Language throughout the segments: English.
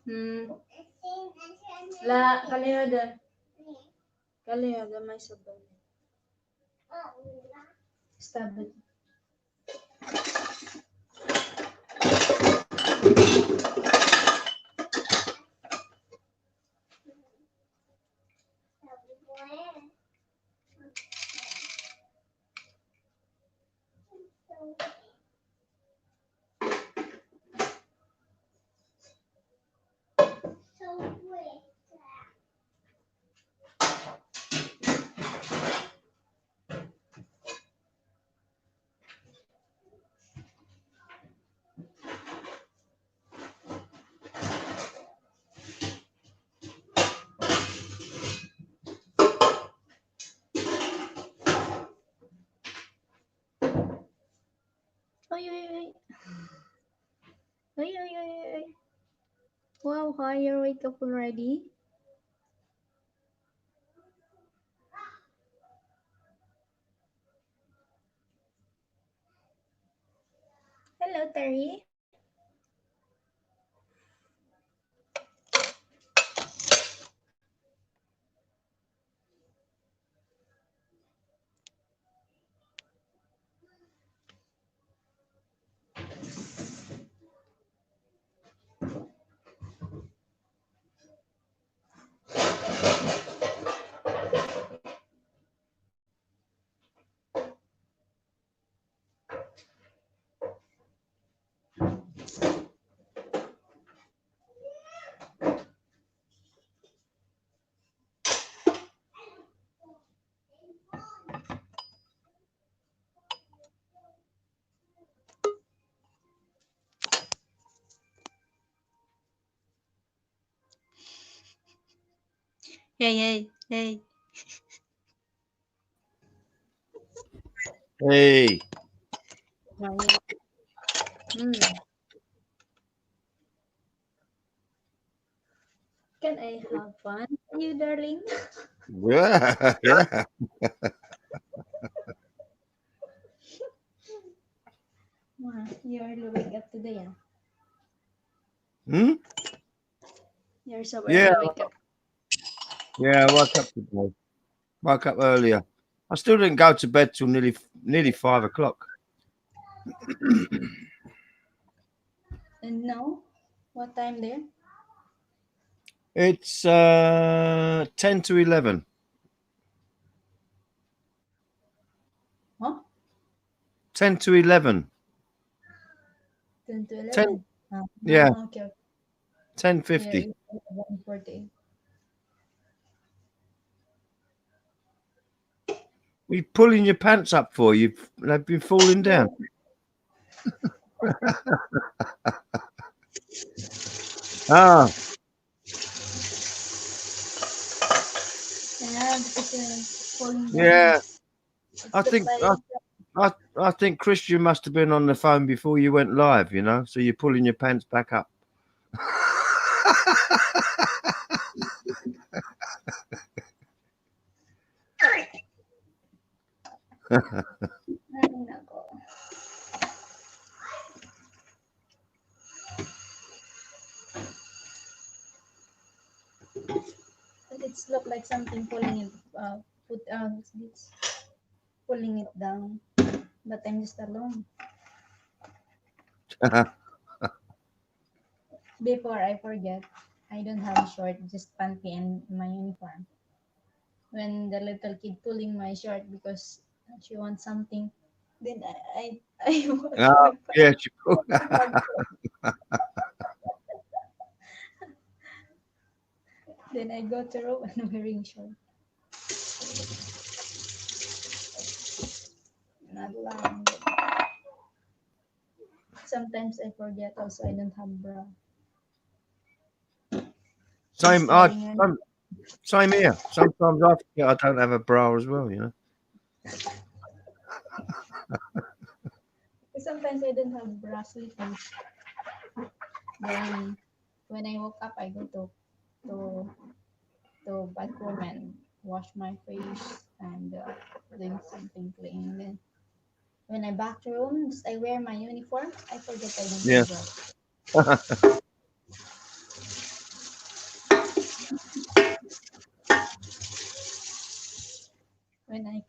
Hmm. La kaliyada. Kaliyada may sabon. Stabit. Oy, oy, oy. Oy, oy, oy, oy. Wow, hi, you wake up already? Hello, Terry. Hey, hey, hey. Hey. Hmm. Can I have fun, you darling? Yeah, yeah. Wow, you are waking up today, ah. Hmm? You're so Yeah, early wake up. yeah. I woke up today. Woke up earlier. I still didn't go to bed till nearly 5 o'clock. And now, what time there? It's 10 to 11. Huh? 10 to 11. 10 to 10. 11. Yeah, Okay. 10:50. Here is 1:40. We pulling your pants up for you. They've been falling down. Oh, Ah, yeah, because falling down. yeah. It's I the think size. I think Christian must have been on the phone before you went live. So you're pulling your pants back up. Ay, nako. But it's look like something pulling it, put, it's pulling it down. But I'm just alone. Before I forget, I don't have short, just panty and my uniform. When the little kid pulling my shirt because she wants something, then I wash Ah, my yeah, pants. she pulled. Then I go to room and wearing short. Not long. Sometimes I forget also I don't have bra. Just Same. wearing an. Same here. Sometimes I forget I don't have a bra as well. Sometimes I don't have bra slippers. Then when I woke up, I go to to bathroom and wash my face and doing something clean. Then when I back to room, I wear my uniform. I forget I don't Yeah. have bra.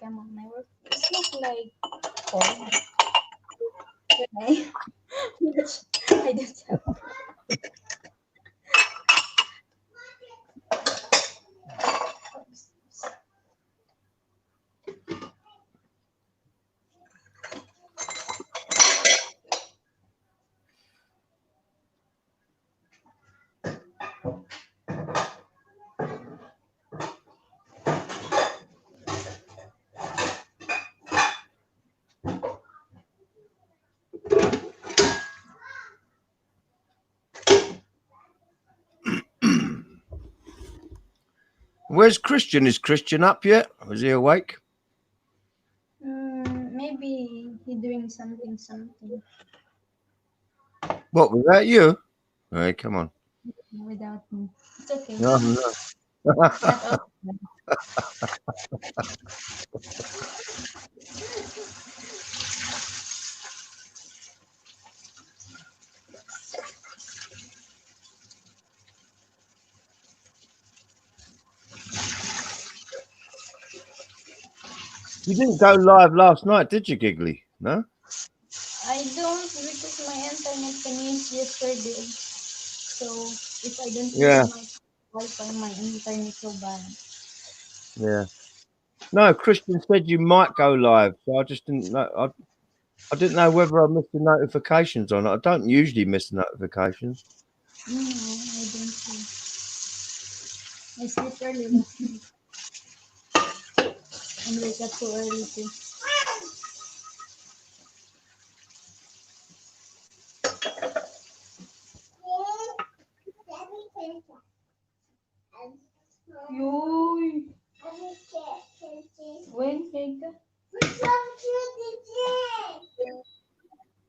come on my work, it's not like home. When I watch, I don't have. Where's Christian? Is Christian up yet? Is he awake? Maybe he doing something What was that? You? Hey, come on. without me. It's okay. No, no. Not all. You didn't go live last night, did you, Giggly? No. I don't because my internet finished yesterday. So if I don't Yeah, use my Wi-Fi, my internet so bad. yeah. No, Christian said you might go live, so I just didn't know. I didn't know whether I missed the notifications or not. I don't usually miss the notifications. No, I don't see. I sleep early last night and wake up too early too. Yoy! When cake ka?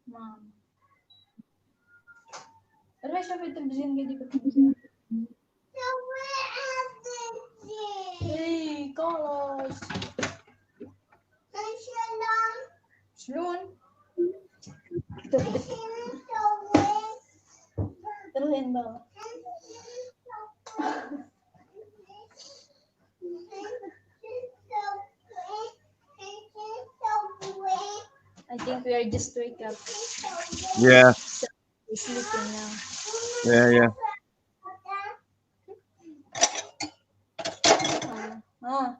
Mom. Aray, siya may television ka, di ba? Hey, Carlos! Sloan! Taruhin ba? I think we are just wake up. Yeah, So we're sleeping now. yeah. Ah,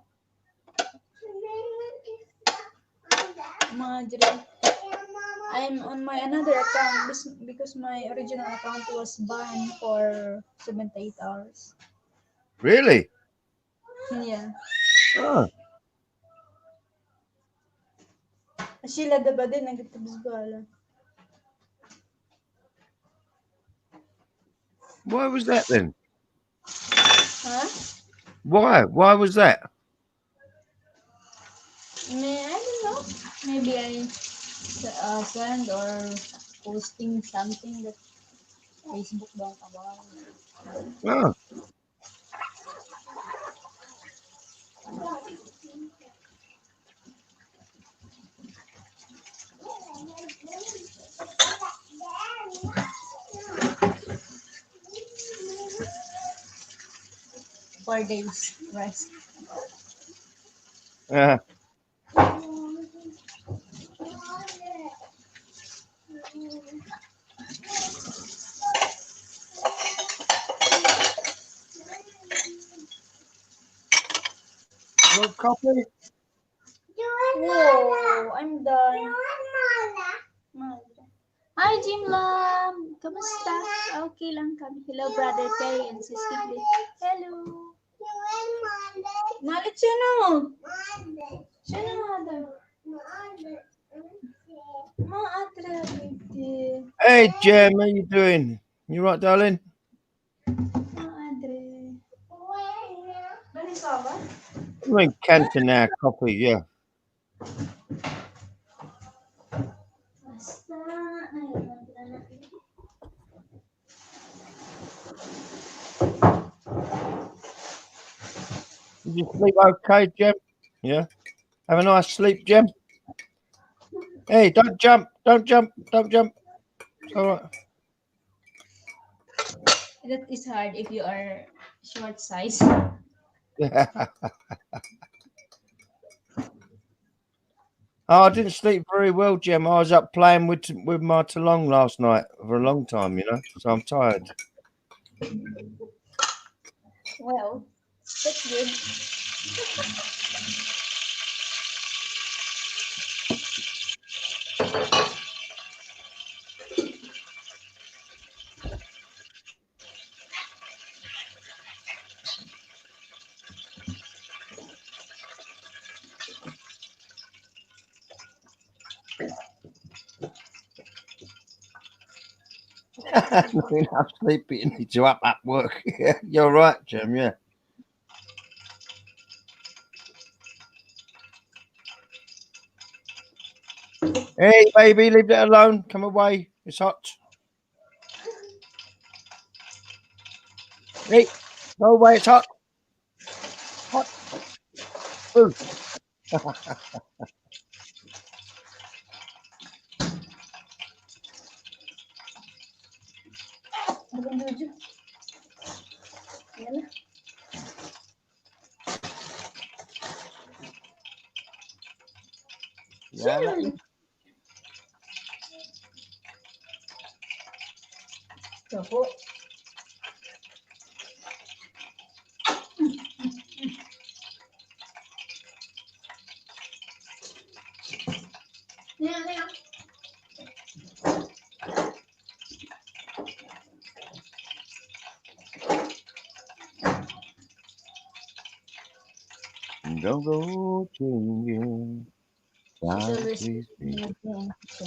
Madre. I'm on my another account because my original account was banned for 78 hours. Really? Yeah. Oh, Sheila da ba din nagtubos bala. why was that then? Huh? Why? Why was that? I don't know. Maybe I send or posting something that Facebook don't allow. Oh, For days rest. yeah. What copy? Whoa, I'm done. Madre. Hi, Jim Lam. Kamusta? Okay lang kami. Hello, Brother Terry and Sis Tigli. Hello. Malit siya no. Siya na mother. Maadra, baby. Hey, Jem, how you doing? You right, darling? Maadre. Dali ka ba? I'm in Canton now, copy, yeah. Basta. Ay, madra. Did you sleep okay, Jem? Yeah. Have a nice sleep, Jem. Hey, don't jump, don't jump, don't jump. It's all right. That is hard if you are short size. Oh, I didn't sleep very well, Jem. I was up playing with my Talong last night for a long time, you know. So I'm tired. Well, that's good. Not enough sleep, but you need to up work. Yeah, you're right, Jem. Yeah. Hey, baby, leave it alone. Come away. It's hot. Hey, go away. It's hot. Hot. Ooh. Abang Jojo. Yan na. Yeah, that is. Ito po. Yan, yan. Don't go changing. She's God, always please be. moving. So,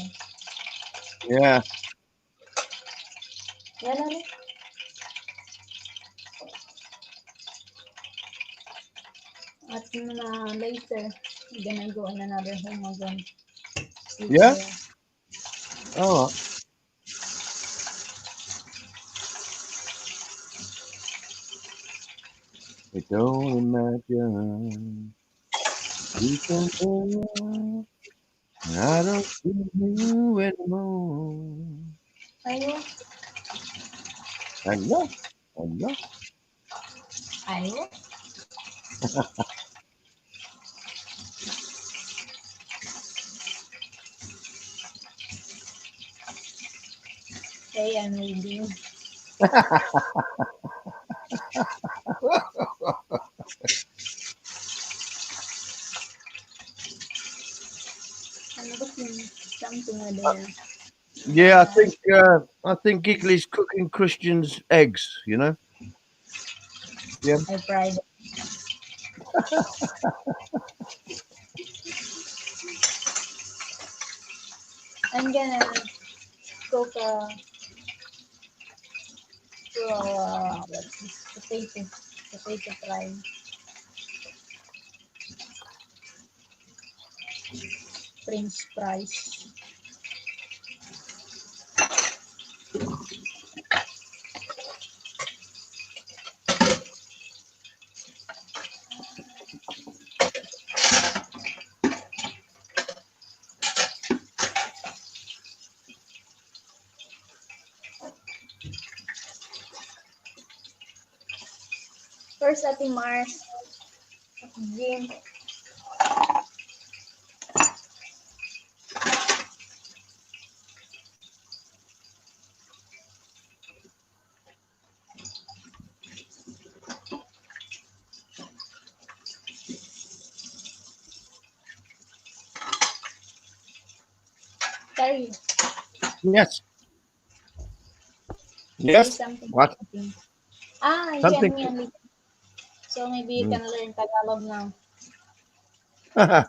Yeah. yan na. At later, we're gonna go in another home again. Sleep Yeah. there. All right. But don't imagine you can tell I don't see you anymore. Ayaw. I know. I know. Ayaw. Okay, I'm reading. Ano ba something with there? Yeah, I think Giggly's cooking Christian's eggs, you know? Yeah. I tried. I'm gonna cook what's this? Potato fry. French fries. First, Ate Mars. Jim. Sorry. Yes. Say Yes. something. What? You and Something. me only. So maybe you Mm. can learn Tagalog now. Oh,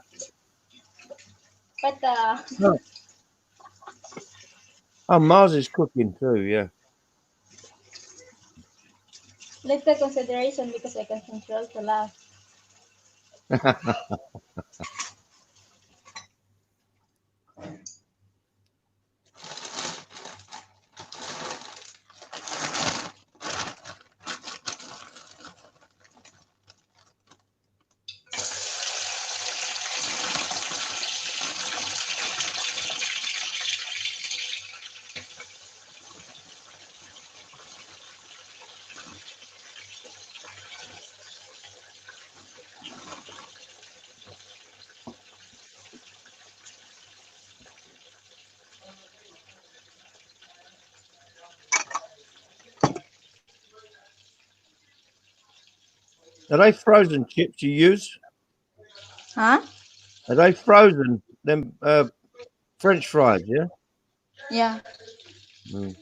But oh, Mars is cooking too, yeah. let's take consideration because I can control to laugh. Are they frozen chips you use? Huh? Are they frozen? Them French fries, yeah? Yeah. Mm.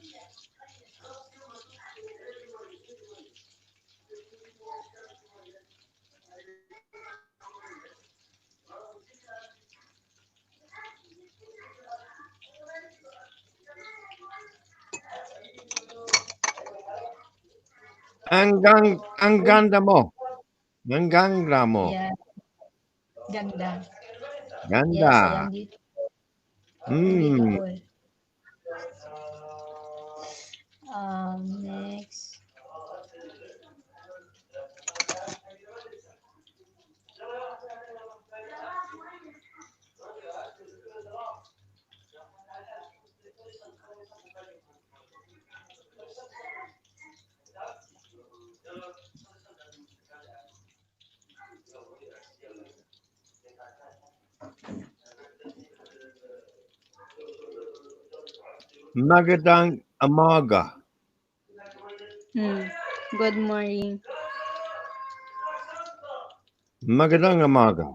Angandamo. Angandamo. Yeah. Ganda. Ganda. Yes, I am Mm. beautiful. Next. Magadang Amaga. Hmm. Good morning. Magadang Amaga.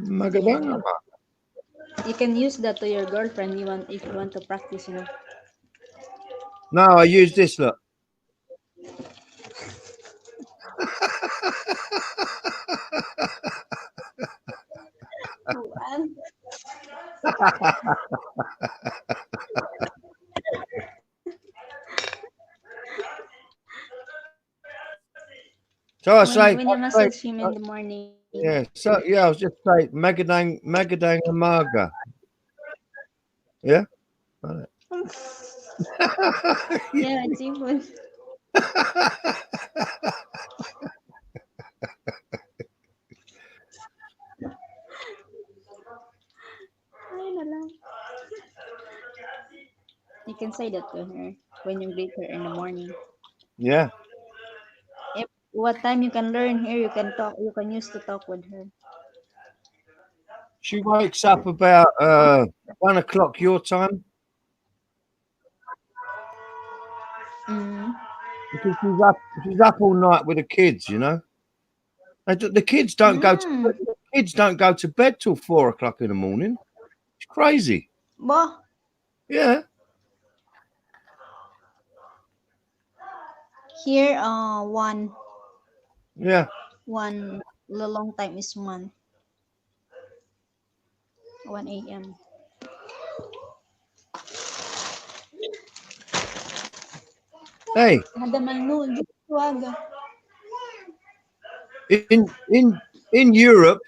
Magadang Yeah. Amaga. You can use that to your girlfriend you want if you want to practice, you know. No, I use this, look. What? So I When say, you massage him in the morning. yeah. So yeah, I was just saying Magadang Amaga. Yeah. Right. Yeah, Jibun. Ay, na lang. You can say that to her when you greet her in the morning. Yeah. If what time you can learn here, you can talk. You can use to talk with her. She wakes up about 1 o'clock your time Mm. because she's up all night with the kids. You know, the kids don't go to Mm. the kids don't go to bed till 4 o'clock in the morning. It's crazy. Bo, Yeah. here Yeah. one the long time is 1 a.m. Hey, Ada manu juaga. in Europe,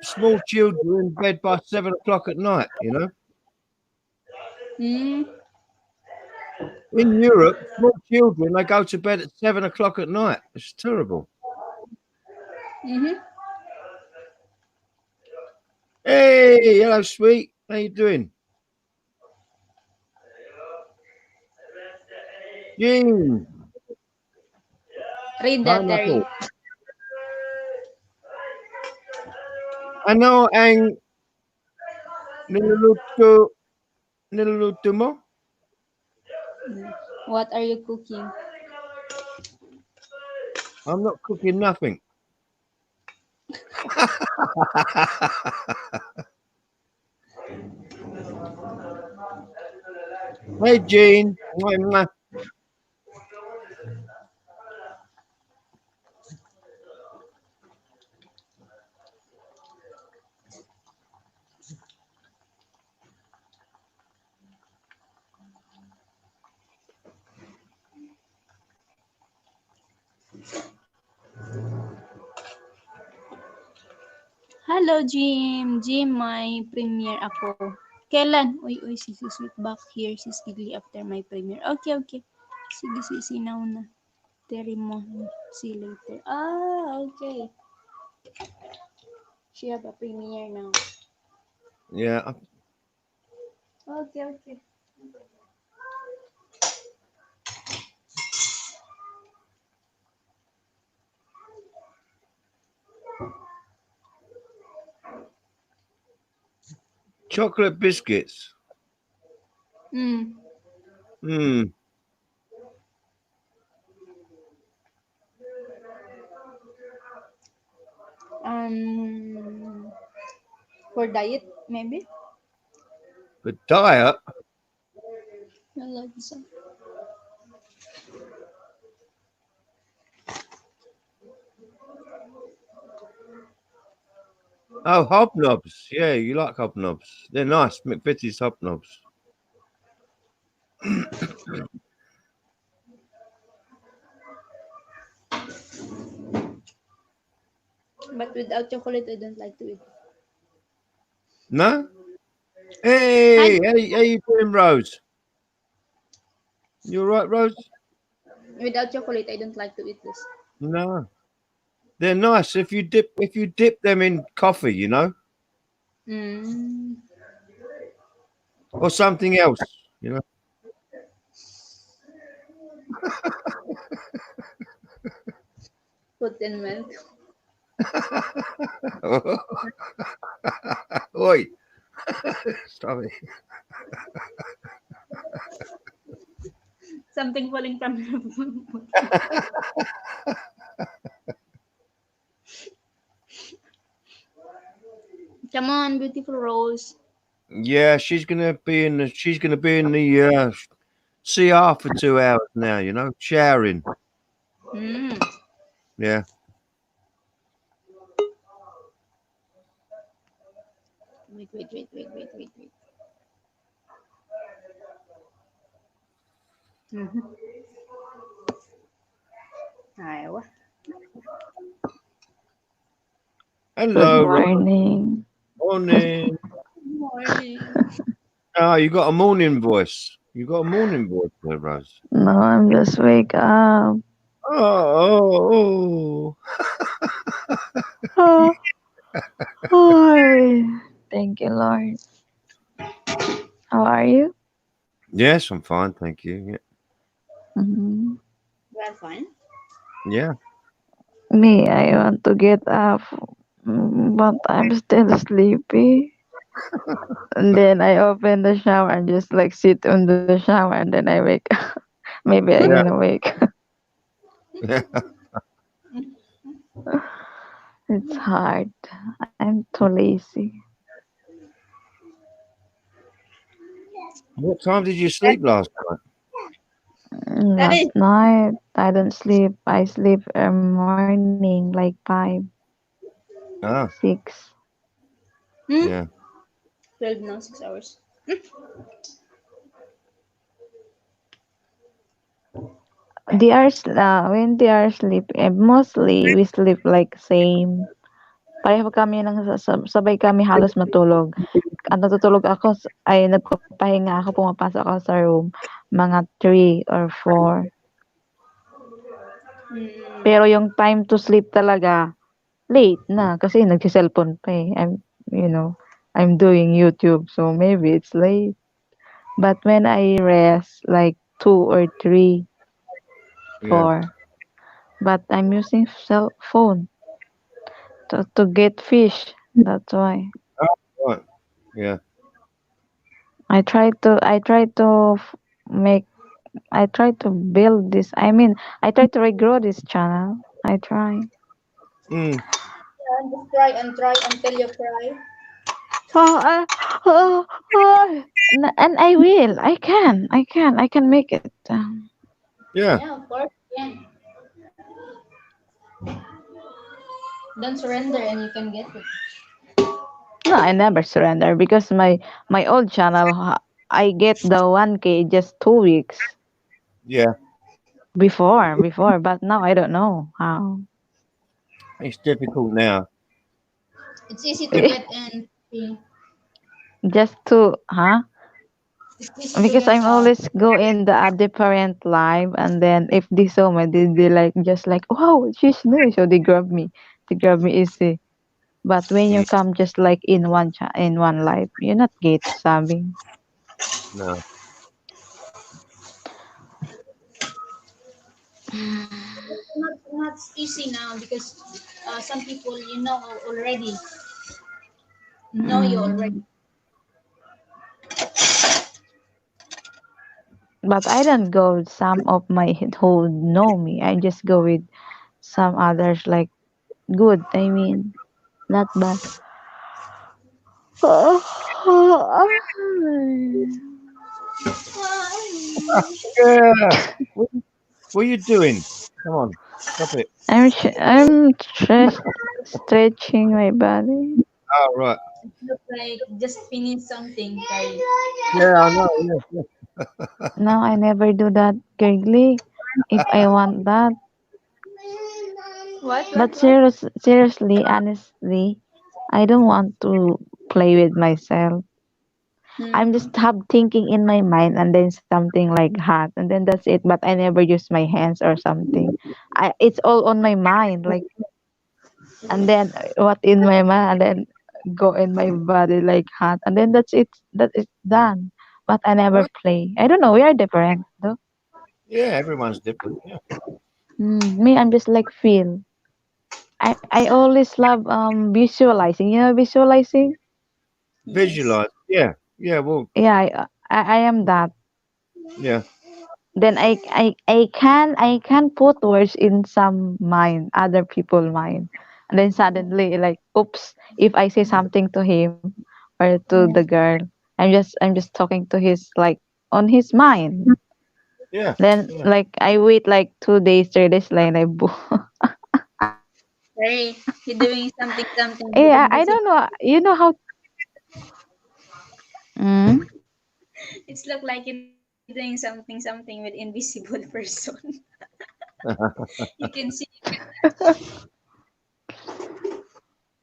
small children are in bed by 7 o'clock at night. You know, Hmm. in Europe, small children they go to bed at 7 o'clock at night. It's terrible. Mhm. Hey, hello, sweet. How you doing? Jean. Read that, Terry. Pineapple. Ano ang niluluto niluluto mo? What are you cooking? I'm not cooking nothing. Hey, Jean. Mwah, mwah. Hello, Jim. Jim, may premiere ako. Kailan? Uy, uy, sige, sweet back here. Sis Gigli after my premiere. Okay, okay. Sige, sisinaw na. Terry mo. See you later. Ah, okay. She have a premiere now. Yeah. Okay, okay. Chocolate biscuits. Mm. Hmm. For diet, maybe. The diet. I like some. Oh, hobnobs. Yeah, you like hobnobs. They're nice. McVitie's hobnobs. But without chocolate, I don't like to eat. No? Hi. Hey, how you doing, Rose? You all right, Rose? Without chocolate, I don't like to eat this. No. They're nice if you dip them in coffee, Mm, or something else. put in milk. Oi, stop it. Something falling from your Come on, beautiful Rose. Yeah, she's gonna be in the CR for 2 hours now, showering. Mm. Yeah. Wait, wait, wait, wait, wait, wait, wait. Mm-hmm. Ayaw. Good Hello, Rose. morning. Morning. Good morning. Oh, you got a morning voice. You got a morning voice there, Rose. No, I'm just wake up. Oh, Oh, Lord. Thank you, Lord. How are you? yes, I'm fine, thank you. hmm Well, fine. Yeah. Me, I want to get up, but I'm still sleepy. And then I open the shower and just like sit on the shower and then I wake up. Maybe I Yeah. gonna wake. Yeah. It's hard. I'm too lazy. What time did you sleep last night? Daddy. Last night I don't sleep. I sleep morning like 5, Ah, 6. Hmm? yeah. 12 now, 6 hours. They are when they are sleep, mostly we sleep like same. Pareho kami ng sabay kami halos matulog. Ang natutulog ako ay nagpapahinga ako, pumapasok ako sa room mga 3 or 4. Mm. Pero yung time to sleep talaga late na kasi nagse-cellphone pa eh. I'm doing YouTube so maybe it's late. But when I rest like 2 or 3, Yeah. 4, but I'm using cell phone to get fish. That's why. Oh, right. Yeah. Make I try to build this. I mean, I try to regrow this channel. I try. Mm. Yeah, just try until you cry. Oh, and I will. I can make it. Yeah. Yeah, of course. Yeah. Don't surrender and you can get it. No, I never surrender because my old channel, I get the 1K just 2 weeks Yeah. before, but now I don't know how. It's difficult now. It's easy to get and Just to, huh? it's easy to Because get I'm always go in the a different live, and then if they saw me, they like just like, wow, she's new, so they grab me easy. But when you Mm. come just like in in one live, you're not get subbing. No. not easy now because some people already know you already. Mm. But I don't go with some of my who know me. I just go with some others like good. I mean, That bad. Yeah. What are you doing? Come on, stop it. I'm stretching my body. Oh, right. It looks like just finished something, Carrie. Yeah, I know. Yeah, yeah. No, I never do that, Gurgly. If I want that. But What? seriously, honestly, I don't want to play with myself. I'm Hmm. just have thinking in my mind and then something like hot and then that's it. But I never use my hands or something. It's all on my mind, like and then what in my mind and then go in my body like hot and then that's it. That is done. But I never What? play. I don't know. We are different though. Yeah, everyone's different. Yeah. Me, I'm just like feel. I always love visualizing. You know, visualizing. Yes. Visualize. Yeah. Yeah. Well, Yeah, I am that. yeah. Then I can put words in some mind, other people mind, and then suddenly like, oops! If I say something to him or to the Yeah. girl, I'm just talking to his like on his mind. Yeah. Then Yeah. like I wait like 2 days, 3 days later, I Carrie, you're doing something with yeah, I invisible. don't know. You know how? Mm? It's look like you're doing something with invisible person. You can see.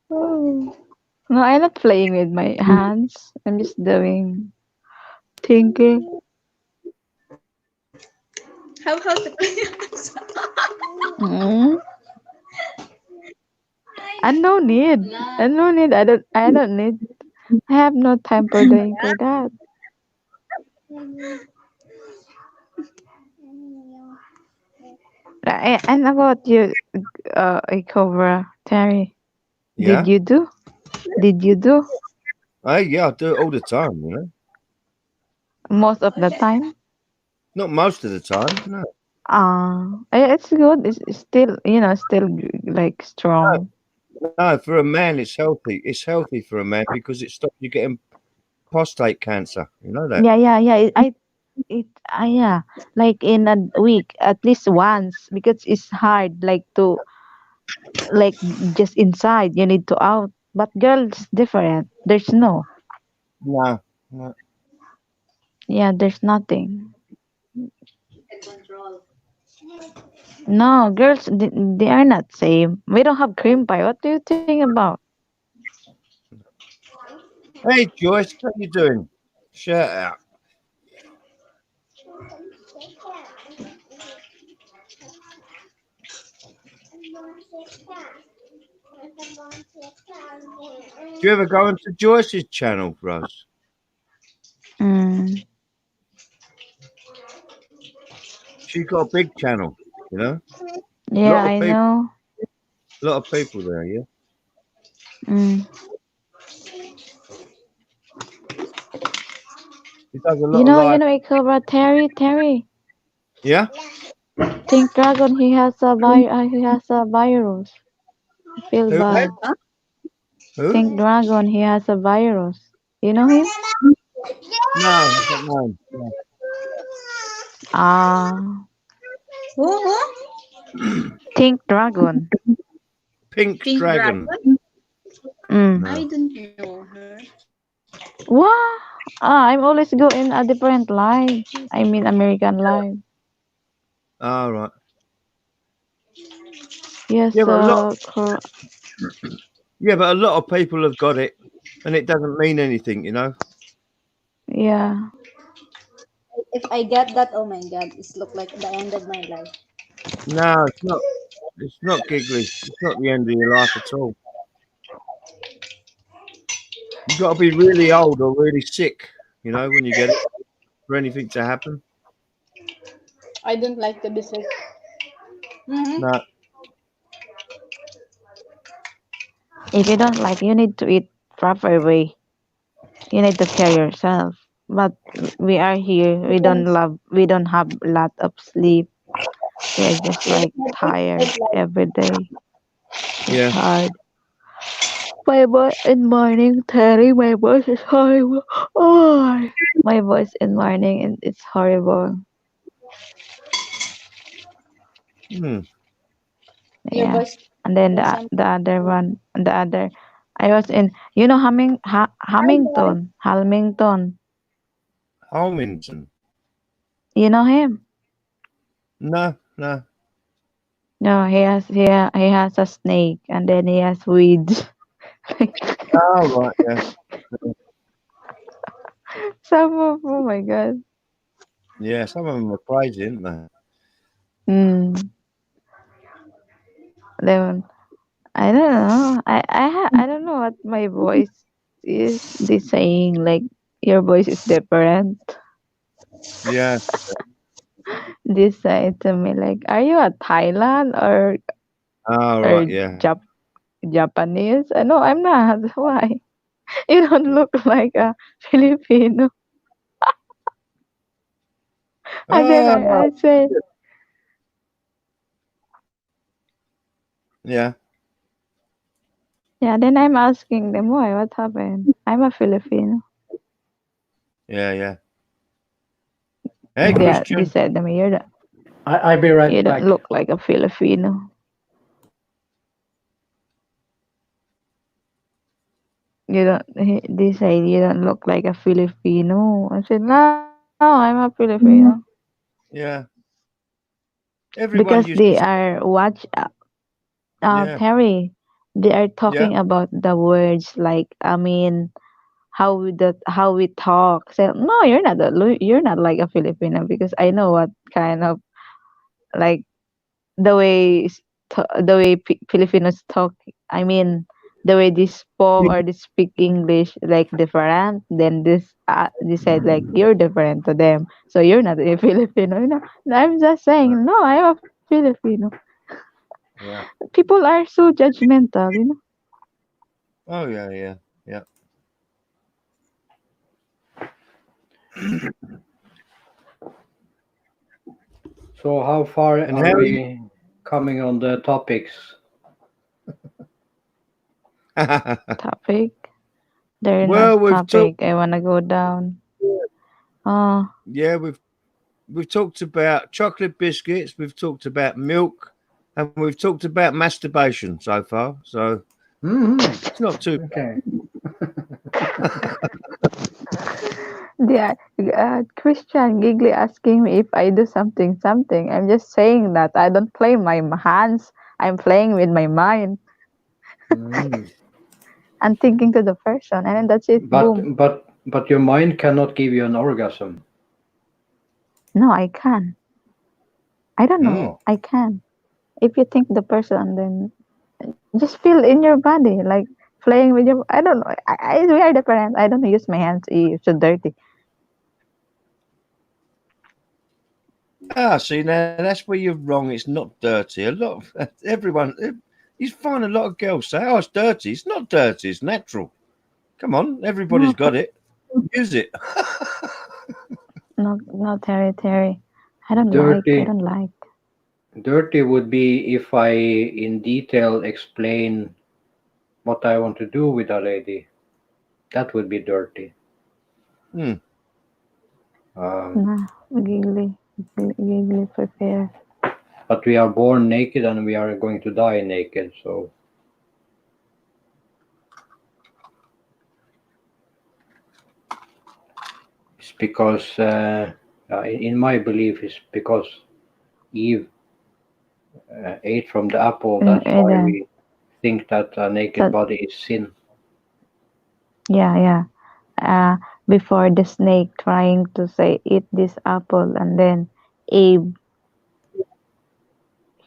Oh. No, I'm not playing with my hands. I'm just doing thinking. How to play. Mm? And no need. And no need. I don't need. I have no time for doing for that. And about you, Cobra, Terry, did Yeah. you do? Did you do Hey, yeah, I do it all the time, you know. most of the time? Not most of the time. No. It's good. It's still, still like strong. No, for a man, it's healthy. It's healthy for a man because it stops you getting prostate cancer. You know that? Yeah, yeah, yeah. Yeah. Like in a week, at least once, because it's hard, like just inside. You need to out. But girls different. There's no. No. No. Yeah, there's nothing. No, girls, they are not same. We don't have cream pie. What do you think about? Hey, Joyce, what you doing? Shout out. Do you ever go onto Joyce's channel for us? Mm. She's got a big channel, you know. A Yeah, lot of I people, know. a lot of people there. Yeah. Mm. She does a You lot of know, you live. know, Ikobra, Terry. Yeah. Think Dragon, he has a virus. I feel Who had? bad. Who? Think Dragon, he has a virus. You know him? No, I don't know. No. Ah, Who? Think Dragon. Pink Pink Dragon. Dragon? Mm. I No. don't know her. What? I'm always go in a different live. I mean American live. All right. Yes, Yeah, but a lot of people have got it, and it doesn't mean anything, you know. yeah. If I get that, oh my god, it's look like the end of my life. No, it's not. It's not giggly. It's not the end of your life at all. You got to be really old or really sick, you know, when you get it for anything to happen. I don't like to be sick. Mm-hmm. No. If you don't like, you need to eat proper way. You need to care yourself. But we are here. We don't Depends. love. We don't have a lot of sleep. We are just We like don't have tired inside life. every day. It's Yeah. hard. My voice in morning, Terry. My voice is horrible. Oh, my voice in morning, and it's horrible. Hmm. Your Yeah. voice And then for some. the other one, the other, I was in, Hi guys. Hamilton. Holmington. You know him? No, no. No, he has a snake, and then he has weeds. Oh, right, yeah. Oh my god. Yeah, some of them are crazy, aren't they? Mm. Then I don't know. I don't know what my voice is. They saying like your voice is different. Yeah. They say to me like, "Are you a Thailand Oh, or right, yeah. Japanese?" No, I'm not. Why? You don't look like a Filipino. And then Oh, I say, yeah. yeah. Then I'm asking them why. What happened? I'm a Filipino. Yeah, yeah. Hey, And they Christian. said to me, I'll be you right don't back. look like a Filipino. They say you don't look like a Filipino. I said, no, I'm a Filipino. Yeah. Everyone Because used to they say, are yeah, Terry, they are yeah. talking about the words like, I mean, how we talk. So no, you're not like a Filipino because I know what kind of like the way Filipinos talk. I mean, the way they spoke or they speak English like different. Then they said like you're different to them, so you're not a Filipino. I'm just saying no, I'm a Filipino. Yeah. People are so judgmental. Oh, yeah, yeah, yeah. So how far And are how are you? we coming on the topics? Topic. They're not Well, we've talked. topic. I wanna go down. Oh, Yeah, we've talked about chocolate biscuits. We've talked about milk, and we've talked about masturbation so far. So Hmm. it's not too. Okay. yeah. Christian Giggly asking me if I do something. I'm just saying that I don't play my hands. I'm playing with my mind Mm. and thinking to the person, and then that's it. But Boom. but your mind cannot give you an orgasm. No, I can. I don't know. Mm. I can. If you think the person, then just feel in your body, like playing with your. I don't know. We are different. I don't use my hands. It's so dirty. Ah, see now that's where you're wrong. It's not dirty. A lot of everyone. You find a lot of girls say, "Oh, it's dirty." It's not dirty. It's natural. Come on, everybody's No, got it. Use it. no, Terry. I don't like. I Dirty don't like. dirty would be if I in detail explain what I want to do with a lady. That would be dirty. Hmm. Um, Nah, giggly prepare. but we are born naked and we are going to die naked. So it's because, in my belief, it's because Eve ate from the apple. That's And why then we think that a naked that body is sin. yeah. Uh, before the snake trying to say eat this apple, and then Abe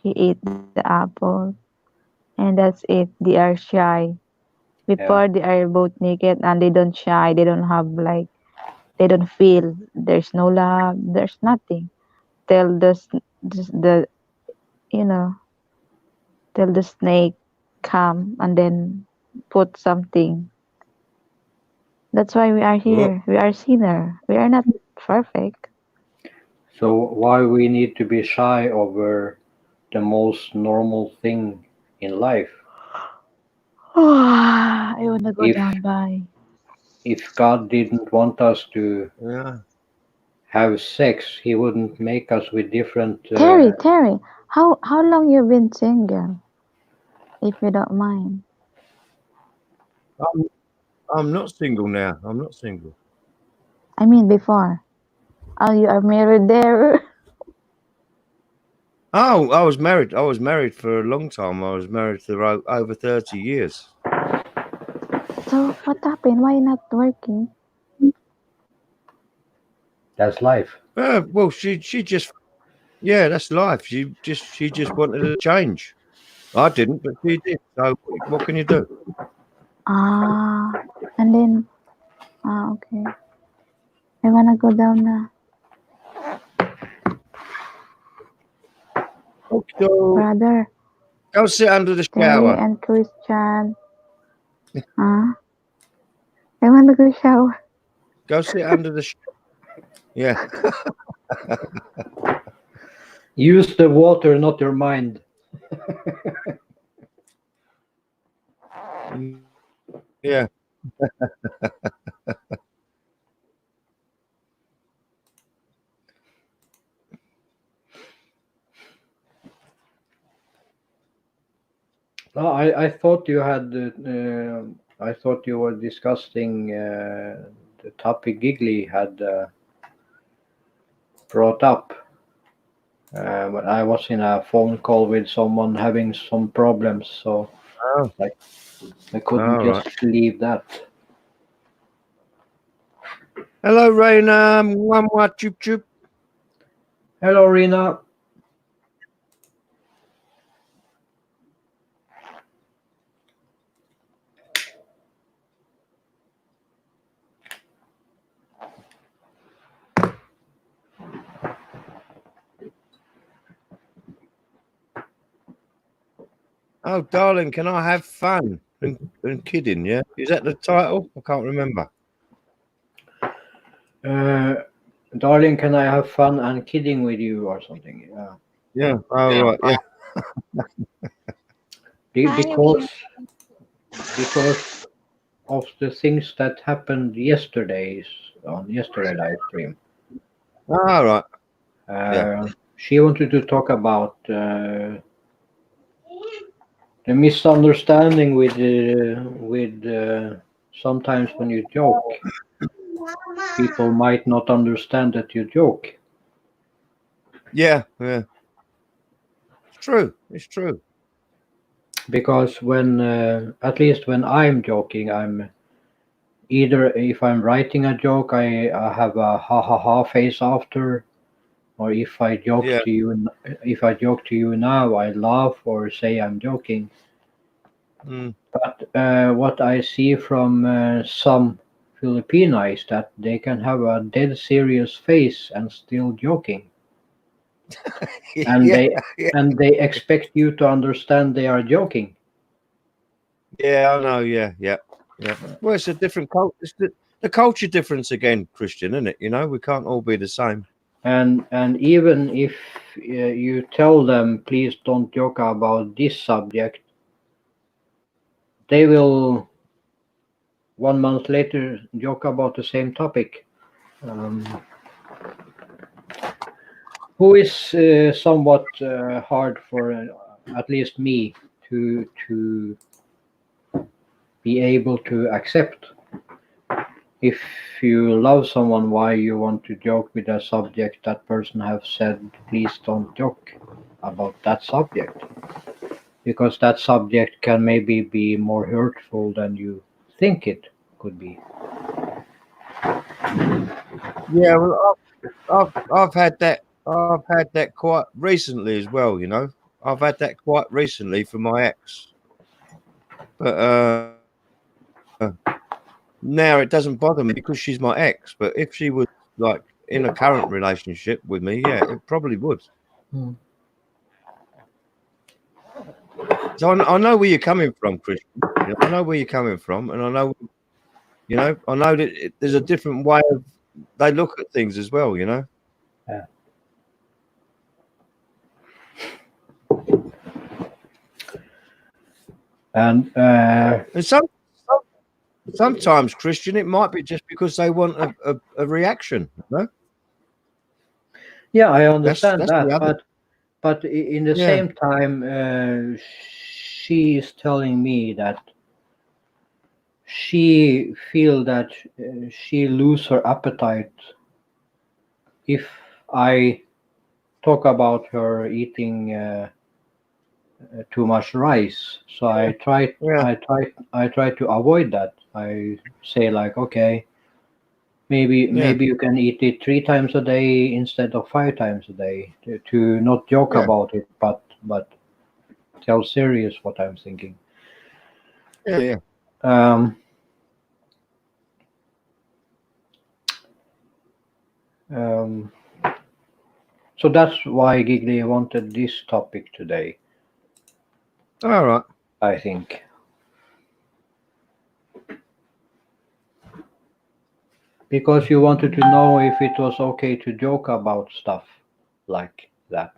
he ate the apple, and that's it. They are shy. Yeah. Before they are both naked and they don't shy. They don't have like they don't feel. There's no love. There's nothing. Tell the you know tell the snake come and then put something. That's why we are Whoop. here. We are sinner. We are not perfect. So why we need to be shy over the most normal thing in life? I wanna go If down by. if God didn't want us to Yeah. have sex, He wouldn't make us with different. Terry, how long you been single? If you don't mind. I'm, I'm not single now. I'm not single. I mean before. Oh, you are married there. Oh, I was married. I was married for a long time. I was married for over 30 years. So what happened? Why not working? That's life. Well, she just, yeah, that's life. She just wanted a change. I didn't, but she did. So what can you do? Ah, and then okay. I wanna go down na. So Brother, go sit under the Terry shower. and Christian. Ah, I wanna go shower. Go sit under the. Yeah. Use the water, not your mind. Yeah. No, I thought you had. I thought you were discussing the topic Giggly had brought up. But I was in a phone call with someone having some problems, so Oh, I couldn't all right. just leave that. Hello, Raina. Mwah, choop choop. Hello, Rina. Oh, darling, can I have fun and kidding? Yeah, is that the title? I can't remember. Darling, can I have fun and kidding with you or something? Yeah. Oh, right. Yeah. Because of the things that happened yesterday on yesterday live stream. All right. Yeah. She wanted to talk about the misunderstanding with sometimes when you joke, people might not understand that you joke. Yeah. Yeah. It's true. It's true. Because when at least when I'm joking, I'm either if I'm writing a joke, I have a ha ha ha face after, or if I joke Yeah. to you, if I joke to you now, I laugh or say I'm joking. Mm. But what I see from some Filipino is that they can have a dead serious face and still joking, and Yeah. they expect you to understand they are joking. Yeah. I know. Yeah. Yeah. Yeah. Well, it's a different culture. It's the culture difference again, Christian, isn't it? You know, we can't all be the same. And even if you tell them please don't joke about this subject, they will 1 month later joke about the same topic. Um, who is somewhat hard for at least me to be able to accept. If you love someone, why you want to joke with a subject that person have said please don't joke about that subject, because that subject can maybe be more hurtful than you think it could be. Yeah. Well, I've had that. I've had that quite recently as well. You know, I've had that quite recently for my ex. But now it doesn't bother me because she's my ex. But if she was like in a current relationship with me, yeah, it probably would. Hmm. So I know where you're coming from, Christian. You know, I know where you're coming from, and I know, I know that there's a different way of they look at things as well. You know. Yeah. And And sometimes, Christian, it might be just because they want a reaction. No, yeah, I understand that's the that, other. but in the Yeah, same time, she is telling me that she feel that she lose her appetite if I talk about her eating too much rice. So yeah, I try to avoid that. I say like, okay, yeah, maybe you can eat it 3 times a day instead of 5 times a day to not joke yeah, about it, but tell serious what I'm thinking. yeah, yeah. Um, um, so that's why Gigli wanted this topic today, All right. I think. Because you wanted to know if it was okay to joke about stuff like that.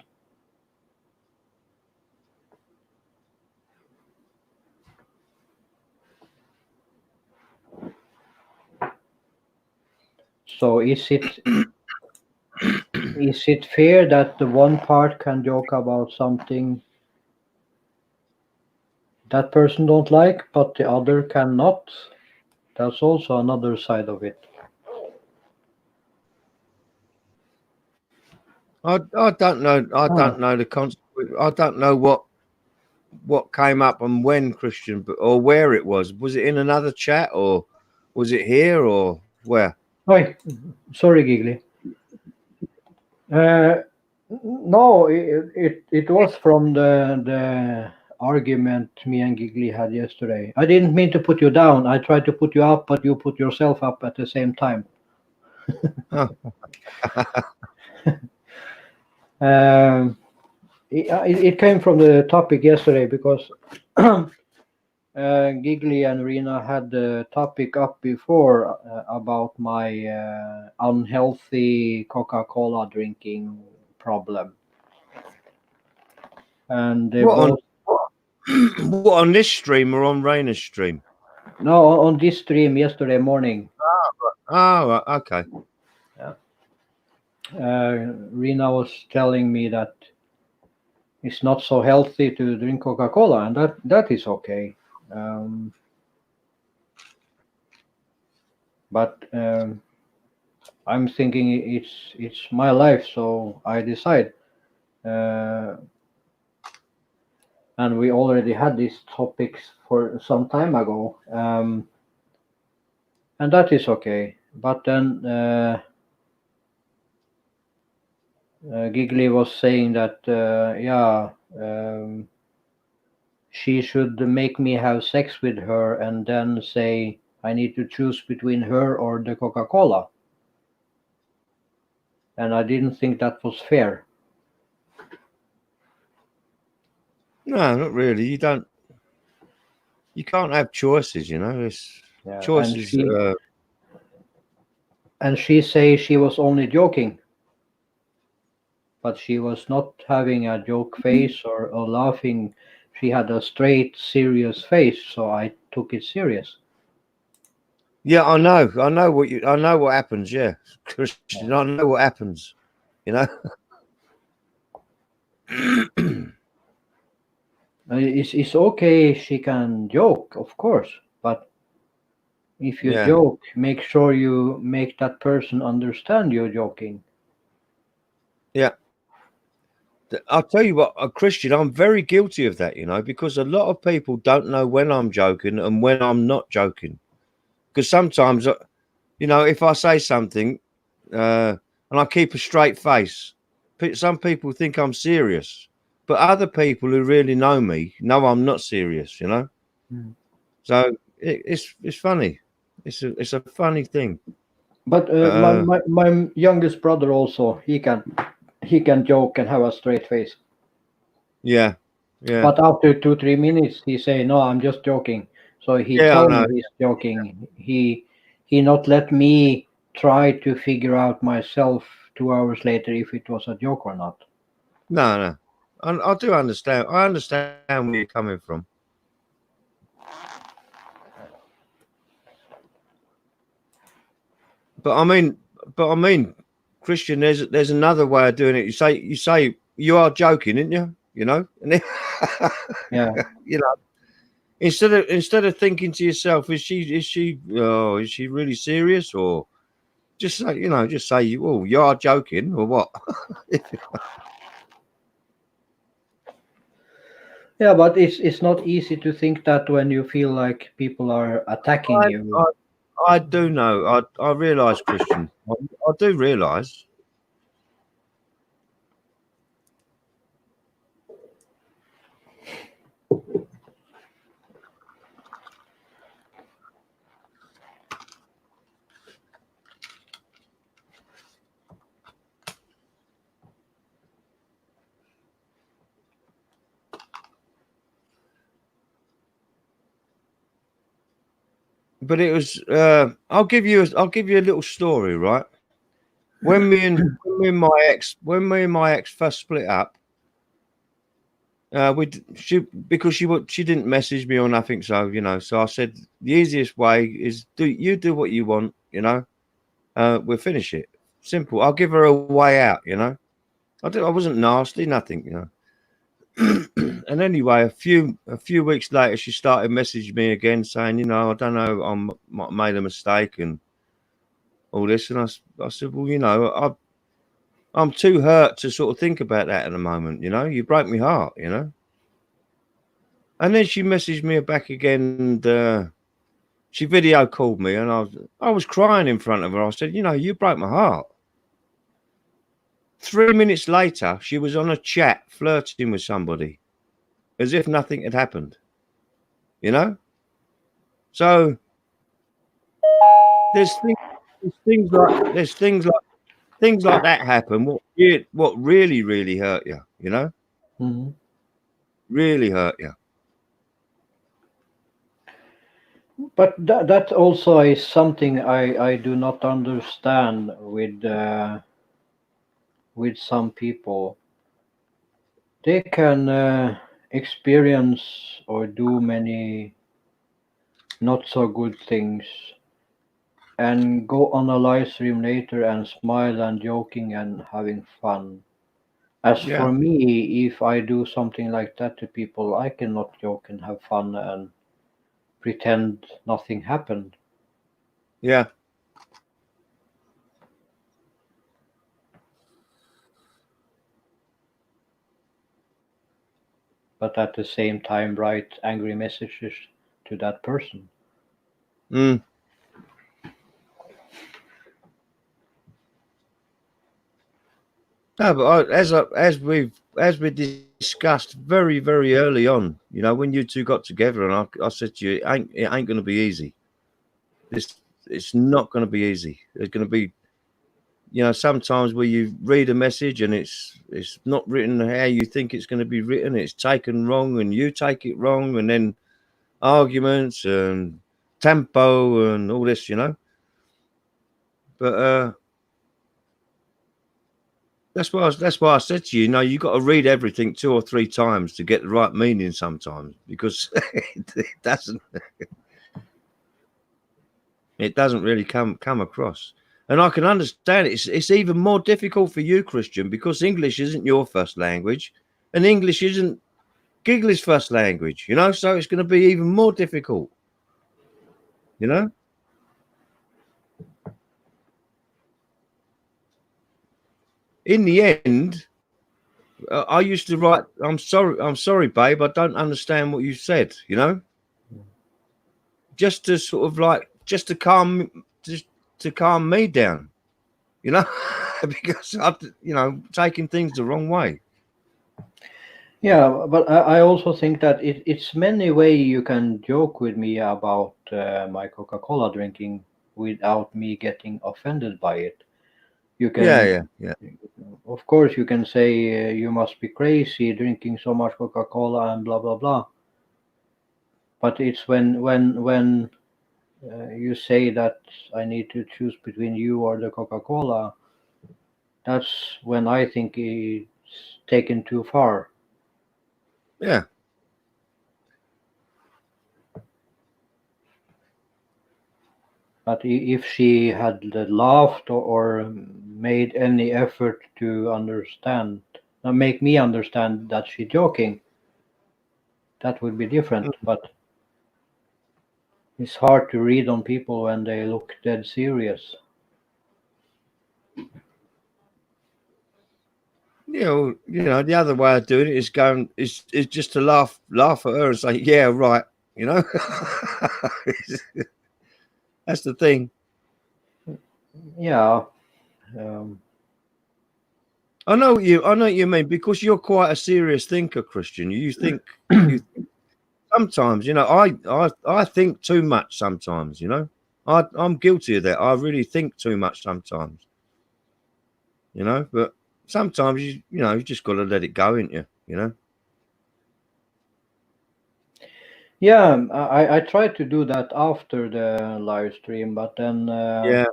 So is it fair that the one part can joke about something that person don't like, but the other cannot? That's also another side of it. I don't know. I Ah, don't know the consequence. I don't know what came up and when, Christian, or where it was. Was it in another chat, or was it here, or where? oi, sorry, Gigli. Uh, no, it was from the argument me and Gigli had yesterday. I didn't mean to put you down. I tried to put you up, but you put yourself up at the same time. Oh, Um, it came from the topic yesterday because Gigli and Rena had the topic up before about my unhealthy Coca-Cola drinking problem, and they what on both what on this stream or on Raina's stream? no on this stream yesterday morning. Oh, right, okay. Rena was telling me that it's not so healthy to drink Coca-Cola, and that is okay. Um, but I'm thinking it's my life, so I decide. Uh, and we already had these topics for some time ago, and that is okay. But then Gigli was saying that yeah, she should make me have sex with her and then say I need to choose between her or the Coca-Cola, and I didn't think that was fair. No, not really. You don't. You can't have choices. You know, it's Yeah, choices. and she say she was only joking, but she was not having a joke face or laughing. She had a straight, serious face, so I took it serious. Yeah, I know. I know what you. I know what happens. Yeah, Christian. I know what happens. You know. It's okay, she can joke, of course, but if you Yeah. joke, make sure you make that person understand you're joking. Yeah. I'll tell you what, Christian, I'm very guilty of that, you know, because a lot of people don't know when I'm joking and when I'm not joking. Because sometimes, you know, if I say something and I keep a straight face, some people think I'm serious, but other people who really know me know I'm not serious, you know. Mm. So it's funny. It's a funny thing. But Uh, my youngest brother also he can joke and have a straight face. yeah, yeah, But after 2 3 minutes, he say, "No, I'm just joking." So he yeah. I tell know. me he's joking. He not let me try to figure out myself 2 hours later if it was a joke or not. No, no. I do understand. I understand where you're coming from. But I mean, Christian, there's another way of doing it. You say you are joking, aren't you? You know, and then, Yeah. you know, instead of thinking to yourself, is she really serious, or just say, oh, you are joking, or what? Yeah, but it's not easy to think that when you feel like people are attacking I, you. I do know. I realise, Christian. I do realise. But it was. I'll give you a little story, right? When me and my ex first split up, she didn't message me or nothing, so so I said the easiest way is do what you want, we'll finish it. Simple. I'll give her a way out, I wasn't nasty, nothing. And anyway, a few weeks later, she started messaging me again, saying, I don't know, I made a mistake and all this. And I said, well, I'm too hurt to sort of think about that at the moment. You broke my heart. And then she messaged me back again, and she video called me, and I was crying in front of her. I said, you broke my heart. 3 minutes later, she was on a chat flirting with somebody, as if nothing had happened. So there's things like that happen. What really hurt you, Mhm. really hurt you. But that also is something I do not understand with some people. They can experience or do many not so good things and go on a live stream later and smile and joking and having fun. As Yeah, for me, if I do something like that to people, I cannot joke and have fun and pretend nothing happened. yeah. But at the same time write angry messages to that person. Mm. No, but as we discussed very early on, when you two got together, and I said to you, it ain't going to be easy. It's not going to be easy. There's going to be, sometimes where you read a message and it's not written how you think it's going to be written. It's taken wrong, and you take it wrong, and then arguments and tempo and all this, But that's why I said to you, you got to read everything 2 or 3 times to get the right meaning sometimes, because it doesn't really come across. And I can understand it. It's even more difficult for you, Christian, because English isn't your first language, and English isn't Giggly's first language. So it's going to be even more difficult. In the end, I used to write, I'm sorry, babe, I don't understand what you said, just to sort of just to calm me down, because I've, taking things the wrong way. Yeah, but I also think that it's many way you can joke with me about my Coca-Cola drinking without me getting offended by it. You can, Yeah. of course, you can say you must be crazy drinking so much Coca-Cola and blah blah blah. But it's when you say that I need to choose between you or the Coca-Cola, that's when I think it's taken too far. Yeah. But if she had laughed or made any effort to understand, make me understand that she's joking, that would be different. But it's hard to read on people when they look dead serious. The other way of doing it is just to laugh at her and say, "Yeah, right." That's the thing. Yeah. I know what you mean, because you're quite a serious thinker, Christian. You think you sometimes, I think too much sometimes. I'm guilty of that. I really think too much sometimes. But sometimes you just got to let it go, ain't you? Yeah, I tried to do that after the live stream, but then Yeah.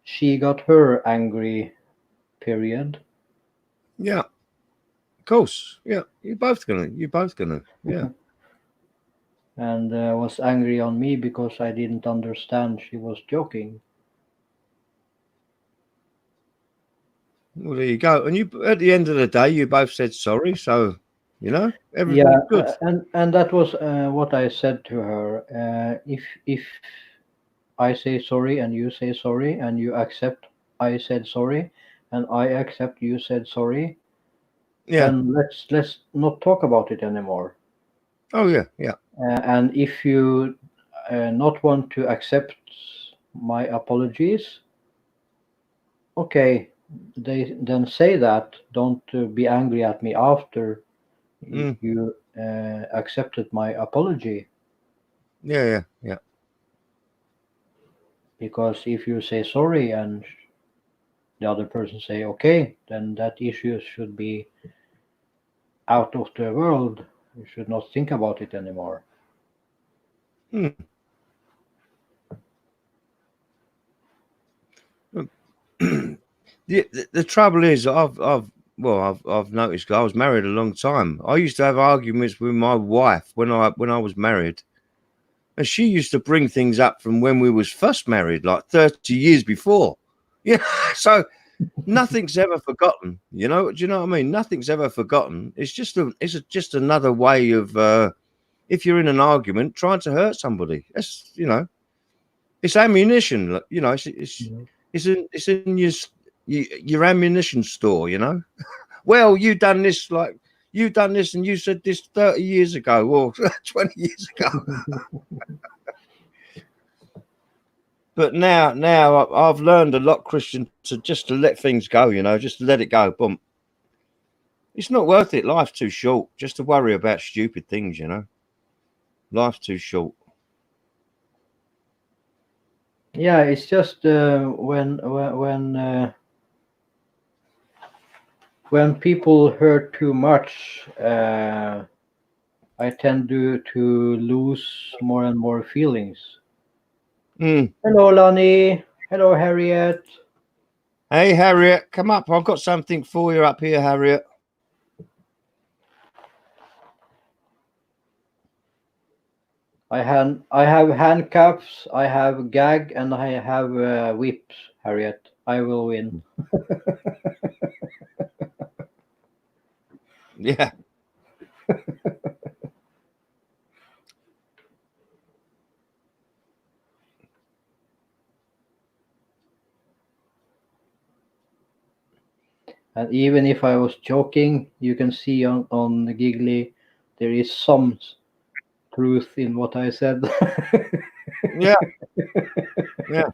she got her angry period. Yeah. Of course. Yeah. You're both gonna. Yeah. And was angry on me because I didn't understand she was joking. Well, there you go. And you, at the end of the day, you both said sorry. So, everything's Yeah, good. and that was what I said to her. If I say sorry and you say sorry and you accept I said sorry and I accept you said sorry, Yeah. then let's not talk about it anymore. Oh, yeah. Yeah. And if you not want to accept my apologies, okay, they then say that. Don't be angry at me after Mm. you accepted my apology. Yeah. Yeah. Yeah. Because if you say sorry and the other person say okay, then that issue should be out of the world. You should not think about it anymore. Mm. The trouble is, I've noticed. I was married a long time. I used to have arguments with my wife when I was married, and she used to bring things up from when we was first married, like 30 years before. Yeah. So nothing's ever forgotten. Do you know what I mean? Nothing's ever forgotten. It's just another way of if you're in an argument trying to hurt somebody. It's ammunition. Mhm. It's in your ammunition store. Well, you done this and you said this 30 years ago or 20 years ago. But now I've learned a lot, Christian, to let things go. Just to let it go. Boom. It's not worth it. Life's too short just to worry about stupid things. Life's too short. Yeah, it's just when people hurt too much, I tend to lose more and more feelings. Mm. Hello, Lonnie. Hello, Harriet. Hey, Harriet, come up. I've got something for you up here, Harriet. I have handcuffs, I have gag, and I have whips, Harriet. I will win. Yeah. And even if I was joking, you can see on the Giggly, there is some truth in what I said. Yeah. Yeah.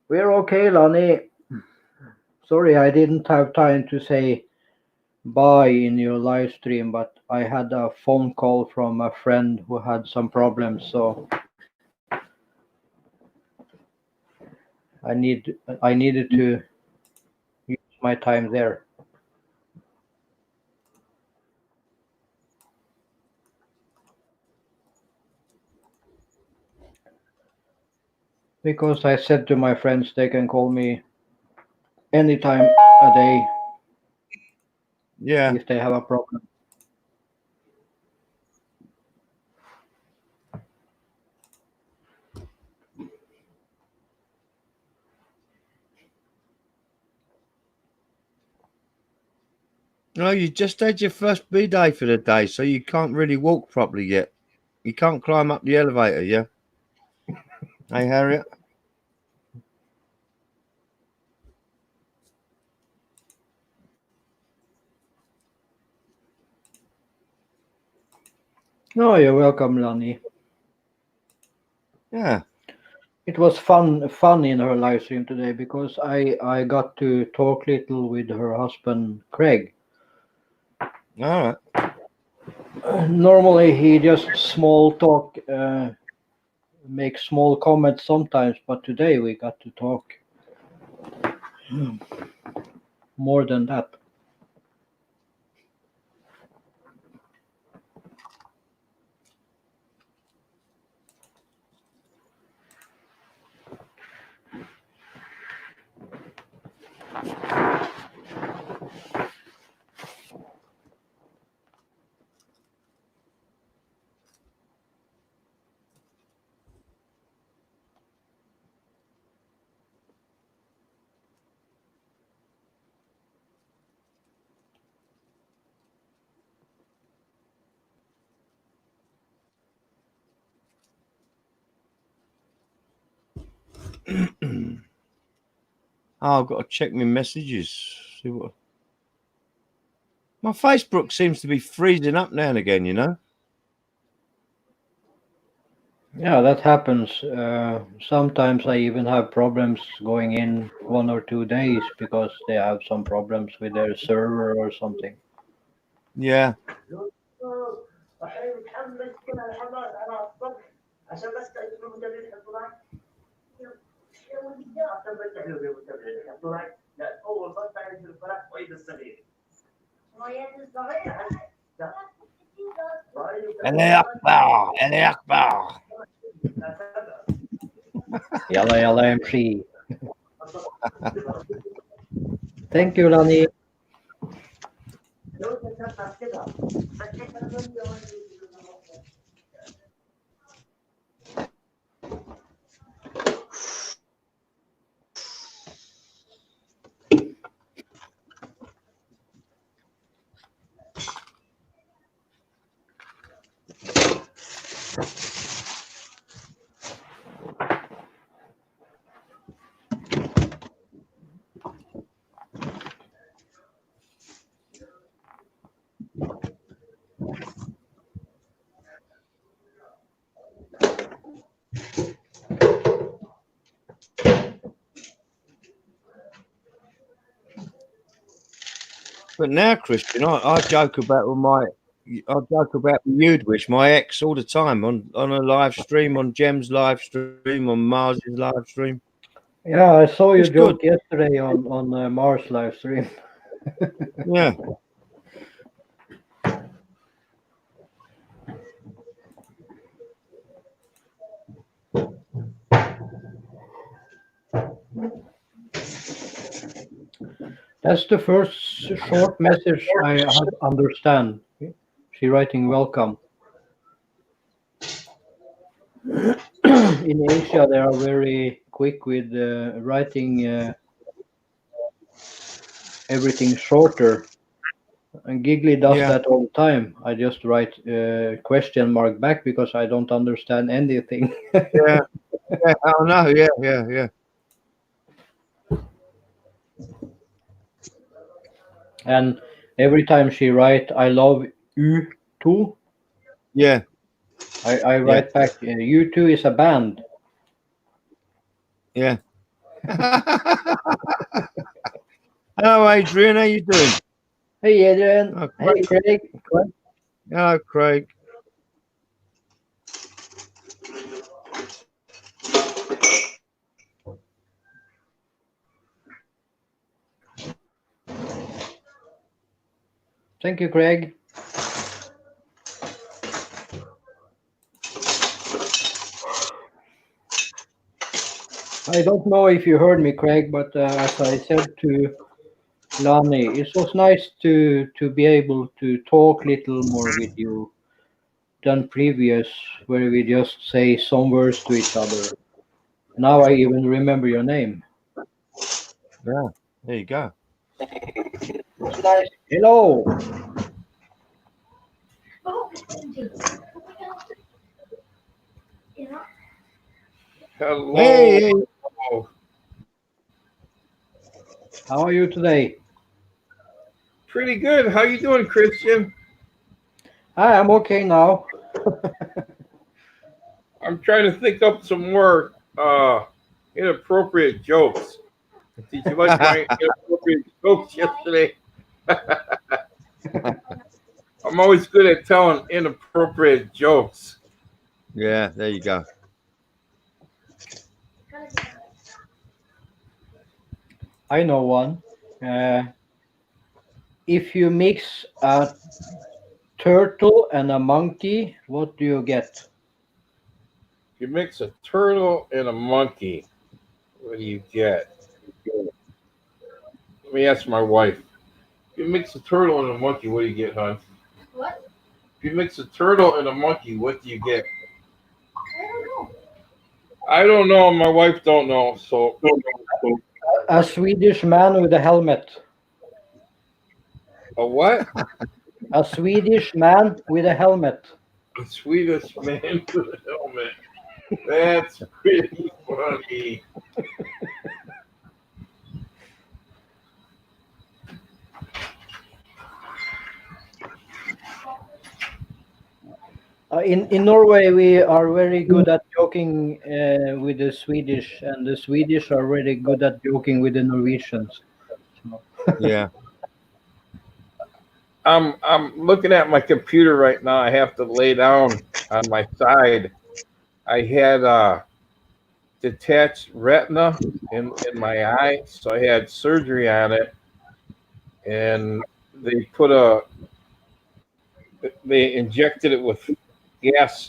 We're okay, Lonnie. Sorry, I didn't have time to say bye in your live stream, but I had a phone call from a friend who had some problems, so I needed to use my time there. Because I said to my friends they can call me anytime a day Yeah. if they have a problem. No, you just had your first B day for the day, so you can't really walk properly yet. You can't climb up the elevator, yeah? Hey, Harriet? No, you're welcome, Lani. Yeah. It was fun in her live stream today because I got to talk little with her husband Craig. All right. Normally he just small talk, make small comments sometimes, but today we got to talk more than that. Oh, I've got to check my messages. See what. My Facebook seems to be freezing up now and again, you know? Yeah, that happens. Sometimes I even have problems going in 1 or 2 days because they have some problems with their server or something. Yeah. Allah Akbar! Allah Akbar! Yalla yalla MC. Thank you, Lani. But now, Christian, I joke about the you'd wish my ex all the time on a live stream, on Jem's live stream, on Mars's live stream. Yeah, I saw you It's good. joke yesterday on Mars live stream. Yeah. That's the first short message I understand. She writing welcome. In Asia, they are very quick with writing everything shorter. And Giggly does Yeah. that all the time. I just write question mark back because I don't understand anything. Yeah. Yeah. Oh no. Yeah. Yeah. Yeah. And every time she write, I love you too. Yeah. I write back, you two is a band. Yeah. Hello, Adrian. How you doing? Hey, Adrian. Oh, Hey, Craig. Hello, Craig. Thank you, Craig. I don't know if you heard me, Craig, but as I said to Lani, it was nice to be able to talk little more with you than previous, where we just say some words to each other. Now I even remember your name. Yeah, there you go. Hello. Hello. Hey, How are you today? Pretty good. How you doing, Christian? Hi, I'm okay now. I'm trying to think up some more inappropriate jokes. Did you like my inappropriate jokes yesterday? I'm always good at telling inappropriate jokes. yeah, there you go. I know one. If you mix a turtle and a monkey, what do you get? You mix a turtle and a monkey. What do you get? Let me ask my wife. If you mix a turtle and a monkey, what do you get, hon? What? If you mix a turtle and a monkey, what do you get? I don't know. I don't know. My wife don't know. So A Swedish man with a helmet. a what? A Swedish man with a helmet. A Swedish man with a helmet. That's pretty funny. In Norway, we are very good at joking with the Swedish, and the Swedish are really good at joking with the Norwegians. So, Yeah. I'm looking at my computer right now. I have to lay down on my side. I had detached retina in my eye, so I had surgery on it, and they injected it with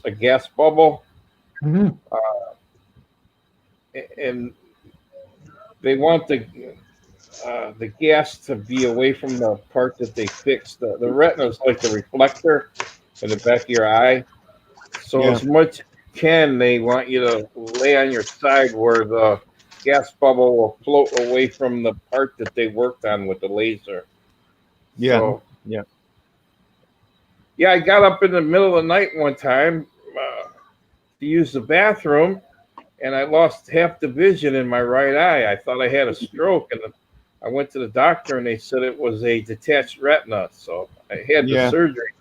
a gas bubble, Mhm. and they want the gas to be away from the part that they fixed. The retina is like the reflector in the back of your eye. So Yeah. as much as you can, they want you to lay on your side where the gas bubble will float away from the part that they worked on with the laser. Yeah. So, Yeah. yeah, I got up in the middle of the night one time to use the bathroom, and I lost half the vision in my right eye. I thought I had a stroke, and I went to the doctor, and they said it was a detached retina. So I had the Yeah. surgery.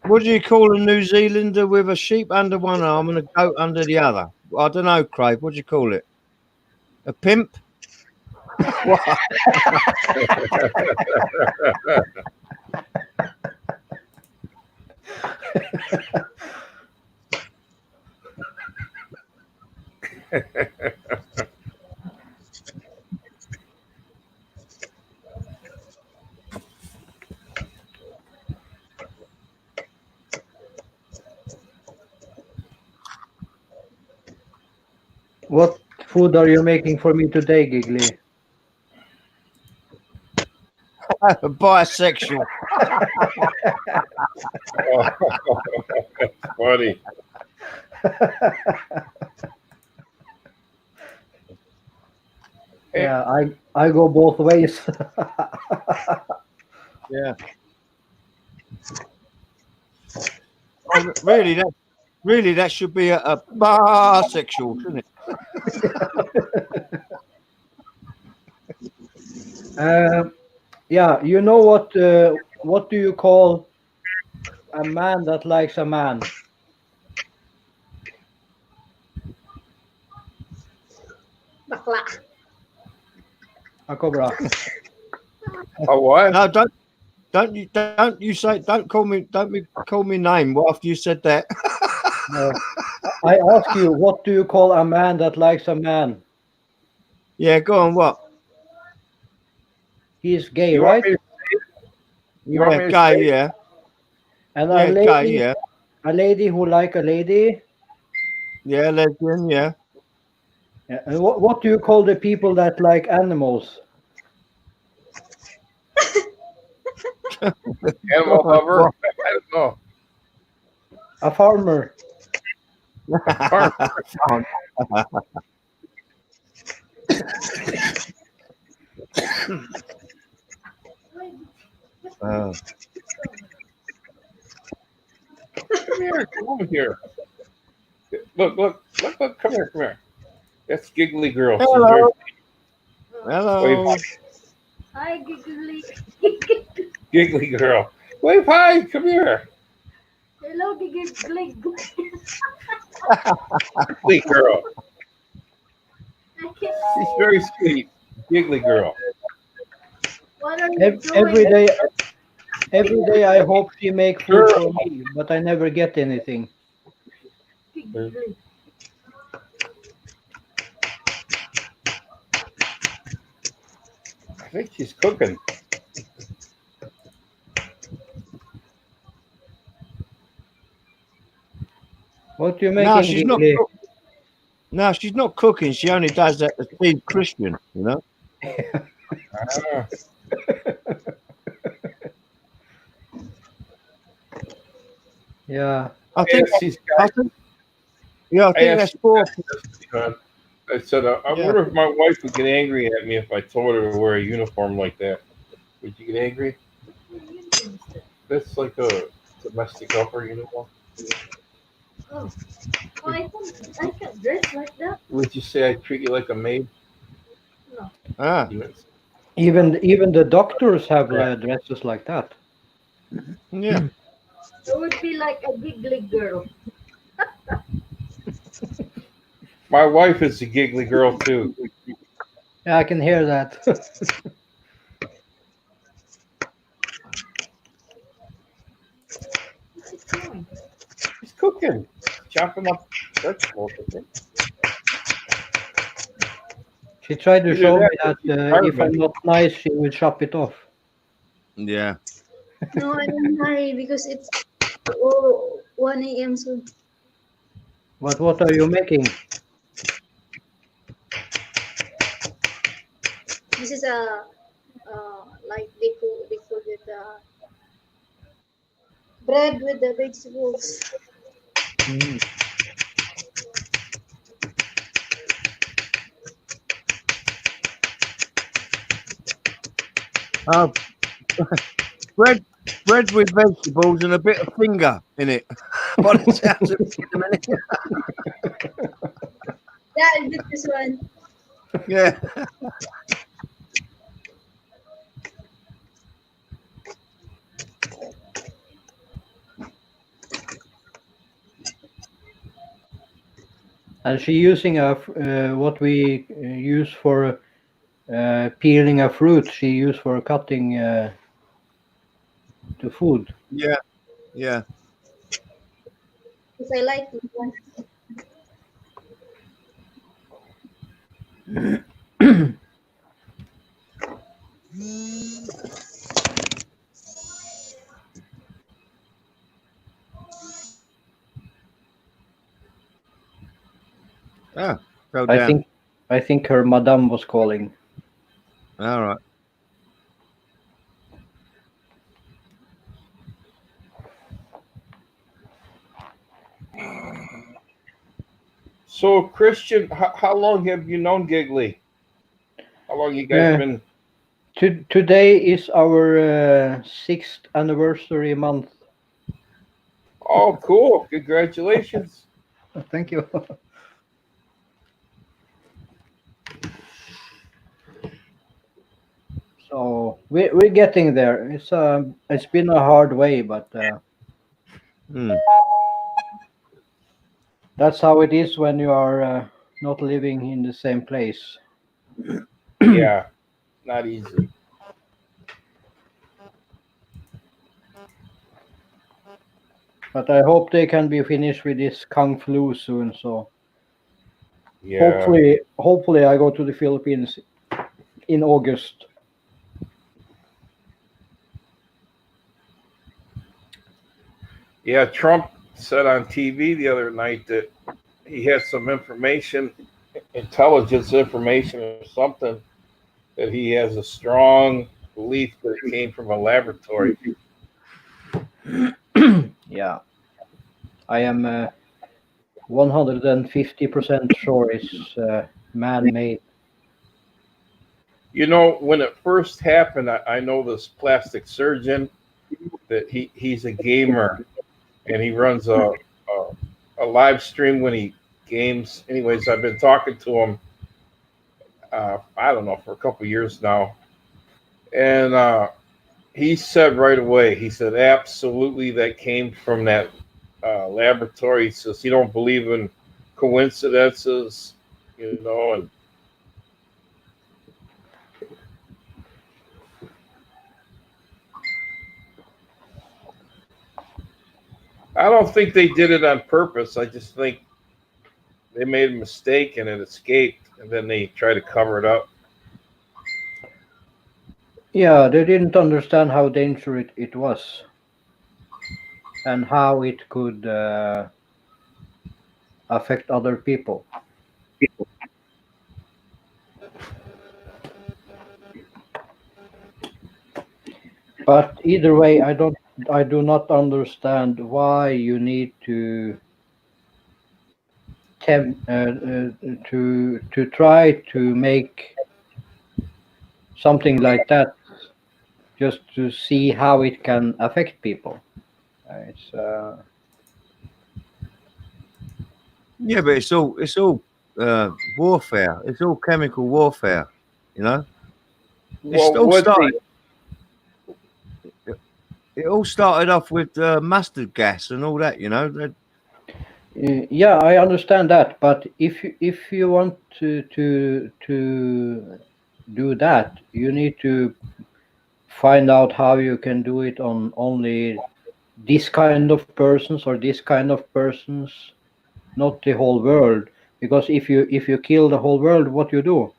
What do you call a New Zealander with a sheep under one arm and a goat under the other? I don't know, Craig. What do you call it? A pimp? What? What food are you making for me today, Giggly? Bisexual. Oh, that's funny. Yeah, I go both ways. Yeah. Oh, really, that should be a bisexual, shouldn't it? Yeah, you know what do you call a man that likes a man? Bakla. A cobra. A what? No, don't you say don't call me name. Well, after you said that, No. I ask you, what do you call a man that likes a man? yeah, go on. What? He's gay, You want right? me to? You want Yeah, me to gay. say? Yeah, And Yeah, gay, yeah. a lady who like a lady. Yeah, lesbian, yeah. Yeah. And what do you call the people that like animals? Animal lover. I don't know. A farmer. Farm. Oh. Come here. Come over here. Look. Come here. Come here. That's Giggly Girl. She's Hello. very Hello. wave. Hi, Giggly. Giggly Girl. Wave hi. Come here. Hello, Giggly. Giggly Girl. I can't. She's very sweet. Giggly Girl. What are you Every doing? day I hope she make food for me, but I never get anything. Giggly. I think she's cooking. What you No, making, she's not. Giggly? No, she's not cooking. She only does that to feed Christian. You know. Ah, Yeah. I think. yes, she's I got. think. Yeah, I I think asked that's four. I said, I Yeah. wonder if my wife would get angry at me if I told her to wear a uniform like that. Would you get angry? That's like a domestic helper uniform. Oh, I can't dress like that. Would you say I treat you like a maid? Ah, Even the doctors have Yeah. dresses like that. yeah. I would be like a Giggly girl. My wife is a giggly girl too. Yeah, I can hear that. She's cooking, chopping up vegetables. I think. She tried to Either show me that that or she's if I'm not nice, she will chop it off. Yeah. No, I don't hurry because it's 1 a.m. soon. But what are you making? This is a like they call it bread with the vegetables. Oh, bread with vegetables and a bit of finger in it. By the sounds of it, in a minute. Yeah, I did this one. Yeah. And she using what we use for peeling a fruit. She used for cutting the food. Yeah. Yeah. Because I like this one. Ah, fell I down. think her madame was calling. All right. So, Christian, how long have you known Giggly? How long you guys Yeah. been? Today is our 6th anniversary month. Oh, cool! Congratulations. Thank you. So we're getting there. It's been a hard way, but Hmm. that's how it is when you are not living in the same place. Yeah, not easy. But I hope they can be finished with this Kung Flu soon. So Yeah. hopefully I go to the Philippines in August. Yeah, Trump said on TV the other night that he had some information, intelligence information or something, that he has a strong belief that it came from a laboratory. Yeah, I am 150% sure it's man-made. You know, when it first happened, I know this plastic surgeon that he's a gamer and he runs a live stream when he games. Anyways, I've been talking to him. I don't know, for a couple years now, and he said right away. He said absolutely that came from that laboratory. He says he don't believe in coincidences, you know, and I don't think they did it on purpose. I just think they made a mistake and it escaped, and then they try to cover it up. Yeah, they didn't understand how dangerous it was and how it could affect other people. But either way, I do not understand why you need to to try to make something like that just to see how it can affect people. It's Yeah, but it's all warfare. It's all chemical warfare. You know, Well, all what started. It all started off with mustard gas and all that. You know, yeah, I understand that, but if you want to do that, you need to find out how you can do it on only this kind of persons or this kind of persons, not the whole world. Because if you kill the whole world, what you do?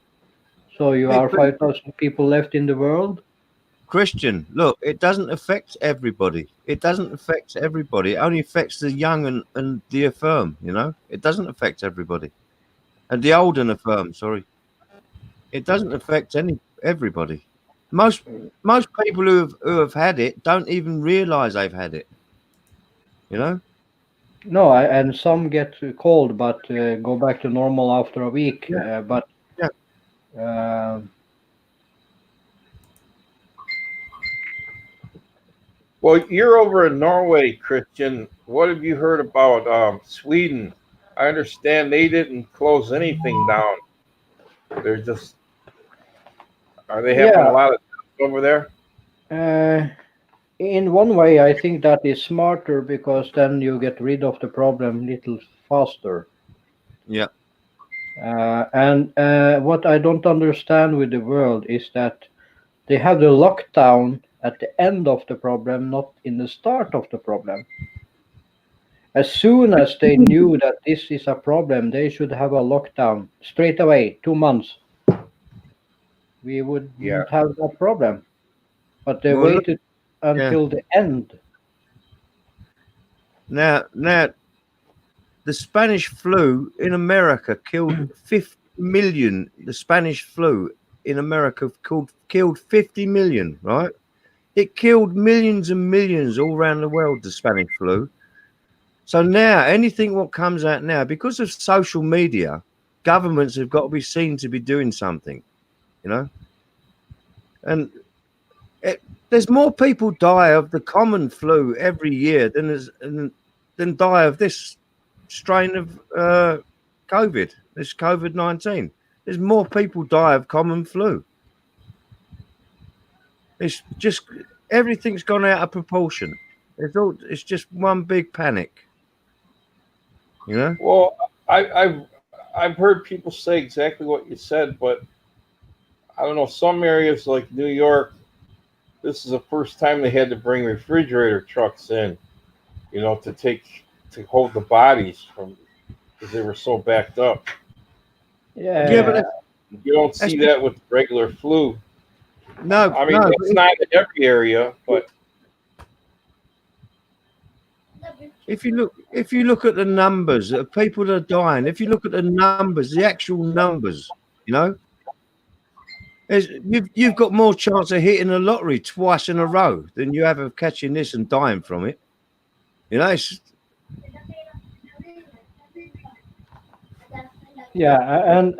So you Hey, are 5,000 people left in the world. Christian, look, it doesn't affect everybody. It doesn't affect everybody. It only affects the young and the infirm, you know? It doesn't affect everybody. And the old and infirm, sorry. It doesn't affect everybody. Most people who have had it don't even realize they've had it. You know? No, and some get cold, but go back to normal after a week. But Yeah. Well, you're over in Norway, Christian. What have you heard about Sweden? I understand they didn't close anything down. They're just, are they having a Yeah, lot of over there? in one way, I think that is smarter because then you get rid of the problem little faster. Yeah. And what I don't understand with the world is that they have the lockdown at the end of the problem, not in the start of the problem. As soon as they knew that this is a problem, they should have a lockdown straight away, 2 months. We wouldn't Yeah. have that problem. But they Well, look, waited until the end. now, the Spanish flu in America killed 50 million. The Spanish flu in America killed 50 million, right? It killed millions and millions all around the world, the Spanish flu. So now, anything what comes out now, because of social media, governments have got to be seen to be doing something, you know? And there's more people die of the common flu every year than die of this strain of COVID, this COVID-19. There's more people die of common flu. It's just everything's gone out of proportion. It's just one big panic. You know? Well, I've heard people say exactly what you said, but I don't know. Some areas like New York, this is the first time they had to bring refrigerator trucks in, you know, to hold the bodies from because they were so backed up. Yeah, but Yeah, You don't see that with regular flu. no, I mean, no. it's not in every area, but if you look at the numbers of people that are dying, if you look at the numbers, the actual numbers, you know, you've got more chance of hitting the lottery twice in a row than you have of catching this and dying from it. You know, Yeah, and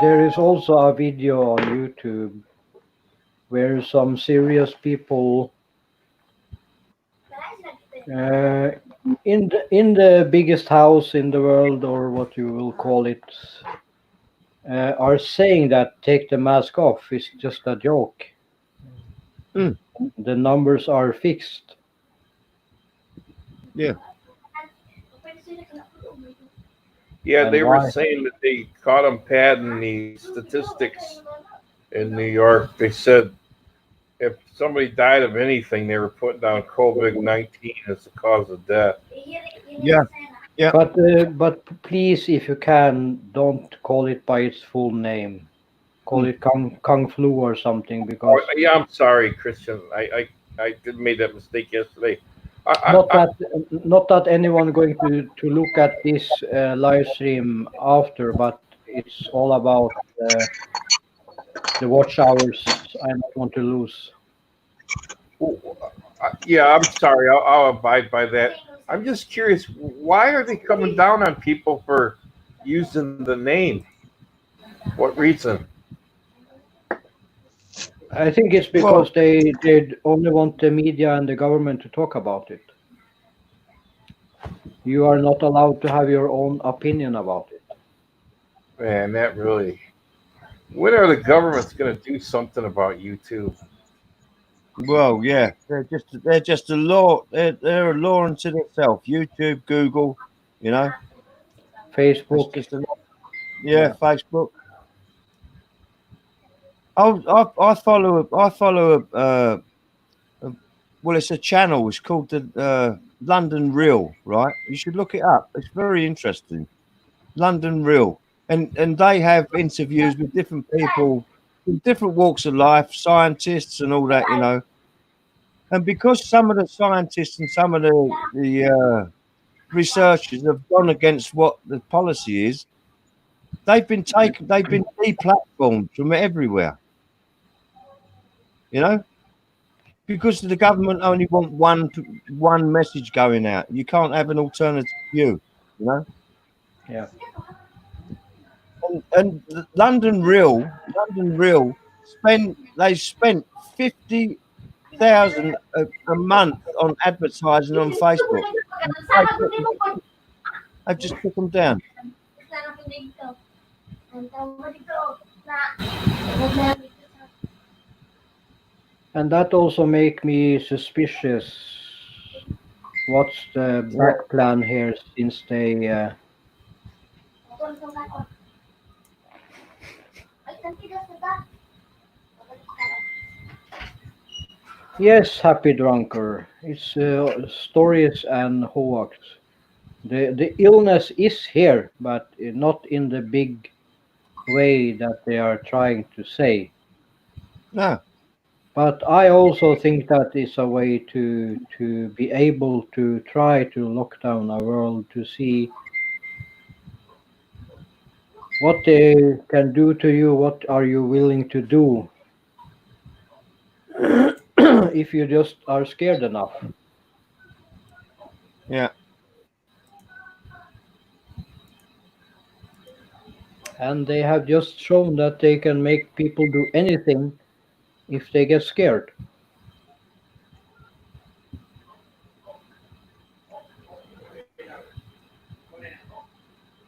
there is also a video on YouTube where some serious people uh, in the biggest house in the world, or what you will call it, are saying that take the mask off. It's just a joke. Mm. The numbers are fixed. Yeah. Yeah, And they were why? saying that they caught them padding the statistics in New York. They said if somebody died of anything, they were putting down COVID-19 as the cause of death. Yeah. Yeah. But please, if you can, don't call it by its full name. Call it Kung Flu or something, because Oh, yeah, I'm sorry, Christian. I did made that mistake yesterday. not that not that anyone going to look at this live stream after, but it's all about the watch hours I don't want to lose. Yeah, I'm sorry. I'll abide by that. I'm just curious. Why are they coming down on people for using the name? What reason? I think it's because they only want the media and the government to talk about it. You are not allowed to have your own opinion about it. Man, that really. When are the governments going to do something about YouTube? Well, yeah, they're just a law. They're a law unto themselves. YouTube, Google, you know, it's Facebook. just a Yeah. Facebook. I follow well, it's a channel. It's called the London Real, right? You should look it up. It's very interesting. London Real, and they have interviews with different people in different walks of life, scientists and all that, you know. And because some of the scientists and some of the researchers have gone against what the policy is, they've been deplatformed from everywhere. You know, because the government only want one message going out. You can't have an alternative view. You know. Yeah. And London Real spent 50,000 a month on advertising on Facebook. They've just took them down. And that also make me suspicious. What's the back plan here since they Yes, Happy Drunker. It's stories and hoax. The illness is here, but not in the big way that they are trying to say. No. But I also think that is a way to be able to try to lock down our world, to see what they can do to you, what are you willing to do if you just are scared enough. Yeah. And they have just shown that they can make people do anything if they get scared.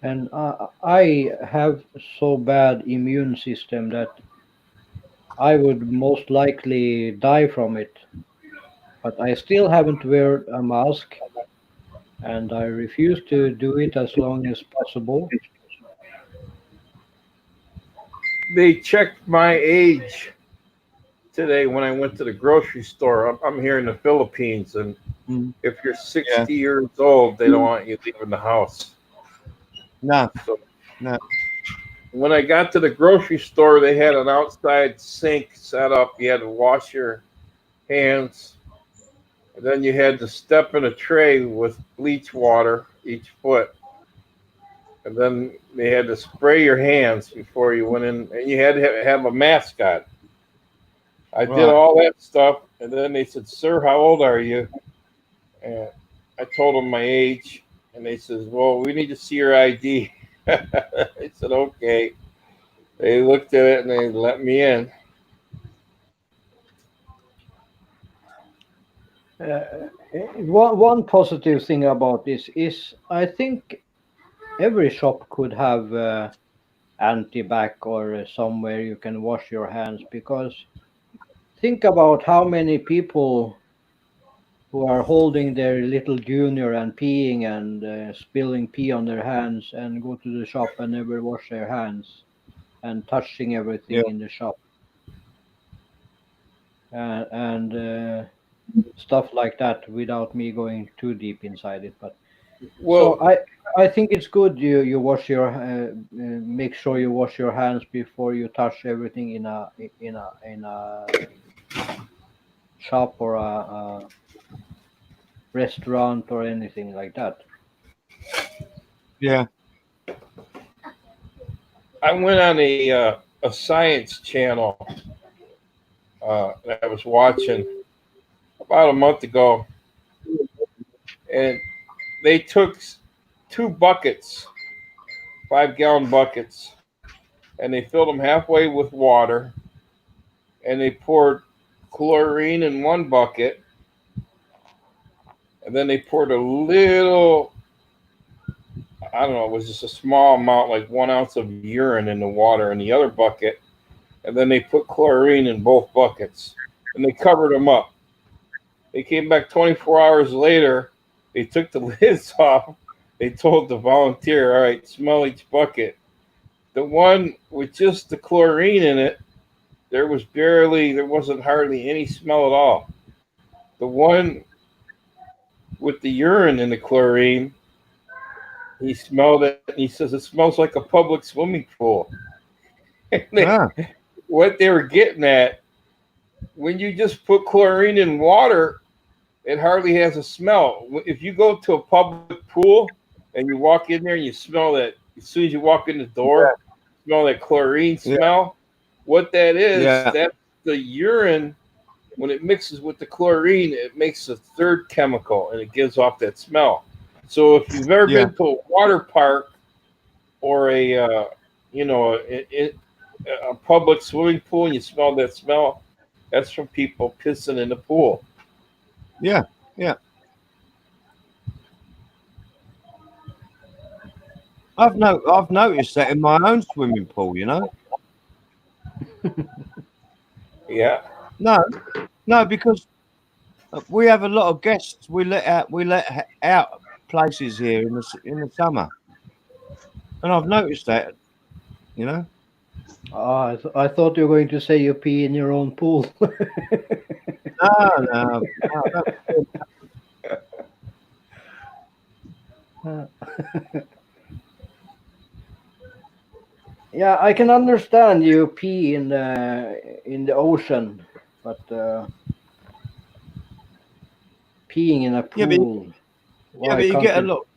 And I have so bad immune system that I would most likely die from it. But I still haven't wear a mask, and I refuse to do it as long as possible. They checked my age today when I went to the grocery store. I'm here in the Philippines, and if you're 60 years old, they don't want you leaving the house. No. So, no. When I got to the grocery store, they had an outside sink set up. You had to wash your hands, And then you had to step in a tray with bleach water each foot. And then they had to spray your hands before you went in, and you had to have a mask on. I did Right. all that stuff, and then they said, "Sir, how old are you?" And I told them my age, and they says, "Well, we need to see your ID." I said, "Okay." They looked at it and they let me in. One positive thing about this is I think every shop could have anti-bac or somewhere you can wash your hands, because think about how many people who are holding their little junior and peeing and spilling pee on their hands and go to the shop and never wash their hands and touching Yeah. everything in the shop and stuff like that without me going too deep inside it. But so Well, I think it's good you wash your make sure you wash your hands before you touch everything in a shop or a restaurant or anything like that. Yeah. I went on a science channel that I was watching about a month ago, and they took 2 buckets, 5-gallon buckets, and they filled them halfway with water, and they poured chlorine in one bucket, and then they poured a little, I don't know, it was just a small amount, like 1 ounce of urine in the water in the other bucket, and then they put chlorine in both buckets, and they covered them up. They came back 24 hours later. They took the lids off. They told the volunteer, "All right, smell each bucket." The one with just the chlorine in it, there wasn't hardly any smell at all. The one with the urine in the chlorine, he smelled it and he says it smells like a public swimming pool. Ah. What they were getting at, when you just put chlorine in water, it hardly has a smell. If you go to a public pool and you walk in there and you smell that, as soon as you walk in the door, smell that chlorine smell. What that is, Yeah. that's the urine. When it mixes with the chlorine, it makes a third chemical and it gives off that smell. So if you've ever Yeah. been to a water park or a public swimming pool and you smell that smell, that's from people pissing in the pool. Yeah. Yeah. I've noticed that in my own swimming pool, you know. Yeah. No, because we have a lot of guests. We let out places here in the summer, and I've noticed that, you know. I thought you were going to say you pee in your own pool. No. Yeah, I can understand you pee in the ocean, but peeing in a Yeah, but pool, why you can't get a you? lot.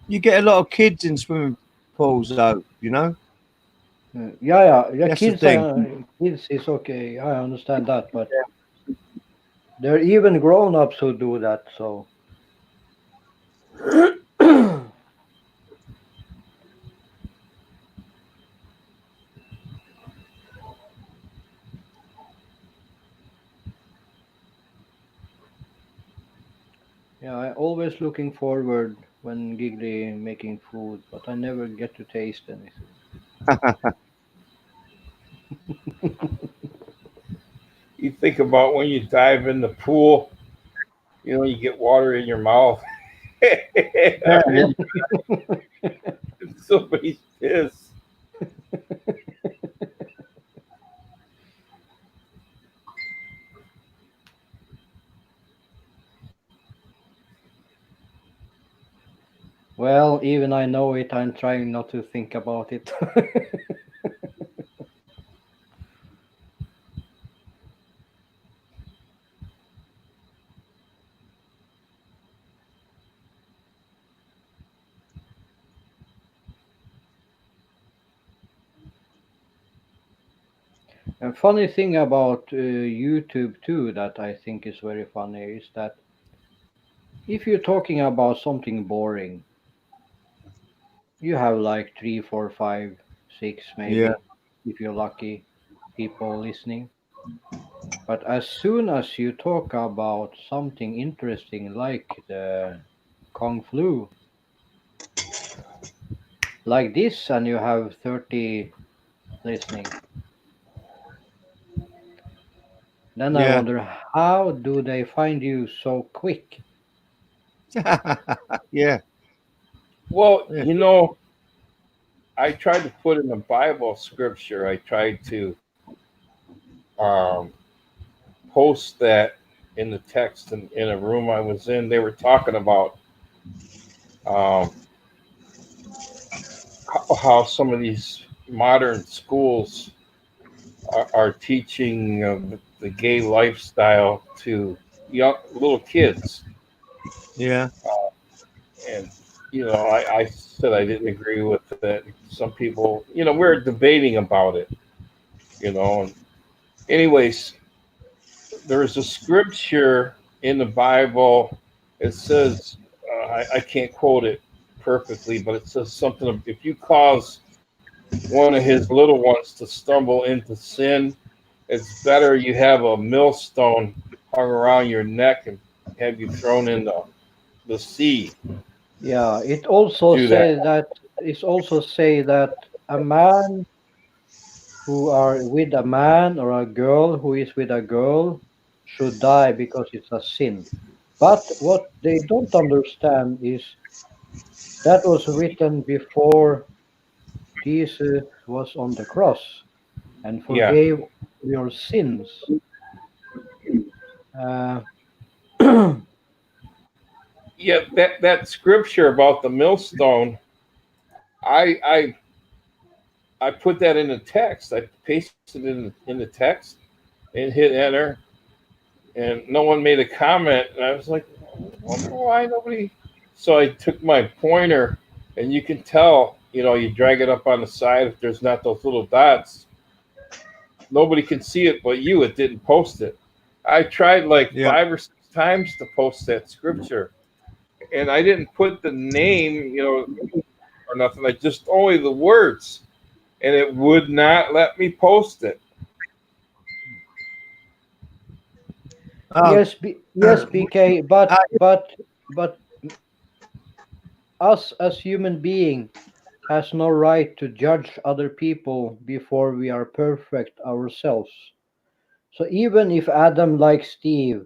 You get a lot of kids in swimming pools, though. You know, Yeah. that's the Kids thing. kids is okay. I understand that, but there are even grown-ups who do that. So yeah, I always looking forward when Giggly making food, but I never get to taste anything. You think about when you dive in the pool, you get water in your mouth. Yeah, Somebody's pissed. well, even I know it. I'm trying not to think about it. A funny thing about YouTube too that I think is very funny is that if you're talking about something boring, you have like three, four, five, six, Yeah. maybe, if you're lucky, people listening. But as soon as you talk about something interesting like the Kung Flu, like this, and you have 30 listening, then I Yeah. wonder how do they find you so quick? Yeah. Well, Yeah. I tried to put in the Bible scripture. I tried to um, post that in the text in a room I was in. They were talking about um, how some of these modern schools are teaching the gay lifestyle to young little kids, Yeah. and I said I didn't agree with it. Some people, we're debating about it, and anyways, there's a scripture in the Bible. It says, I can't quote it perfectly, but it says something if you cause one of his little ones to stumble into sin, it's better you have a millstone hung around your neck and have you thrown in the sea Yeah, to do that. it also say that a man who are with a man or a girl who is with a girl should die because it's a sin. But what they don't understand is that was written before Jesus was on the cross and Yeah. forgave your sins. Uh, Yeah, that scripture about the millstone, I I I put that in the text. I pasted it in the text and hit enter, and no one made a comment. And I was like, wonder why nobody. So I took my pointer, and you can tell, you drag it up on the side if there's not those little dots. Nobody can see it but you. It didn't post it. I tried like Yeah. 5 or 6 times to post that scripture, and I didn't put the name, or nothing. I just only the words, and it would not let me post it. Oh, yes, BK, I, but us as human being has no right to judge other people before we are perfect ourselves. So even if Adam likes Steve,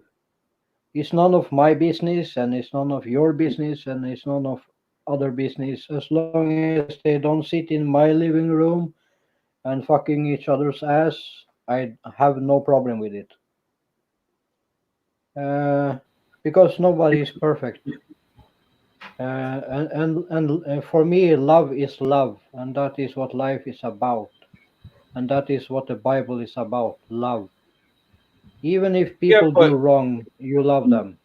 it's none of my business and it's none of your business and it's none of other business as long as they don't sit in my living room and fucking each other's ass. I have no problem with it. Uh, because nobody is perfect. And for me, love is love, and that is what life is about, and that is what the Bible is about, love. Even if Yeah, people do but wrong, you love them.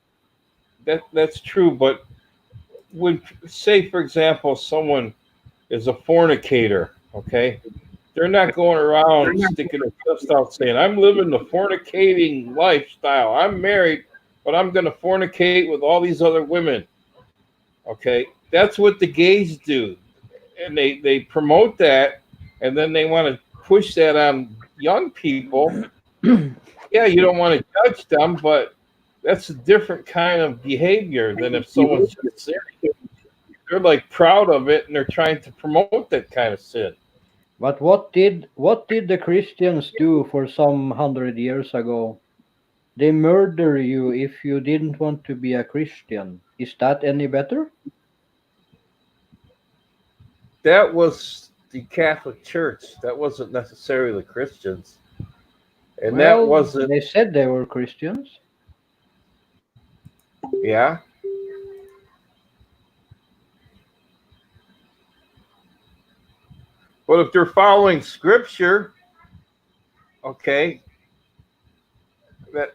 that's true. But when, say, for example, someone is a fornicator, okay, they're not going around sticking their chest out saying, "I'm living the fornicating lifestyle. I'm married, but I'm going to fornicate with all these other women." Okay, that's what the gays do, and they promote that, and then they want to push that on young people. Yeah, you don't want to judge them, but that's a different kind of behavior than if someone's just sin. They're like proud of it and they're trying to promote that kind of sin. But what did the Christians do for some 100 years ago? They murder you if you didn't want to be a Christian. Is that any better? That was the Catholic Church. That wasn't necessarily the Christians. And that Well, wasn't, they said they were Christians. yeah. But if they're following scripture, okay,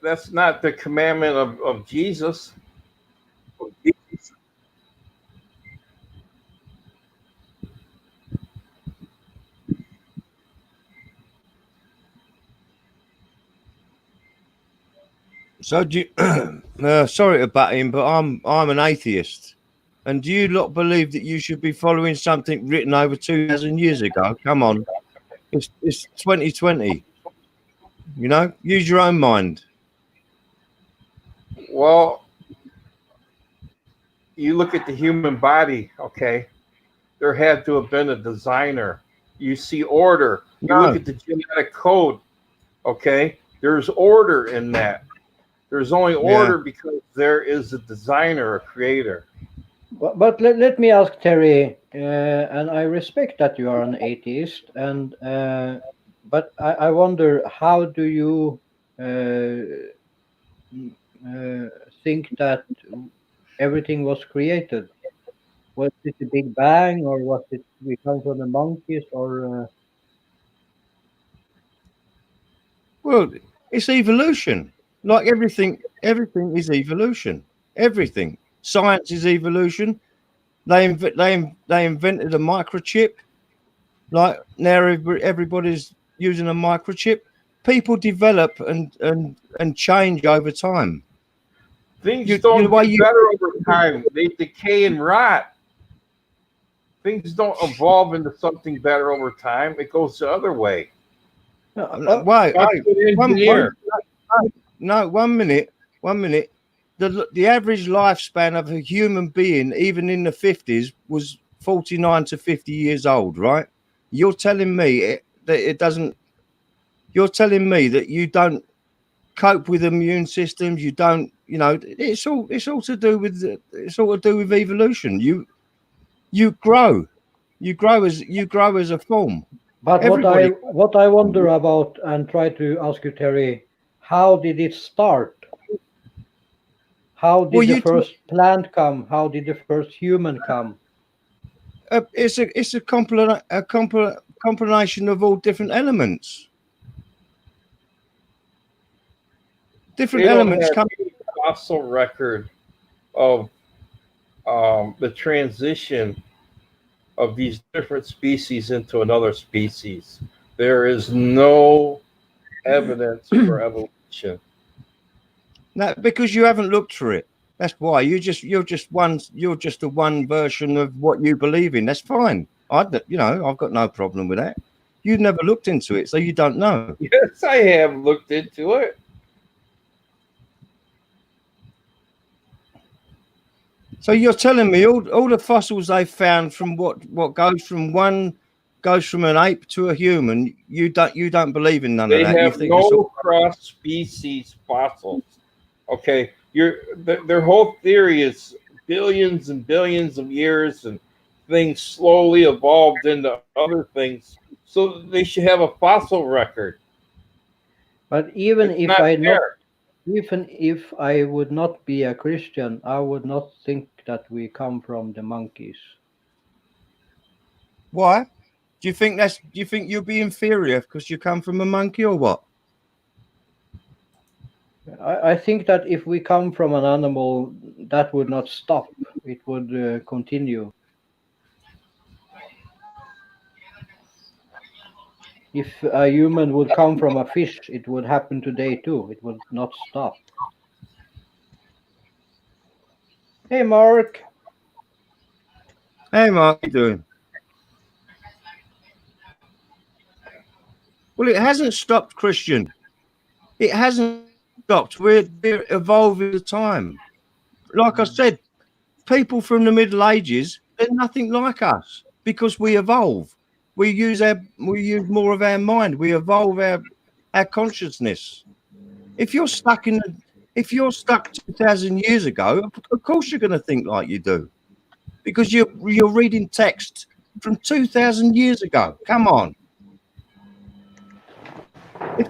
that's not the commandment of Jesus. So do you, sorry to butt in, but I'm an atheist. And do you lot believe that you should be following something written over 2,000 years ago? Come on, it's 2020. You know, use your own mind. Well, you look at the human body, okay? There had to have been a designer. You see order. You No. look at the genetic code, okay? There's order in that. There's only order because there is a designer, a creator. But let me ask Terry, and I respect that you are an atheist, and but I wonder, how do you think that everything was created? Was it the Big Bang, or was it we come from the monkeys, or Well, it's evolution. Like everything is evolution. Everything. Science is evolution. They invented a microchip. Like now everybody's using a microchip. People develop and change over time. Things You- don't you- why get you- better over time. They decay and rot. Things don't evolve into something better over time. It goes the other way. Wait, That's wait, an engineer. no, 1 minute, 1 minute. The average lifespan of a human being, even in the 50s, was 49 to 50 years old, right? You're telling me that it doesn't. You're telling me that you don't cope with immune systems. You don't. You know, it's all to do with evolution. You grow. You grow as a form. But Everybody- what I wonder about, and try to ask you, Terry, how did it start? How did Well, the you- first plant come? How did the first human come? It's a combination of all different elements. Different They don't elements have come. any fossil record of the transition of these different species into another species. There is no evidence for evolution. No, because you haven't looked for it. That's why you're just a one version of what you believe in. That's fine. I've got no problem with that. You've never looked into it, so you don't know. Yes, I have looked into it. So you're telling me all the fossils they found from what goes from an ape to a human, you don't believe in none They of that. You have think it's no all, cross species fossils. Okay, their whole theory is billions and billions of years, and things slowly evolved into other things. So they should have a fossil record. But even It's if not I not, there. even if I would not be a Christian, I would not think that we come from the monkeys. why? Do you think you'll be inferior because you come from a monkey or what? I think that if we come from an animal, that would not stop. It would continue. If a human would come from a fish, it would happen today too. It would not stop. Hey, Mark. Hey, Mark, how you doing? Well, it hasn't stopped, Christian. It hasn't stopped. We're evolving the time. Like I said, people from the Middle Ages, they're nothing like us because we evolve. We use more of our mind. We evolve our consciousness. If you're stuck 2,000 years ago, of course you're going to think like you do, because you're reading text from 2,000 years ago. Come on. If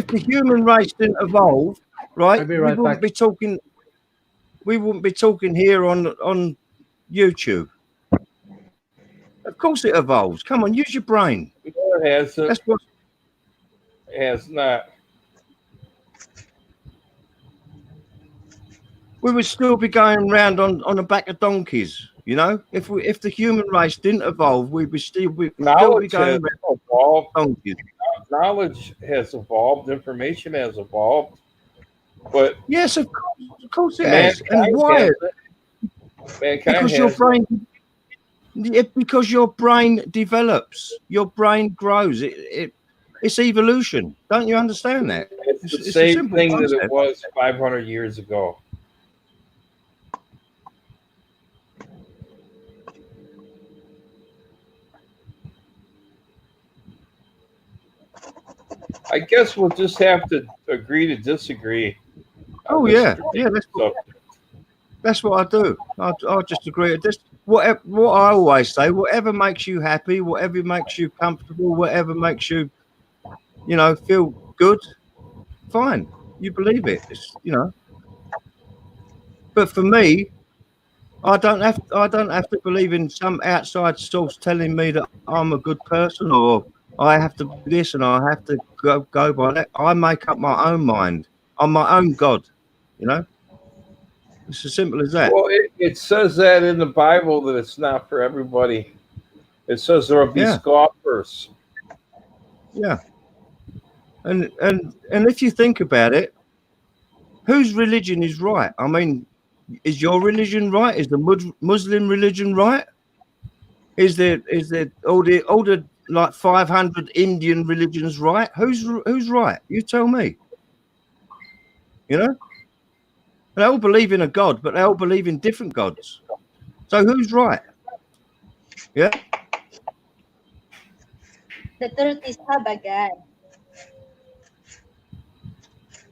the human race didn't evolve, right, I'll be right back. we wouldn't be talking here on YouTube. Of course it evolves. Come on, use your brain. No, it hasn't. That's what. It has not. We would still be going around on the back of donkeys, you know. If the human race didn't evolve, we'd still be Knowledge going has around evolved. on donkeys. Knowledge has evolved. Information has evolved. But Yes, of course it has. And why? mankind Because your has brain, because your brain develops, your brain grows. It's evolution. Don't you understand that? it's the It's a same simple thing that it concept. was 500 years ago. I guess we'll just have to agree to disagree. on Oh this yeah, particular subject. that's what I do. I just agree with this. What I always say, whatever makes you happy, whatever makes you comfortable, whatever makes you, feel good, fine. You believe it. It's. But for me, I don't have to believe in some outside source telling me that I'm a good person or I have to do this and I have to go by that. I make up my own mind. I'm my own God. You know, it's as simple as that. Well, it says that in the Bible that it's not for everybody. It says there will be Yeah, scoffers. yeah. And if you think about it, whose religion is right? I mean, is your religion right? Is the Muslim religion right? Is there all the like 500 Indian religions right? Who's right? You tell me. You know, they all believe in a god, but they all believe in different gods. So who's right? Yeah, The truth is have a God.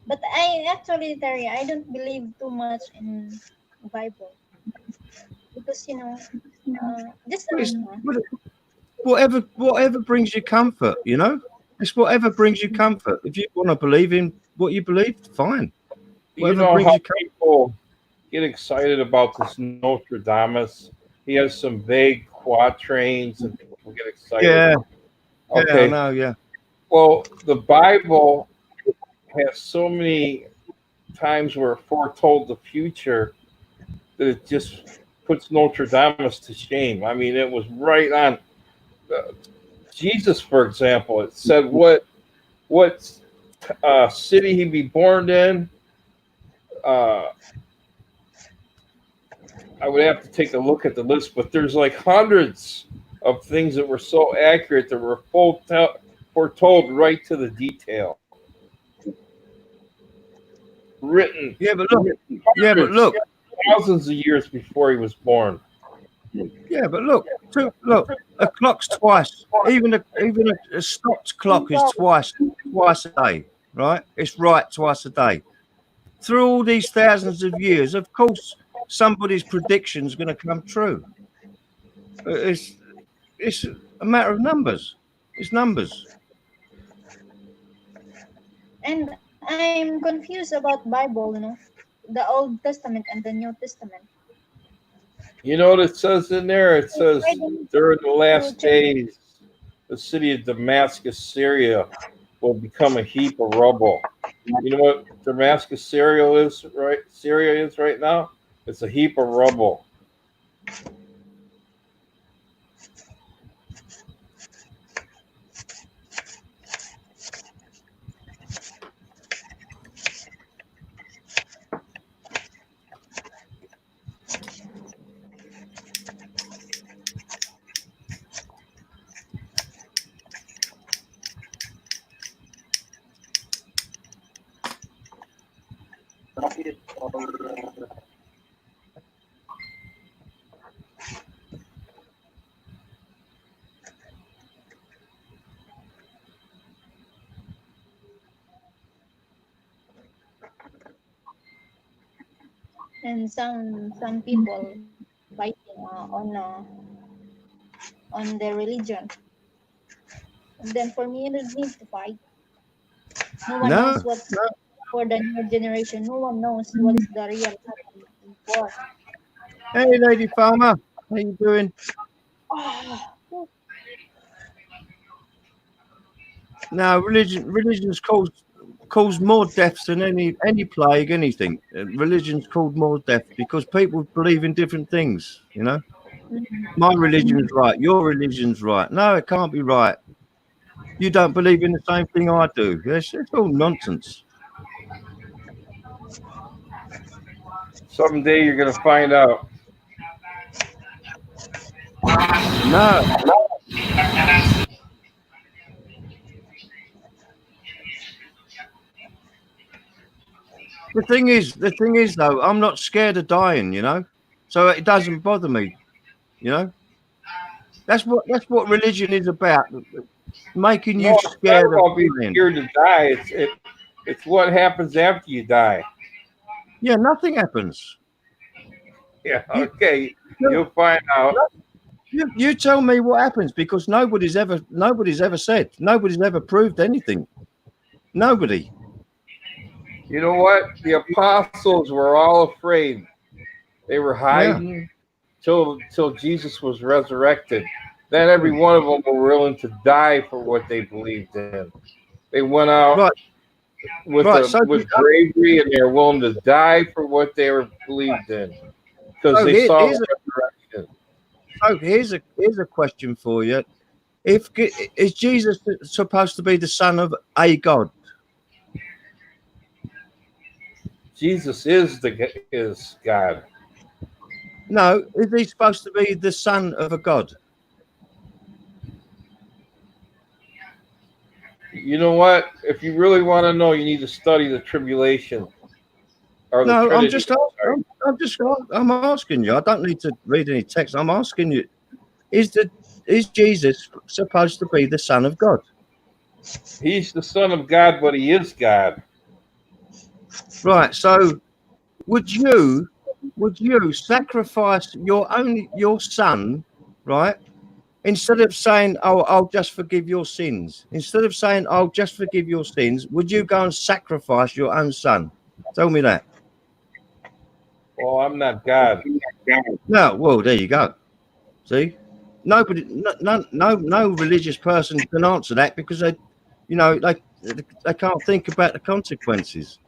But I actually, Terry, I don't believe too much in Bible because just it's, ano, whatever brings you comfort. It's whatever brings you comfort. If you want to believe in what you believe, fine. You Whatever know brings how you comfort. people get excited about this Nostradamus? He has some vague quatrains and people get excited. Yeah, I Okay. know. Yeah, Well, the Bible has so many times where it foretold the future that it just puts Nostradamus to shame. I mean, it was right on. Jesus, for example, it said what city he'd be born in. Uh, I would have to take a look at the list, but there's like hundreds of things that were so accurate that were foretold right to the detail. Written yeah, but look, hundreds, thousands of years before he was born. Yeah, but look, a clock's twice. Even a stopped clock is twice a day, right? It's right twice a day. Through all these thousands of years, of course, somebody's prediction is going to come true. It's a matter of numbers. It's numbers. and I'm confused about Bible, the Old Testament and the New Testament. You know what it says in there? It says Why don't during the you last check it? days, the city of Damascus, Syria, will become a heap of rubble. You know what Damascus, Syria is right now? It's a heap of rubble. And some people fighting on their religion. And then for me, you don't need to fight. No one No, knows what's for the new generation. No one knows what's the real happening before. hey, Lady Farmer, how you doing? Oh, No, religion's caused more deaths than any plague, anything. Religion's caused more death because people believe in different things. My religion's right, your religion's right. No, it can't be right. You don't believe in the same thing I do. It's all nonsense. Someday you're gonna find out. No. The thing is though, I'm not scared of dying, you know, so it doesn't bother me, you know. That's what religion is about, making you No, it's not scared of about being dying. scared to die. It's what happens after you die. Yeah, nothing happens. Yeah, You- okay. You'll find out. You tell me what happens, because nobody's ever said, nobody's ever proved anything. Nobody. You know what? The apostles were all afraid. They were hiding till Jesus was resurrected. Then every one of them were willing to die for what they believed in. They went out Right. with Right, so with bravery, and they're willing to die for what they were believed in because So they saw here's the resurrection. So here's a question for you. Is Jesus supposed to be the son of a God? Jesus is God. No, is he supposed to be the son of a God? You know what? If you really want to know, you need to study the tribulation or the No, Trinity. I'm asking you. I don't need to read any text. I'm asking you, is Jesus supposed to be the son of God? He's the son of God, but he is God. Right. So would you sacrifice your son, right? Instead of saying, "Oh, I'll just forgive your sins," instead of saying, "I'll just forgive your sins," would you go and sacrifice your own son? Tell me that. Well, I'm not God. No, well, there you go. See, nobody, no religious person can answer that, because they can't think about the consequences.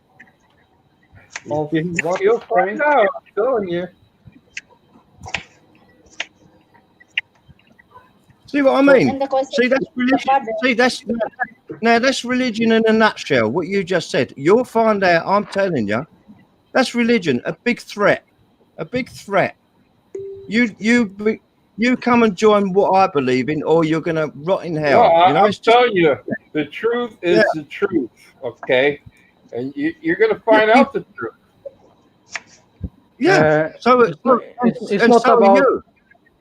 Of what? You'll find out. I'm telling you. See what I mean? And the question, See, that's religion. Father, See, that's religion in a nutshell. What you just said. You'll find out. I'm telling you, that's religion. A big threat. A big threat. You come and join what I believe in, or you're gonna rot in hell. Well, You know, I'm it's just telling you, the truth is the truth. Okay, and you're going to find out the truth. So it's not. It's And not so are about. you.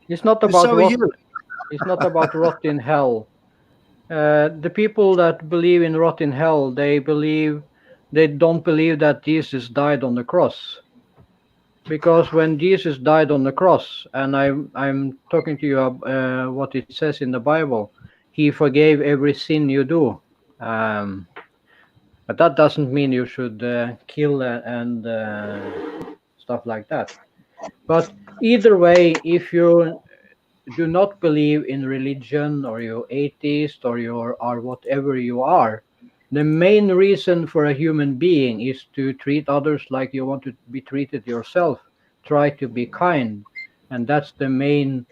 It's not And about so are rot. you. It's not about rot in hell. The people that believe in rot in hell, they don't believe that Jesus died on the cross. Because when Jesus died on the cross, and I'm talking to you what it says in the Bible, he forgave every sin you do. But that doesn't mean you should kill and stuff like that. But either way, if you do not believe in religion, or you're atheist, or you are whatever you are, the main reason for a human being is to treat others like you want to be treated yourself. Try to be kind, and that's the main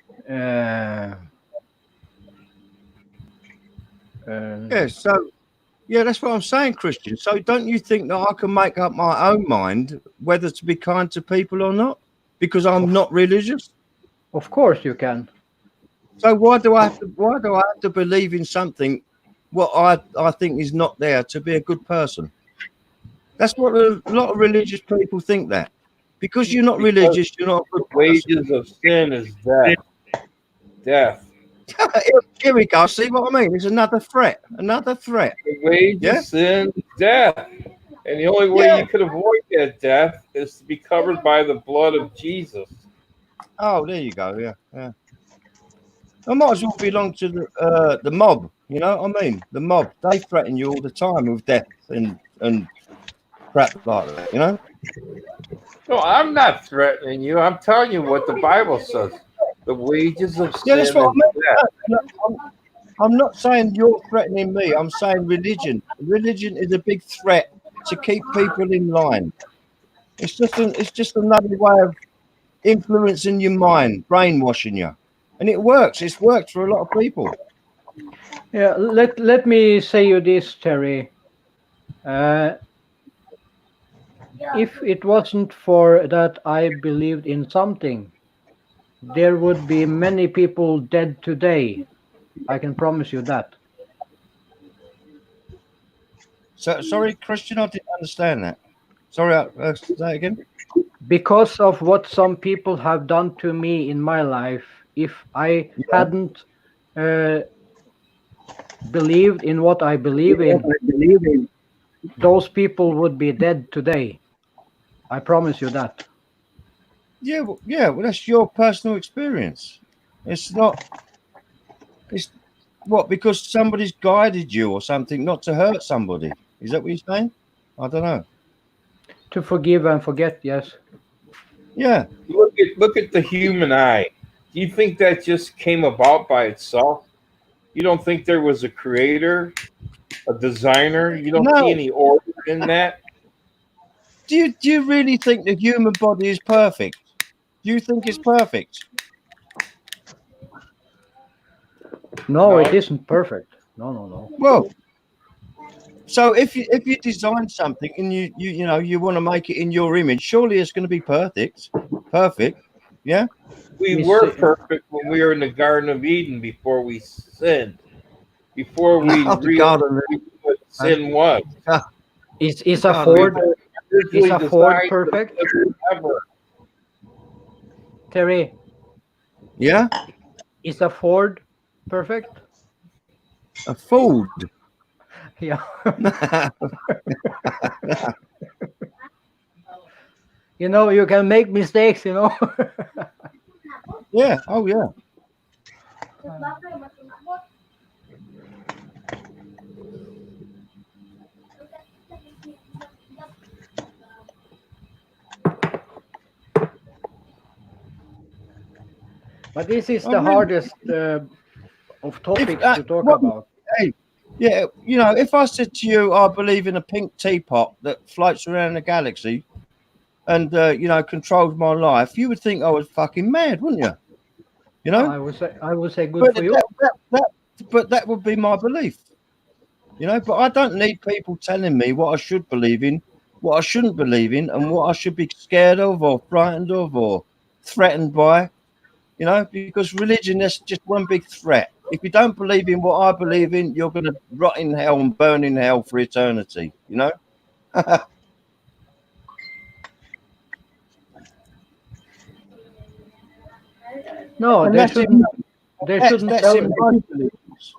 Yeah, that's what I'm saying, Christian. So don't you think that I can make up my own mind whether to be kind to people or not? Because I'm not religious. Of course you can. So why do I have to believe in something what I think is not there to be a good person? That's what a lot of religious people think, that. Because you're not religious, you're not a good The person. wages of sin is death. Death. Here we go. See what I mean? It's another threat. Another threat. The wages of sin is death. And the only way you could avoid that death is to be covered by the blood of Jesus. Oh, there you go. Yeah. I might as well belong to the mob. You know what I mean? The mob. They threaten you all the time with death and crap like that. You know? No, I'm not threatening you. I'm telling you what the Bible says. The wages of sin That's what I is mean. death. I'm not saying you're threatening me. I'm saying religion. Religion is a big threat to keep people in line. It's just another way of influencing your mind, brainwashing you, and it works. It's worked for a lot of people. Yeah, let me say you this, Terry. if it wasn't for that I believed in something, there would be many people dead today. I can promise you that. So sorry, Christian, I didn't understand that. Sorry, say that again. Because of what some people have done to me in my life, if I hadn't uh, believed in what I believe in, those people would be dead today. I promise you that. Yeah, well, that's your personal experience. It's not. It's what because somebody's guided you or something not to hurt somebody. Is that what you're saying? I don't know. To forgive and forget, yes. Yeah. Look at the human eye. Do you think that just came about by itself? You don't think there was a creator, a designer? You don't see No. any order in that? Do you really think the human body is perfect? Do you think it's perfect? No, No. it isn't perfect. No. Well, so if you design something and you want to make it in your image, surely it's going to be perfect. Perfect. Yeah. We Miss- were perfect when we were in the Garden of Eden before we sinned. Before we Oh, the realized Garden what sin was. Is a God, Ford Originally is a Ford designed perfect? to live forever. Terry, Yeah. is a Ford perfect? A food. Yeah. You can make mistakes. Yeah. Oh, yeah. But this is I the really- hardest of topics to talk what- about. Hey, yeah. If I said to you, I believe in a pink teapot that floats around the galaxy, and controls my life, you would think I was fucking mad, wouldn't you? You know. I would say good But for you. that would be my belief. But I don't need people telling me what I should believe in, what I shouldn't believe in, and what I should be scared of or frightened of or threatened by. Because religion is just one big threat. If you don't believe in what I believe in, you're going to rot in hell and burn in hell for eternity. No, And they that's shouldn't. They That's, shouldn't that's tell. in my beliefs.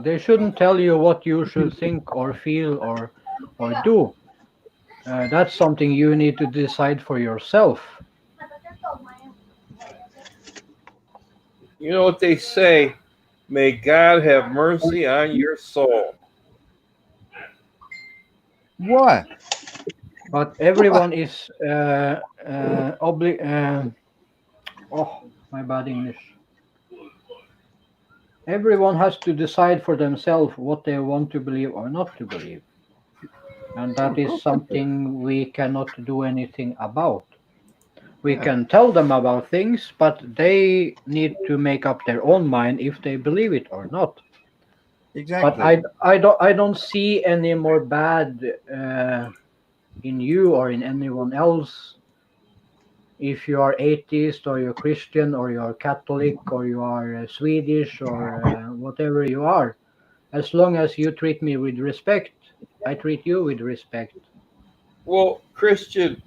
They shouldn't tell you what you should think or feel or do. That's something you need to decide for yourself. You know what they say? May God have mercy on your soul. Why? But everyone is oh, my bad English. Everyone has to decide for themselves what they want to believe or not to believe. And that is something we cannot do anything about. We Yeah. can tell them about things, but they need to make up their own mind if they believe it or not. Exactly. But I don't see any more bad in you or in anyone else if you are atheist or you're Christian or you're Catholic or you are Swedish or whatever you are. As long as you treat me with respect, I treat you with respect. Well, Christian,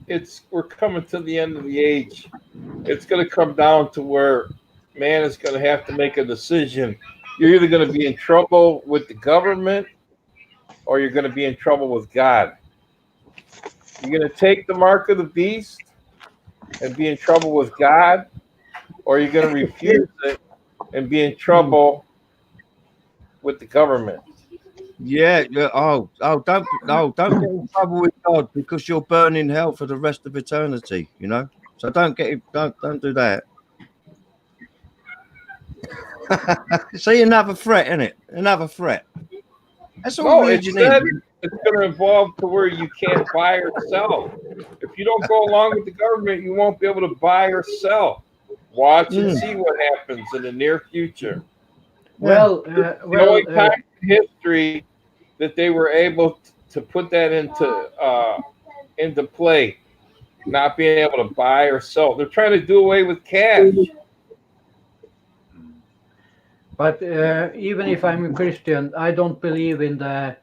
we're coming to the end of the age. It's going to come down to where man is going to have to make a decision. You're either going to be in trouble with the government or you're going to be in trouble with God. You're going to take the mark of the beast and be in trouble with God, or you're going to refuse it and be in trouble with the government. Yeah. Don't get in trouble with God because you'll burn in hell for the rest of eternity. So don't do that. See, another threat, isn't it? Another threat. That's all No, it religion said is. it's going to evolve to where you can't buy or sell. If you don't go along with the government, you won't be able to buy or sell. Watch and see what happens in the near future. Well, The only time in history that they were able to put that into into play. Not being able to buy or sell. They're trying to do away with cash. But even if I'm a Christian, I don't believe in the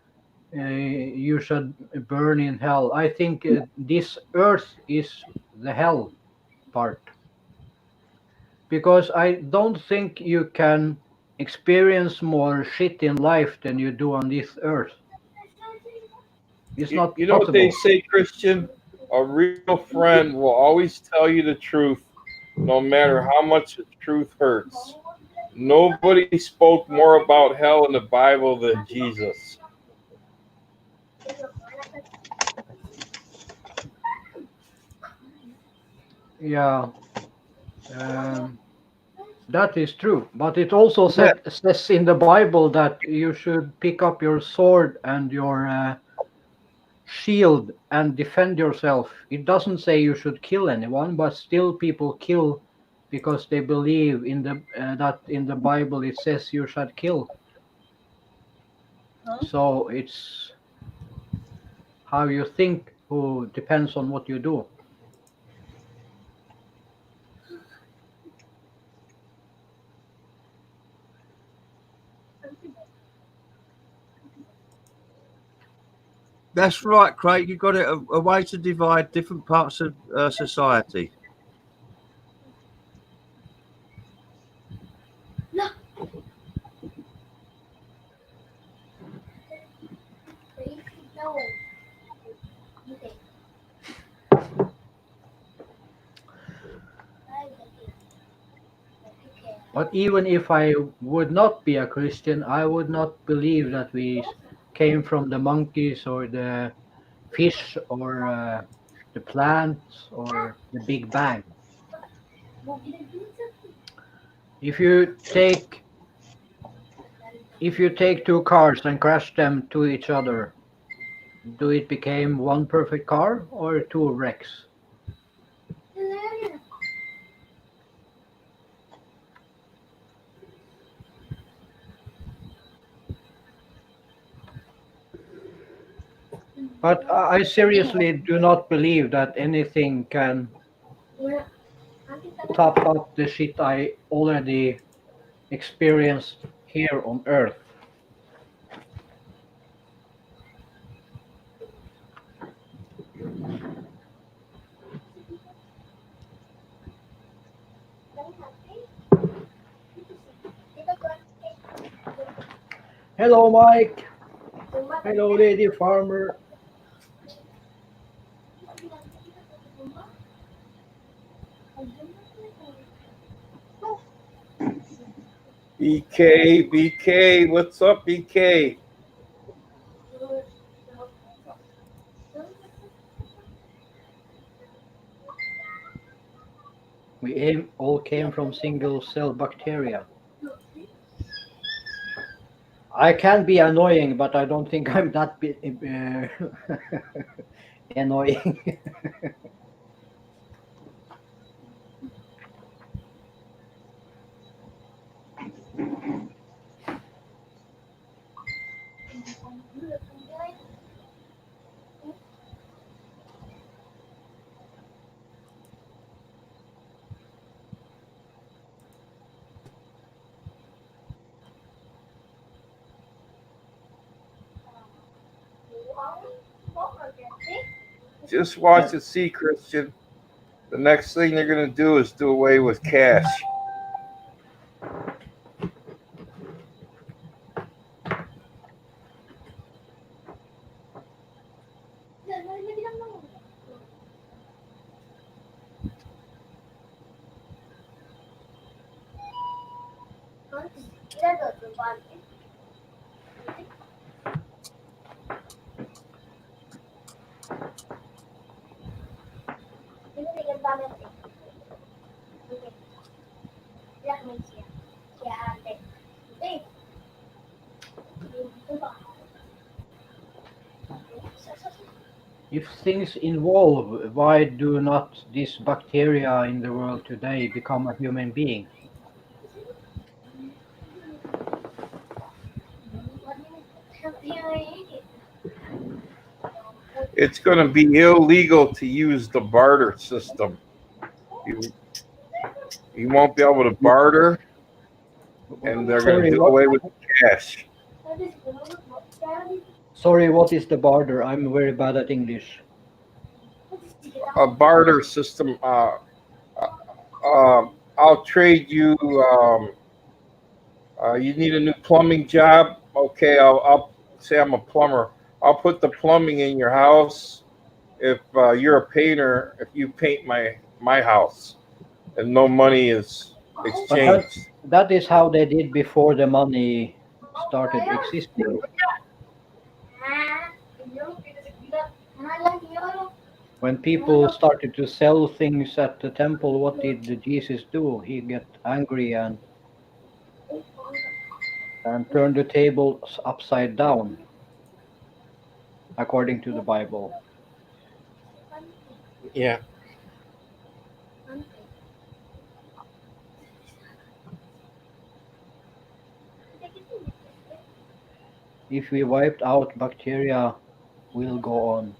you should burn in hell. I think this earth is the hell part, because I don't think you can experience more shit in life than you do on this earth. It's not You know what they possible. say, Christian? A real friend will always tell you the truth, no matter how much the truth hurts. Nobody spoke more about hell in the Bible than Jesus. Yeah, um, that is true. But it also Yeah. says in the Bible that you should pick up your sword and your shield and defend yourself. It doesn't say you should kill anyone, but still people kill because they believe in the that in the Bible it says you should kill. Huh? So it's how you think who depends on what you do. That's right, Craig. You've got it a way to divide different parts of society. But even if I would not be a Christian, I would not believe that we came from the monkeys or the fish or the plants or the Big Bang. If you take two cars and crash them to each other, do it become one perfect car or two wrecks? But I seriously do not believe that anything can top up the shit I already experienced here on Earth. Hello, Mike. Hello, Lady Farmer. BK, what's up, BK? We all came from single cell bacteria. I can be annoying, but I don't think I'm that annoying. Just watch and see, Christian. The next thing they're going to do is do away with cash. If things evolve, why do not these bacteria in the world today become a human being? it's going to be illegal to use the barter system. You won't be able to barter, and they're going to Sorry, do what? away with cash. Sorry, what is the barter? I'm very bad at English. A barter system. I'll trade you. You need a new plumbing job. Okay, I'll say I'm a plumber. I'll put the plumbing in your house. If you're a painter, if you paint my house, and no money is But exchanged. that is how they did before the money started existing. When people started to sell things at the temple, what did Jesus do? He get angry and turned the tables upside down, according to the Bible. Yeah. If we wiped out bacteria, we'll go on.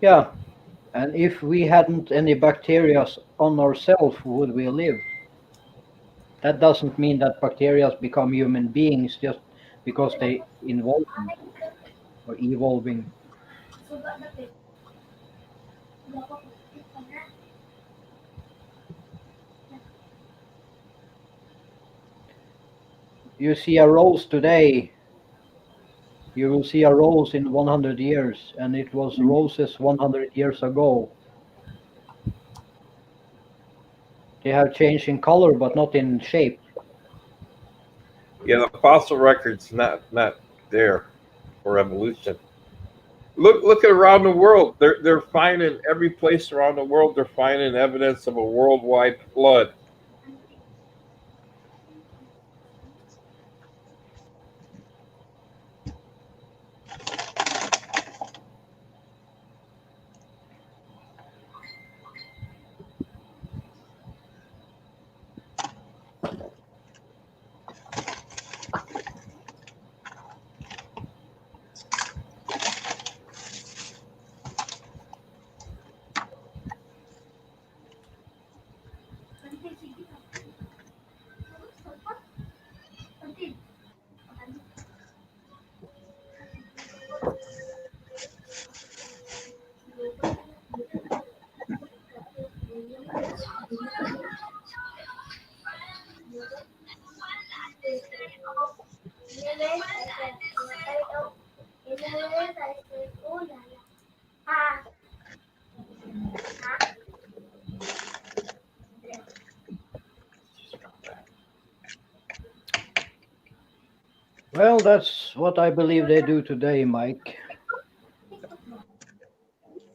Yeah, and if we hadn't any bacteria on ourselves, would we live? That doesn't mean that bacteria become human beings just because they evolving or evolving. You see a rose today, you will see a rose in 100 years, and it was roses 100 years ago. They have changed in color, but not in shape. Yeah, the fossil record's not there for evolution. Look at around the world. They're finding every place around the world. They're finding evidence of a worldwide flood. Well, that's what I believe they do today, Mike.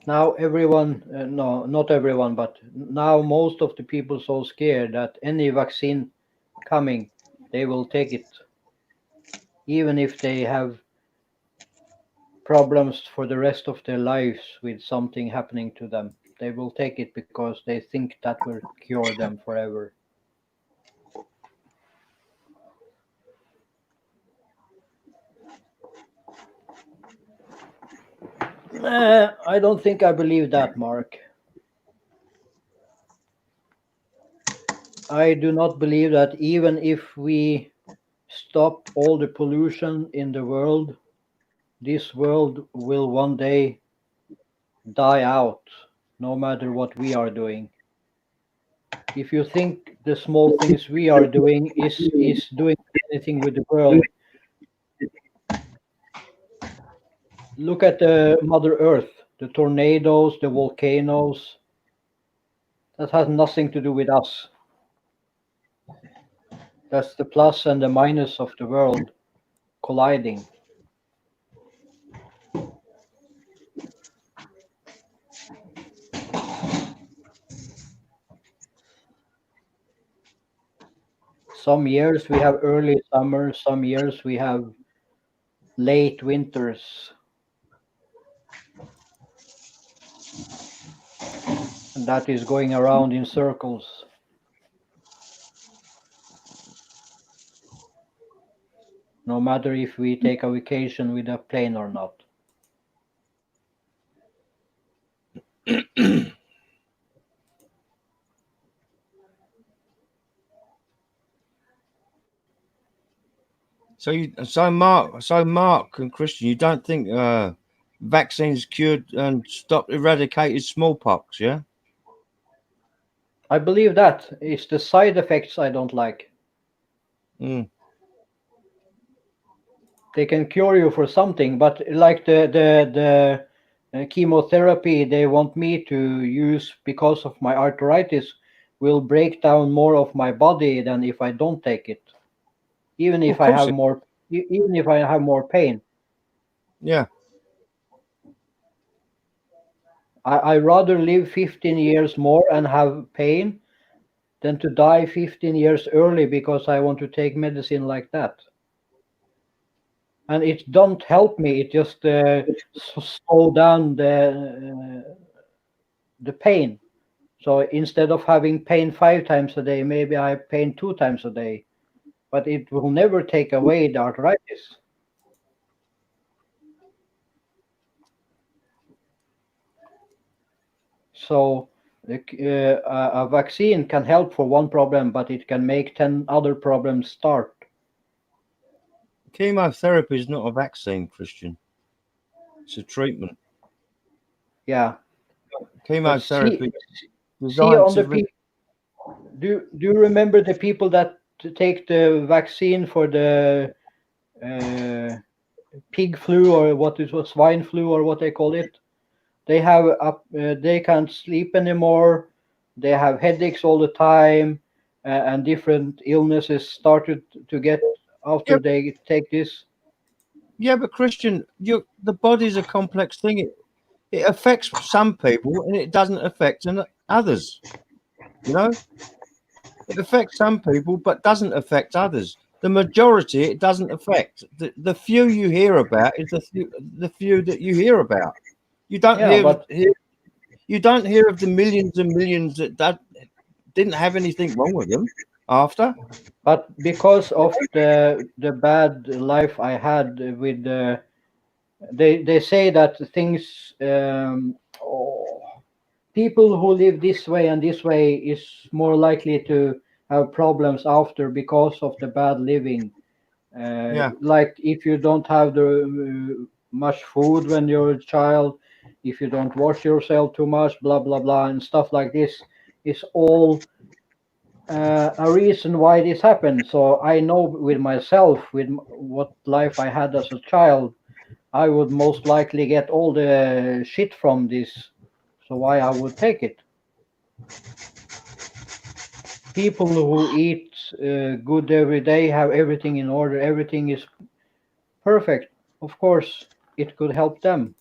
Now everyone, no, not everyone, but now most of the people so scared that any vaccine coming, they will take it, even if they have problems for the rest of their lives with something happening to them. They will take it because they think that will cure them forever. I don't think I believe that, Mark. I do not believe that even if we stop all the pollution in the world, this world will one day die out, no matter what we are doing. If you think the small things we are doing is doing anything with the world, look at the Mother Earth, the tornadoes, the volcanoes. That has nothing to do with us. That's the plus and the minus of the world colliding. Some years we have early summer, some years we have late winters. And that is going around in circles. no matter if we take a vacation with a plane or not. So Mark and Christian, you don't think vaccines cured and stopped eradicated smallpox? Yeah. I believe that it's the side effects I don't like. Mm. They can cure you for something, but like the chemotherapy they want me to use because of my arthritis will break down more of my body than if I don't take it. Even Of if I course. have more, even if I have more pain. Yeah. I rather live 15 years more and have pain than to die 15 years early because I want to take medicine like that. And it don't help me. It just slow down the pain. So instead of having pain 5 times a day, maybe I have pain 2 times a day. But it will never take away the arthritis. So a vaccine can help for one problem, but it can make 10 other problems start. Chemotherapy is not a vaccine, Christian. It's a treatment. Yeah. Chemotherapy See on the to people. Do you remember the people that take the vaccine for the pig flu or what it was, swine flu or what they call it? They have they can't sleep anymore. They have headaches all the time, and different illnesses started to get after they take this. Yeah, but Christian, the body's a complex thing. It affects some people and it doesn't affect others. You know, it affects some people but doesn't affect others. The majority it doesn't affect. The few you hear about is the few that you hear about. You don't you don't hear of the millions and millions that didn't have anything wrong with them after. But because of the bad life I had with they say that things people who live this way and this way is more likely to have problems after because of the bad living. Like if you don't have the much food when you're a child, if you don't wash yourself too much, blah blah blah, and stuff like this is all a reason why this happened. So I know with myself, with what life I had as a child, I would most likely get all the shit from this. So why I would take it? People who eat good every day have everything in order. Everything is perfect. Of course, it could help them.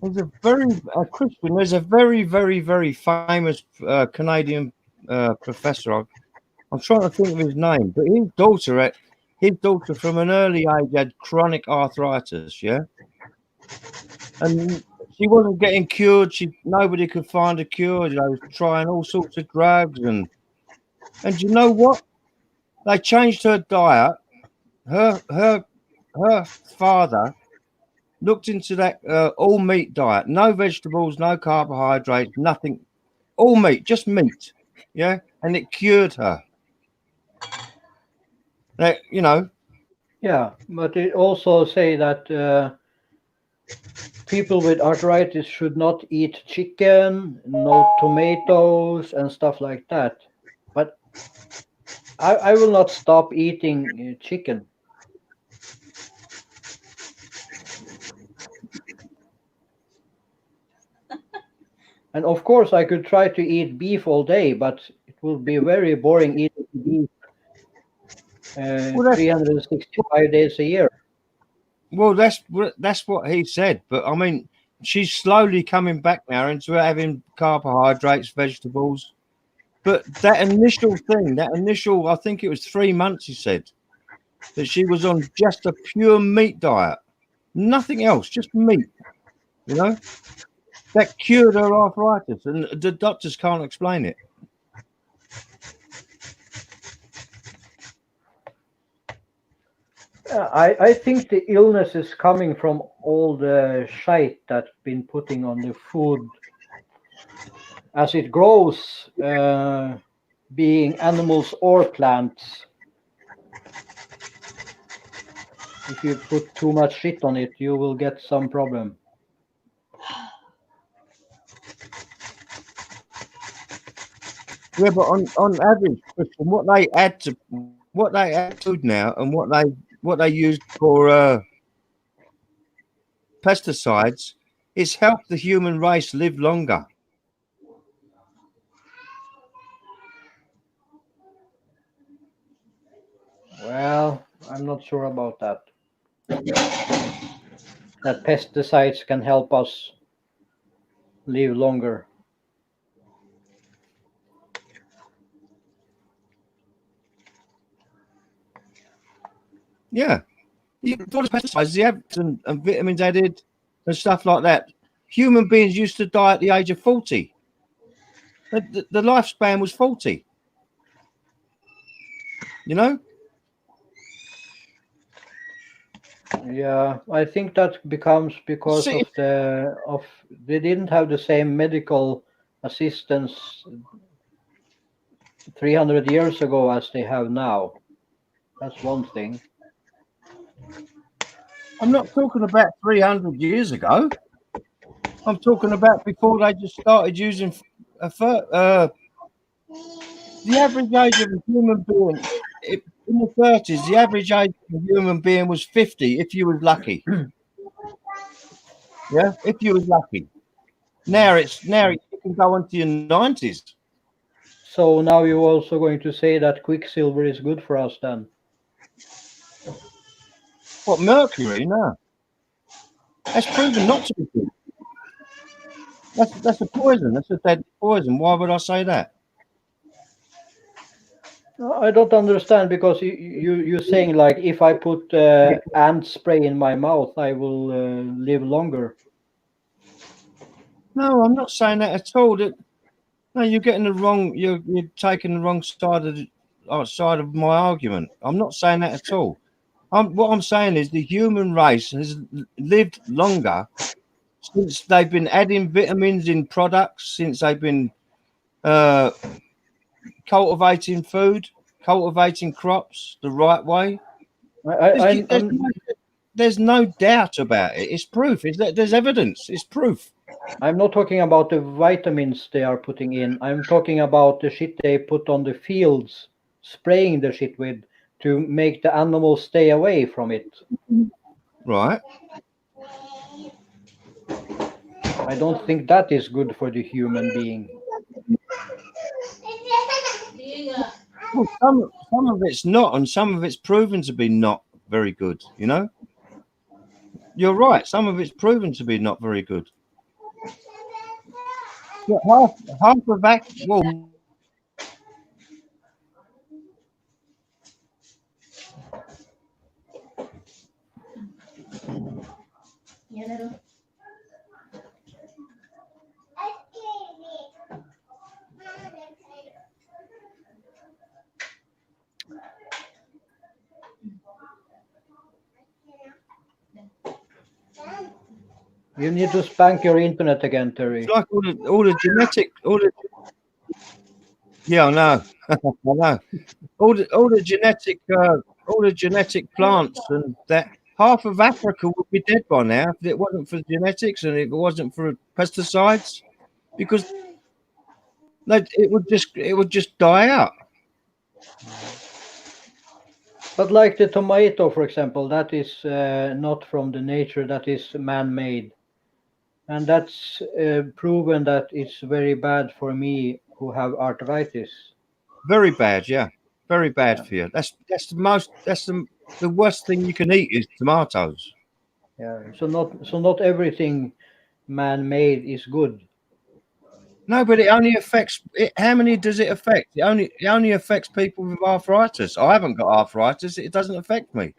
There's a very Christian. There's a very, very, very famous Canadian professor. I'm trying to think of his name, but his daughter from an early age had chronic arthritis. Yeah, and she wasn't getting cured. Nobody could find a cure. They was trying all sorts of drugs, and you know what? They changed her diet. Her father looked into that all meat diet, no vegetables, no carbohydrates, nothing, all meat, just meat. Yeah, and it cured her. You know. Yeah, but it also say that people with arthritis should not eat chicken, no tomatoes, and stuff like that. But I will not stop eating chicken. And of course, I could try to eat beef all day, but it will be very boring eating beef 365 days a year. Well, that's what he said. But I mean, she's slowly coming back now into having carbohydrates, vegetables. But that initial, I think it was 3 months, he said, that she was on just a pure meat diet. Nothing else, just meat, you know? that cured her arthritis, and the doctors can't explain it. I think the illness is coming from all the shite that's been putting on the food as it grows, being animals or plants. If you put too much shit on it, you will get some problem. Yeah, but on average, Christian, what they add to food now, and what they use for pesticides, it's helped the human race live longer. Well, I'm not sure about that. That pesticides can help us live longer. Yeah, all the pesticides, the additives and vitamins added and stuff like that. Human beings used to die at the age of 40. The lifespan was 40. You know? Yeah, I think that becomes because See, of they didn't have the same medical assistance 300 years ago as they have now. That's one thing. I'm not talking about 300 years ago. I'm talking about before they just started using the average age of a human being in the 30s. The average age of a human being was 50 if you was lucky. Yeah, if you was lucky. Now you can go on to your 90s. So now you're also going to say that quicksilver is good for us then? What, mercury? No, that's proven not to be good. That's a poison. That's a deadly poison. Why would I say that? I don't understand, because you're saying, like, if I put ant spray in my mouth, I will live longer. No, I'm not saying that at all. No, you're getting the wrong. You're taking the wrong side of my argument. I'm not saying that at all. What I'm saying is the human race has lived longer since they've been adding vitamins in products, since they've been cultivating food, cultivating crops the right way. There's no doubt about it. It's proof. There's evidence. It's proof. I'm not talking about the vitamins they are putting in. I'm talking about the shit they put on the fields, spraying the shit with to make the animals stay away from it. Right. I don't think that is good for the human being. Well, some of it's not, and some of it's proven to be not very good. You know, you're right. Some of it's proven to be not very good. Yeah, half of that. Well, You need to spank your internet again, Terry. it's like all the genetic, yeah, I know, I know. All the genetic plants, and that half of Africa would be dead by now if it wasn't for genetics and if it wasn't for pesticides, because it would just die out. But like the tomato, for example, that is not from the nature, that is man-made. And that's proven that it's very bad for me who have arthritis. Very bad, yeah. Very bad for you. That's the worst thing you can eat is tomatoes. Yeah. So not everything man-made is good. No, but it only affects it. How many does it affect? It only affects people with arthritis. I haven't got arthritis. It doesn't affect me.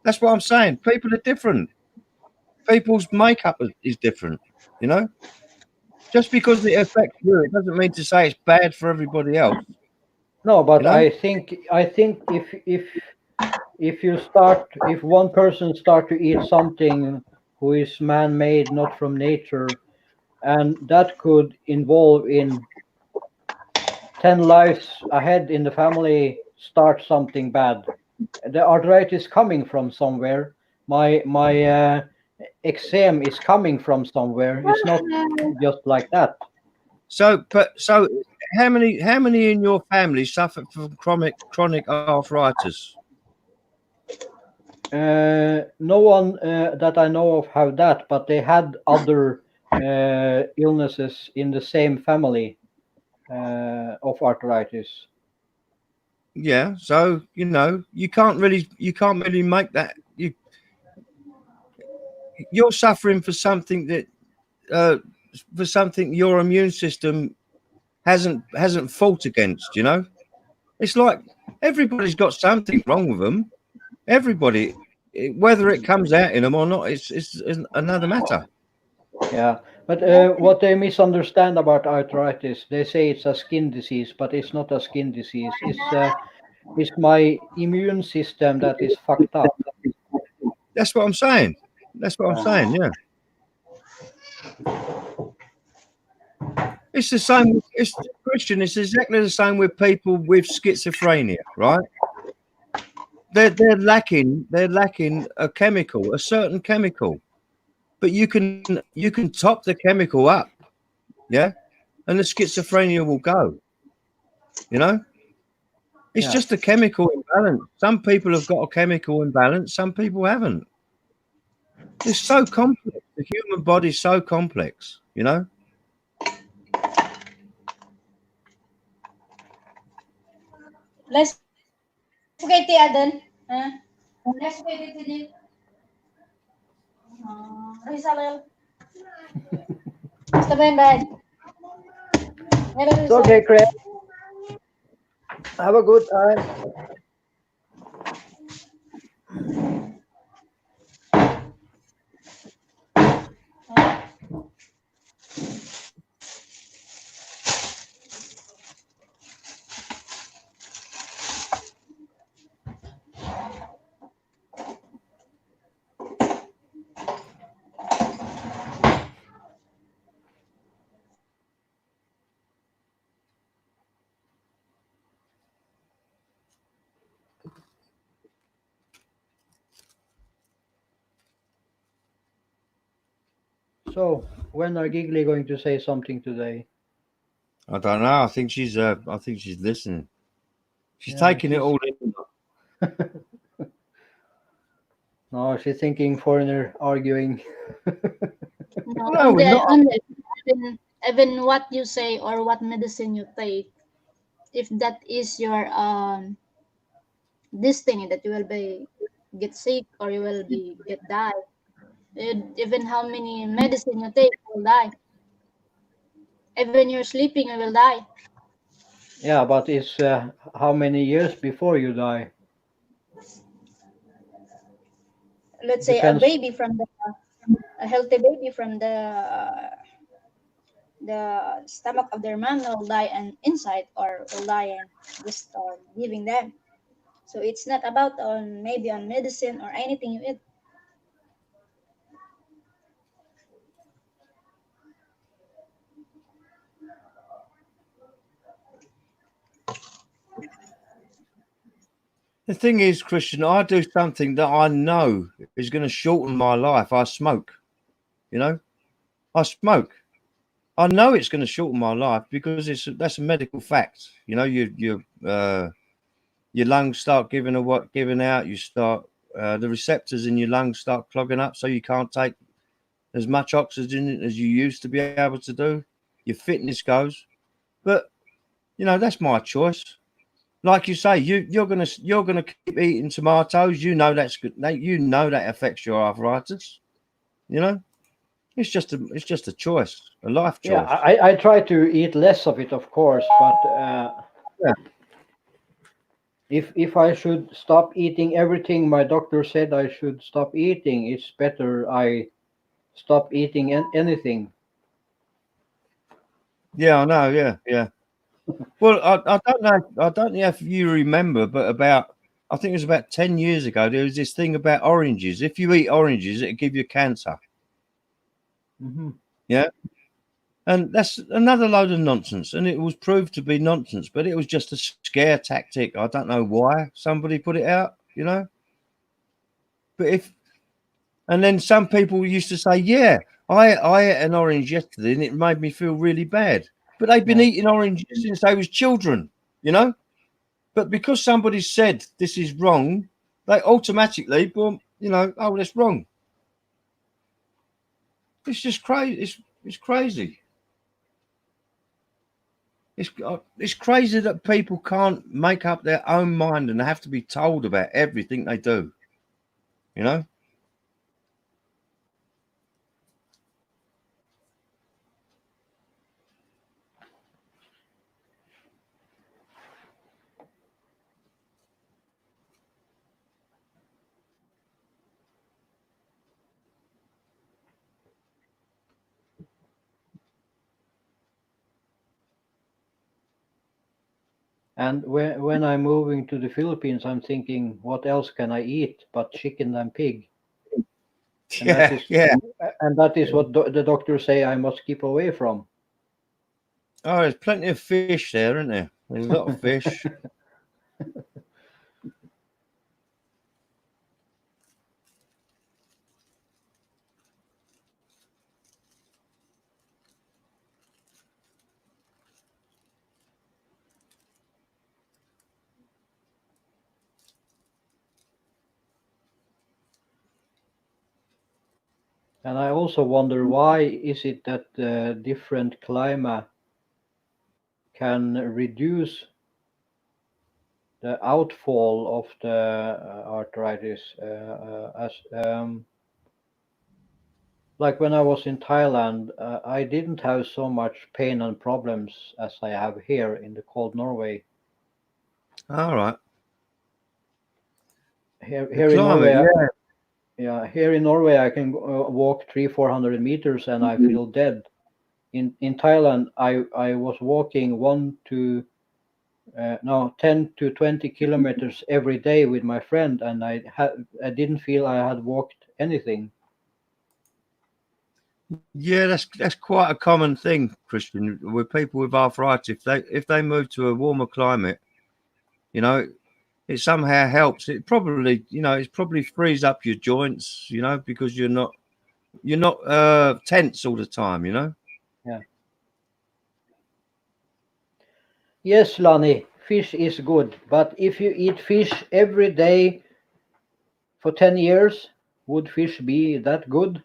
That's what I'm saying. People are different. People's makeup is different. You know. Just because it affects you, it doesn't mean to say it's bad for everybody else. No, but You know? I think if one person start to eat something who is man-made, not from nature, and that could involve in 10 lives ahead in the family start something bad. The arthritis coming from somewhere. My eczema is coming from somewhere. It's not just like that. So how many in your family suffer from chronic arthritis? No one that I know of have that, but they had other illnesses in the same family of arthritis. Yeah. So you can't really make that. You're suffering for something that your immune system hasn't fought against. It's like everybody's got something wrong with them. Everybody, whether it comes out in them or not, it's another matter. Yeah, but what they misunderstand about arthritis, they say it's a skin disease, but it's not a skin disease. It's my immune system that is fucked up. That's what I'm saying. Yeah. It's the same. It's Christian. It's exactly the same with people with schizophrenia, right? They're lacking a chemical, a certain chemical, but you can top the chemical up, yeah, and the schizophrenia will go. It's Yeah. just a chemical imbalance. Some people have got a chemical imbalance. Some people haven't. It's so complex. The human body is so complex. Let's forget the other. Let's forget it. Rizal. Basta ba yun, bad? It's okay, Craig. Have a good time. So, when are Giggly going to say something today? I don't know. I think she's listening. She's Yeah, taking it all in. No, she's thinking foreigner arguing. No, we're not. Even what you say or what medicine you take, if that is your destiny that you will be get sick or you will be get die, even how many medicine you take, you will die. Even you're sleeping, you will die. Yeah, but it's how many years before you die? Let's say Depends. a healthy baby from the stomach of their mom will die and inside or will die and just giving them. So it's not about on maybe on medicine or anything you eat. The thing is, Christian, I do something that I know is going to shorten my life. I smoke. I smoke. I know it's going to shorten my life because that's a medical fact. Your lungs start giving out. You start the receptors in your lungs start clogging up, so you can't take as much oxygen as you used to be able to do. Your fitness goes, but that's my choice. Like you say, you're gonna keep eating tomatoes. That's good. That affects your arthritis. It's just a choice, a life choice. Yeah, I try to eat less of it, of course, but Yeah. if I should stop eating everything my doctor said I should stop eating, it's better I stop eating anything. Yeah, I know. Yeah, yeah. Well, I don't know. I don't know if you remember, but I think it was about 10 years ago. There was this thing about oranges. If you eat oranges, it'll give you cancer. Hmm. Yeah, and that's another load of nonsense. And it was proved to be nonsense, but it was just a scare tactic. I don't know why somebody put it out. But and then some people used to say, "Yeah, I ate an orange yesterday, and it made me feel really bad." But they've been Yeah. eating oranges since they was children. You know. But because somebody said this is wrong, they automatically, boom, oh, that's wrong. It's just crazy. It's crazy. It's crazy that people can't make up their own mind and have to be told about everything they do. You know. And when I'm moving to the Philippines, I'm thinking, what else can I eat but chicken and pig? And that Yeah, is yeah. and that is what the doctors say I must keep away from. Oh, there's plenty of fish there, isn't there? There's a lot of fish. And I also wonder, why is it that different climate can reduce the outfall of the arthritis, as like when I was in Thailand, I didn't have so much pain and problems as I have here in the cold Norway. All right. Here, The here in climate, Norway, yeah. yeah, here in Norway, I can walk 300-400 meters and I feel dead. In Thailand, I was walking 10 to 20 kilometers every day with my friend, and I didn't feel I had walked anything. Yeah, that's quite a common thing, Christian, with people with arthritis. If they move to a warmer climate, you know, it somehow helps. It probably frees up your joints, because you're not tense all the time, Yeah. Yes, Lani, fish is good, but if you eat fish every day for 10 years, would fish be that good?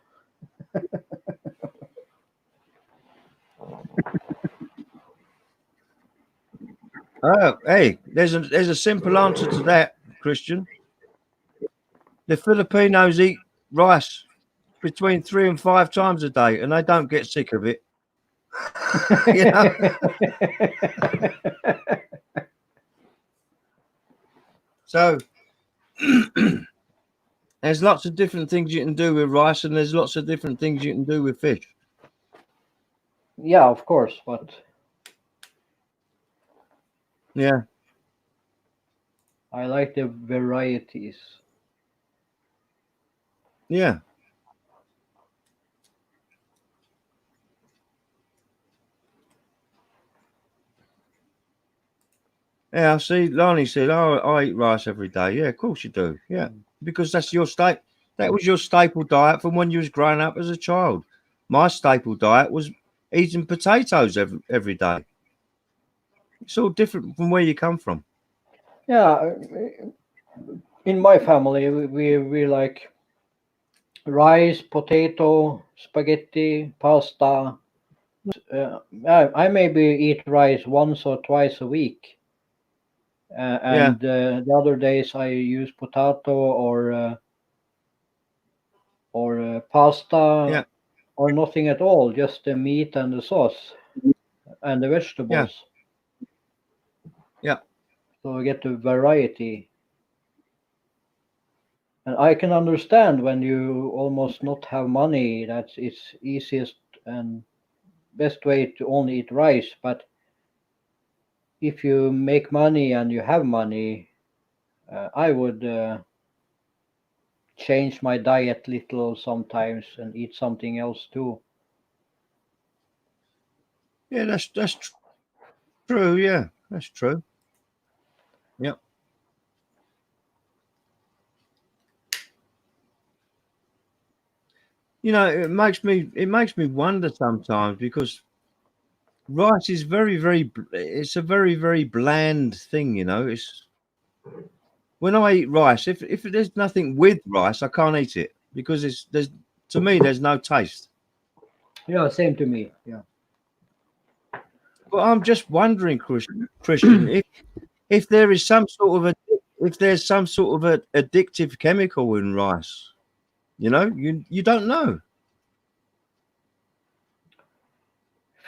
Oh, hey, there's a simple answer to that, Christian. The Filipinos eat rice between 3 and 5 times a day, and they don't get sick of it. you know. So there's lots of different things you can do with rice, and there's lots of different things you can do with fish. Yeah, of course, but Yeah. I like the varieties. Yeah. Yeah, I see. Lani said, "Oh, I eat rice every day." Yeah, of course you do. Yeah, because that's your state. That was your staple diet from when you was growing up as a child. My staple diet was eating potatoes every day. It's all different from where you come from. Yeah, in my family, we like rice, potato, spaghetti, pasta. I maybe eat rice once or twice a week, Yeah, and the other days I use potato or pasta yeah, or nothing at all, just the meat and the sauce and the yeah, vegetables. yeah, So I get the variety. And I can understand when you almost not have money, that it's easiest and best way to only eat rice. But if you make money and you have money, I would change my diet little sometimes and eat something else too. Yeah, that's true. Yeah, that's true. Yeah. You know, it makes me wonder sometimes because rice is it's a very bland thing. You know, it's when I eat rice, if there's nothing with rice, I can't eat it because there's to me there's no taste. Yeah, same to me. Yeah. But I'm just wondering, Christian, if there is some sort of if there's some sort of a addictive chemical in rice. You know, you don't know.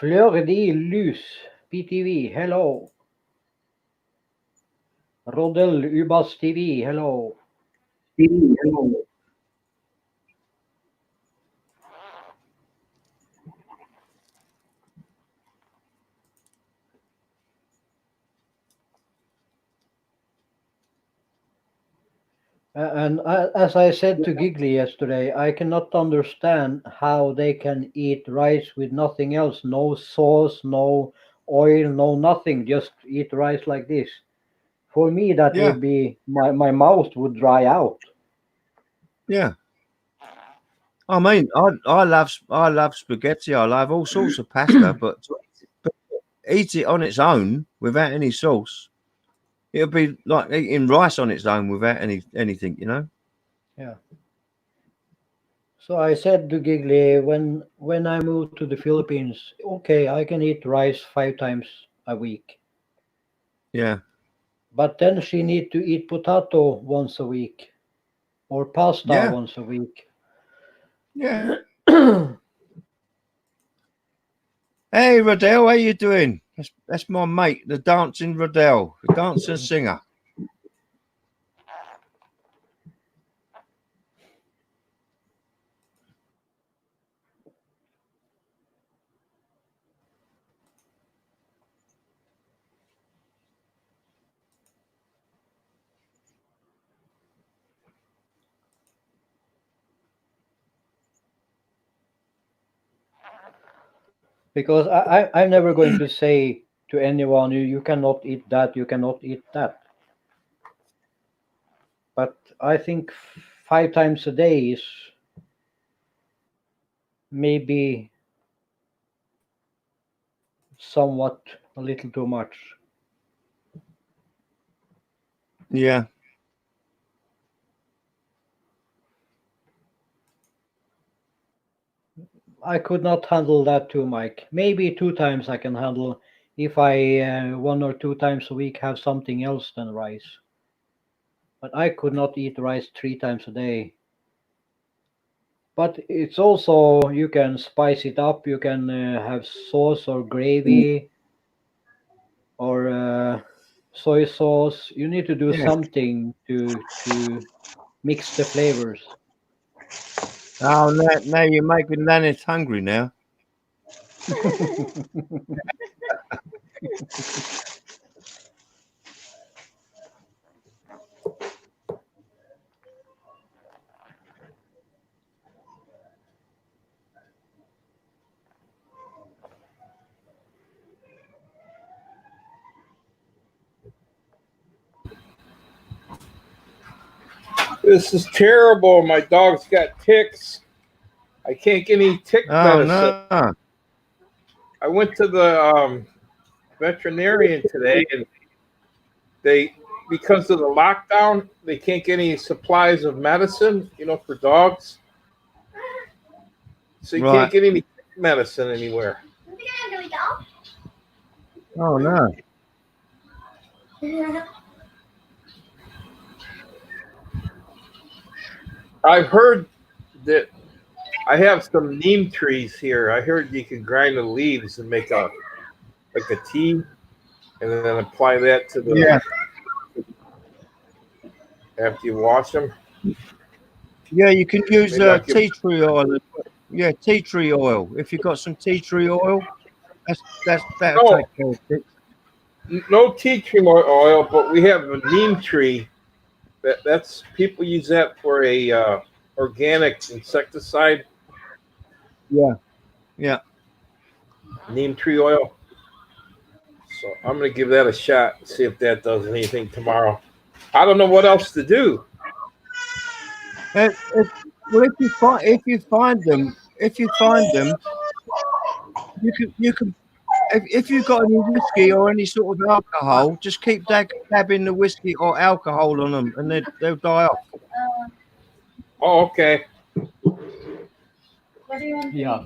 Fleur de Luz, PTV, hello. Rodel Ubas TV, hello. And as I said to Giggly yesterday, I cannot understand how they can eat rice with nothing else, no sauce, no oil, no nothing, just eat rice like this. For me, that Yeah, would be my mouth would dry out. yeah. I mean, I love spaghetti. I love all sorts of pasta, but eat it on its own without any sauce. It'll be like eating rice on its own without anything. You know. Yeah. So I said to Giggly when I moved to the Philippines, okay, I can eat rice 5 times a week. Yeah. But then she need to eat potato once a week or pasta Yeah. once a week. Yeah. Hey, Rodell, how you doing? That's my mate, the dancing Rodell, the dancing singer. Because I'm never going to say to anyone, you cannot eat that, you cannot eat that. But I think 5 times a day is maybe somewhat a little too much. Yeah. I could not handle that too, Mike. Maybe 2 times I can handle if I 1 or 2 times a week have something else than rice. But I could not eat rice 3 times a day. But it's also you can spice it up. You can have sauce or gravy or soy sauce. You need to do Yeah. something to mix the flavors. Oh, now you're making Lannis hungry now. This is terrible. My dog's got ticks. I can't get any tick Oh medicine. no. I went to the veterinarian today, and they, because of the lockdown, they can't get any supplies of medicine, for dogs. So you Right. can't get any medicine anywhere. Oh no. I've heard that I have some neem trees here. I heard you can grind the leaves and make a tea, and then apply that to the Yeah. after you wash them. Yeah, you can use Maybe I could- tea tree oil Yeah, tea tree oil. If you've got some tea tree oil, that'll No, take care of it. no tea tree oil, but we have a neem tree. That's people use that for a organic insecticide. Yeah, yeah. Neem tree oil. So I'm gonna give that a shot and see if that does anything tomorrow. I don't know what else to do. Well, if you find them, you can if you've got any whiskey or any sort of alcohol, just keep dabbing the whiskey or alcohol on them, and they'll die off. Oh, okay. What do you want to Yeah.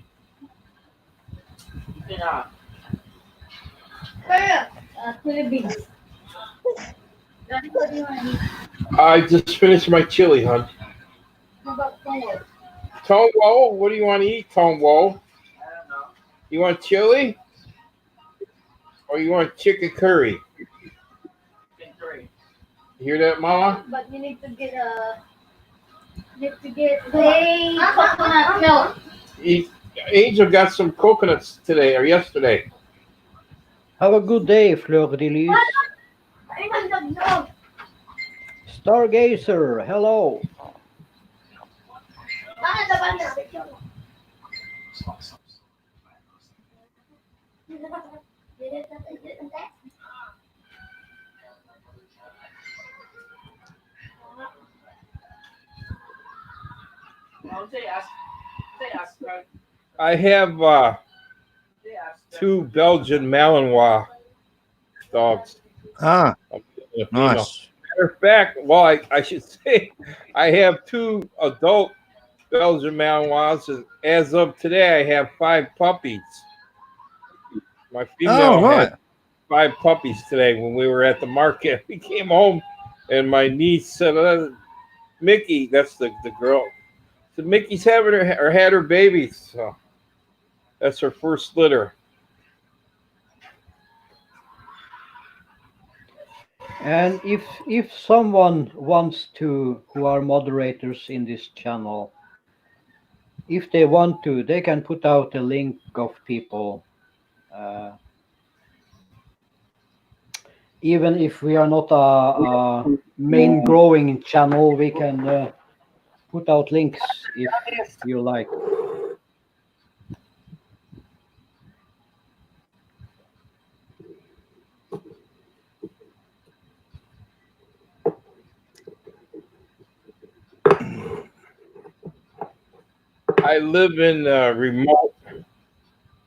eat? Kaya, chili beans. Daddy, what do you want to eat? I just finished my chili, hon. How about Congo? Tone Woe, what do you want to eat, Tone Woe? You want chili? Or you want chicken curry? You hear that, Mama? But you need to get plain coconut milk. Angel got some coconuts today or yesterday. Have a good day, Fleur de Lis. Stargazer, hello. I have two Belgian Malinois dogs. Ah, Filipino. nice. Matter of fact, well, I should say I have two adult Belgian Malinois. And as of today, I have 5 puppies. My female Oh, right. had 5 puppies today when we were at the market. We came home, and my niece said, "Mickey, that's the girl. So Mickey's having her or had her babies. So that's her first litter." And if someone wants to, who are moderators in this channel, if they want to, they can put out a link of people. Even if we are not a main growing channel, we can put out links if you like. I live in a remote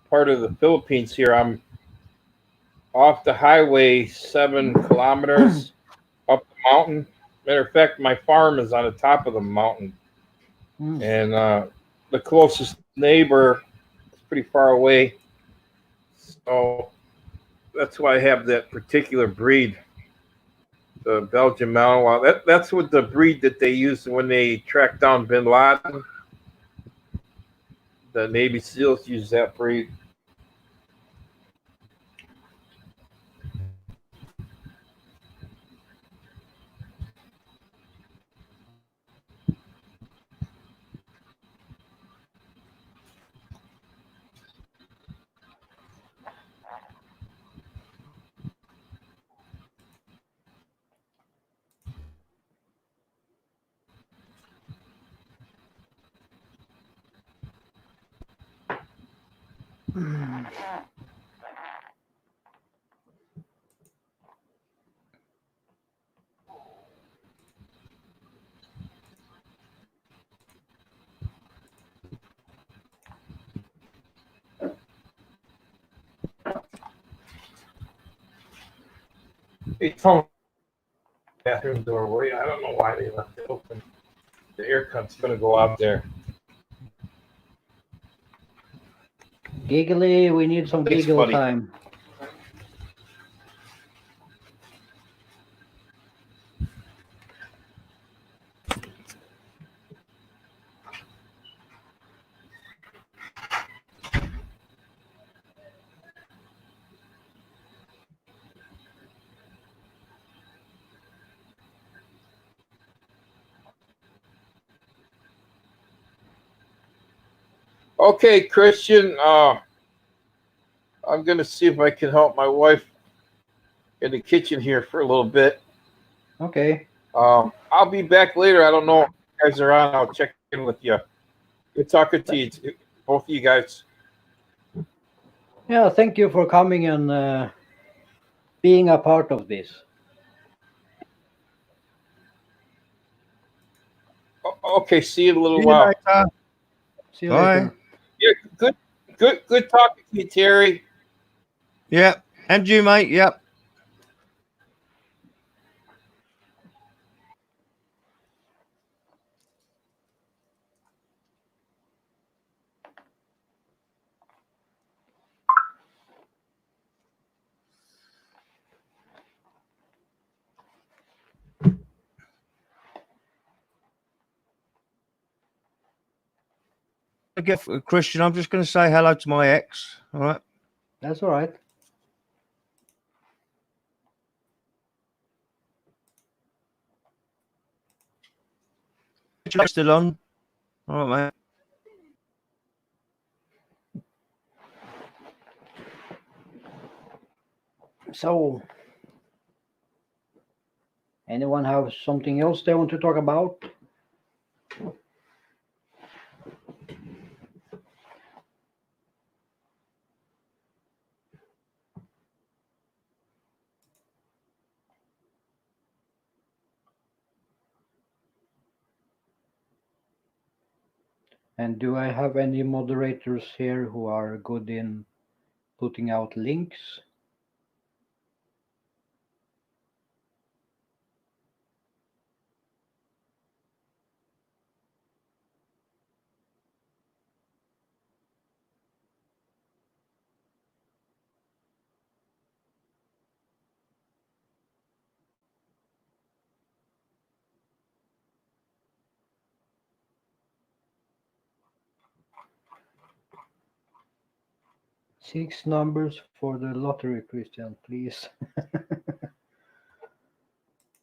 part of the Philippines here. I'm off the highway 7 kilometers up the mountain. Matter of fact, my farm is on the top of the mountain. And the closest neighbor is pretty far away. So that's why I have that particular breed, the Belgian Malinois. That's what the breed that they used when they tracked down Bin Laden. The Navy SEALs use that breed. Hey, Tony, bathroom door. I don't know why they left it open. The air cut's going to go out there. Giggly, we need some Thanks, giggle buddy. time. Okay, Christian. I'm gonna see if I can help my wife in the kitchen here for a little bit. Okay. I'll be back later. I don't know if you guys are on. I'll check in with you. Good talking to you, both of you guys. Yeah, thank you for coming and being a part of this. Okay, see you in a little See you while. later. See you Bye. later. Yeah, good talking to you, Terry. Yep. And you, mate. Yep. Christian, I'm just going to say hello to my ex. All right. That's all right. Still on. All right, mate. So, anyone have something else they want to talk about? And do I have any moderators here who are good in putting out links? Six numbers for the lottery, Christian, please.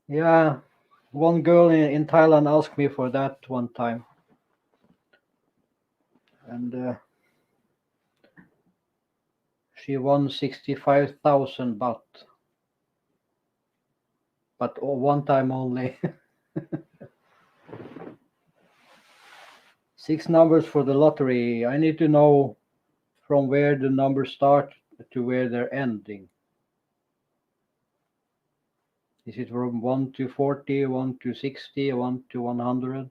Yeah, one girl in Thailand asked me for that one time. And she won 65,000 baht. But one time only. Six numbers for the lottery. I need to know from where the numbers start to where they're ending. Is it from 1 to 40, 1 to 60, 1 to 100?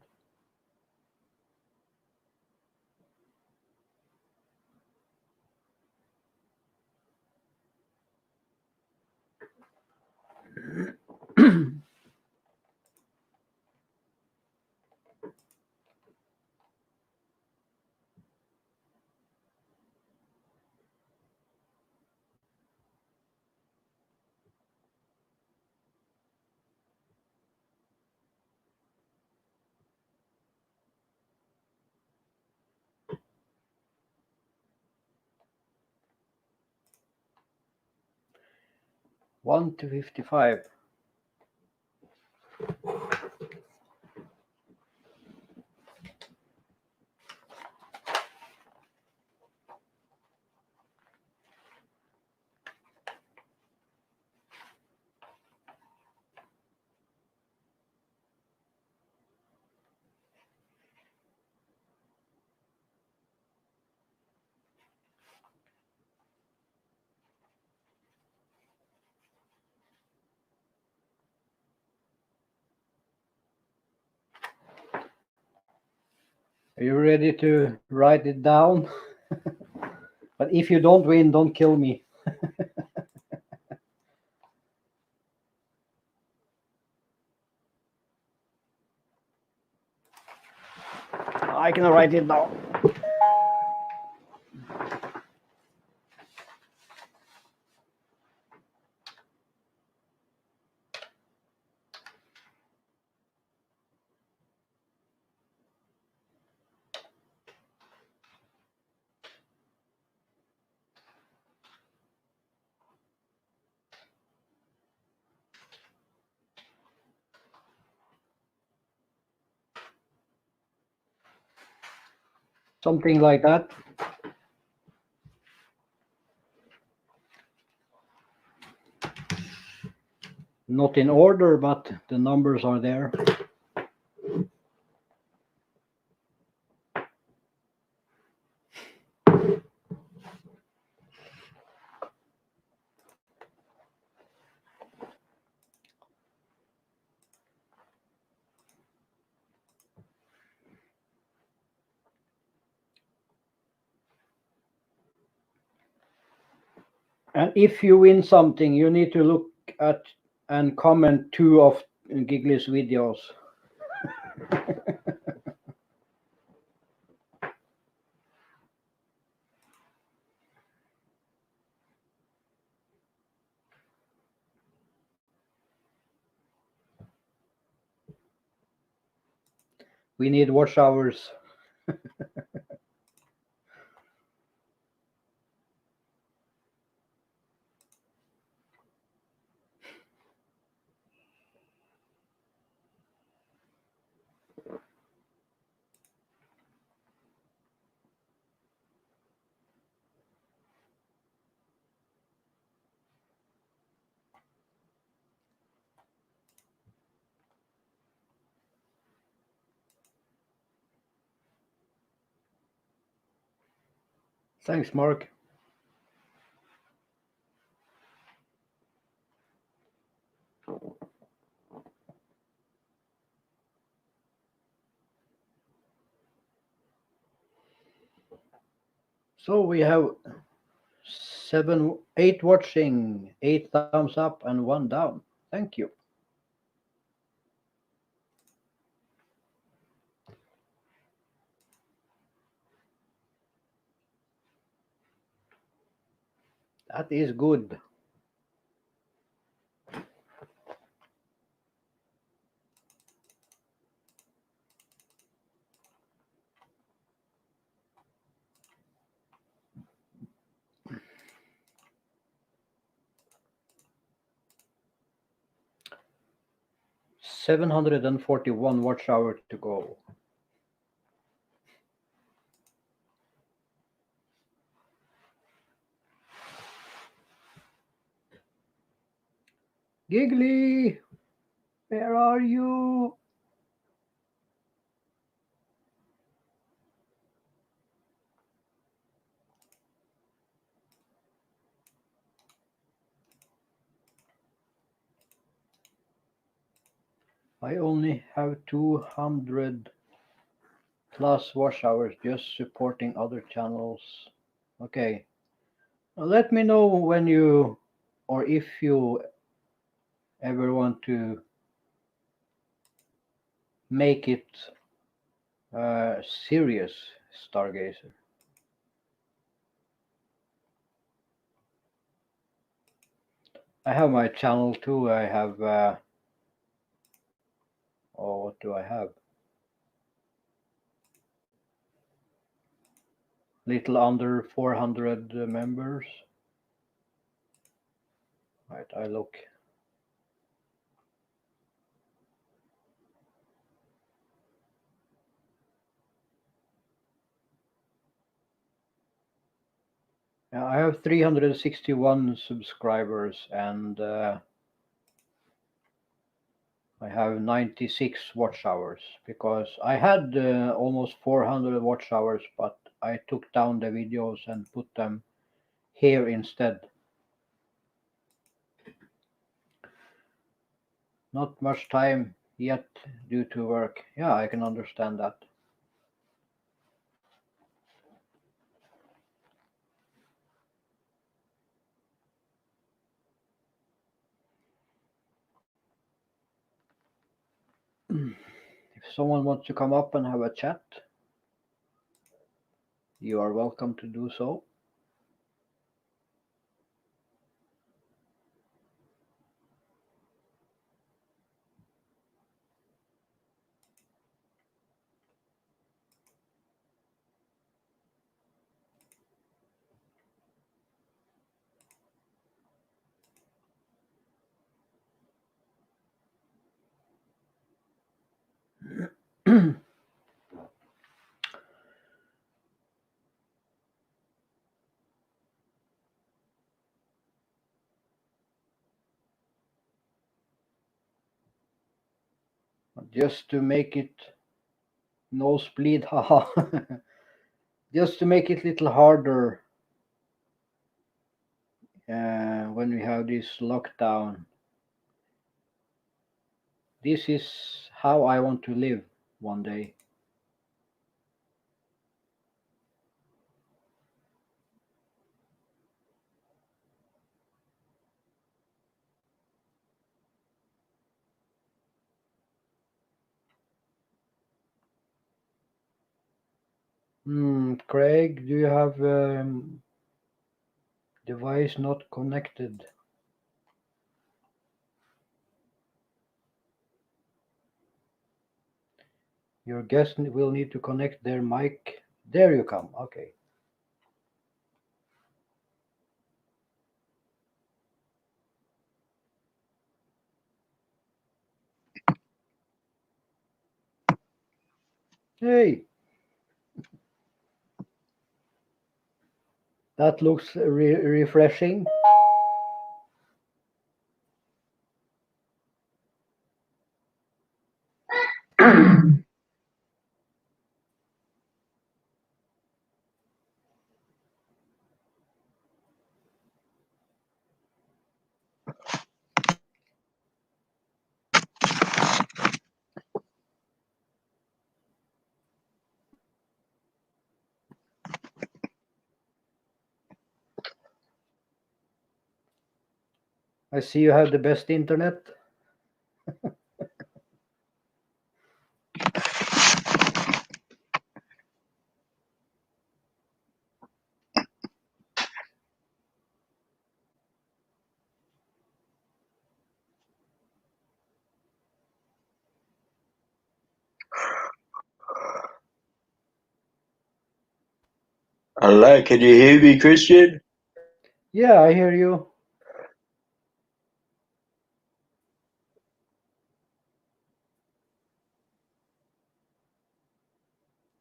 One to 55. Are you ready to write it down? But if you don't win, don't kill me. I can write it down. something like that. Not in order, but the numbers are there. And if you win something, you need to look at and comment 2 of Giggly's videos. We need watch hours. Thanks, Mark. So we have 8 watching, 8 thumbs up, and 1 down. Thank you. That is good. $741 watch hour to go. Giggly, where are you? I only have 200 plus watch hours just supporting other channels. Okay. Now let me know when you or if you ever want to make it serious Stargazer. I have my channel too. I have what do I have? Little under 400 members. Right, I look. Yeah, I have 361 subscribers and I have 96 watch hours because I had almost 400 watch hours, but I took down the videos and put them here instead. Not much time yet due to work. Yeah, I can understand that. If someone wants to come up and have a chat, you are welcome to do so. just to make it nosebleed, haha. Just to make it a little harder when we have this lockdown. This is how I want to live one day. Craig, do you have device not connected? Your guest will need to connect their mic. There you come. Okay. Hey, that looks refreshing. I see you have the best internet. Hello, can you hear me, Christian? Yeah, I hear you.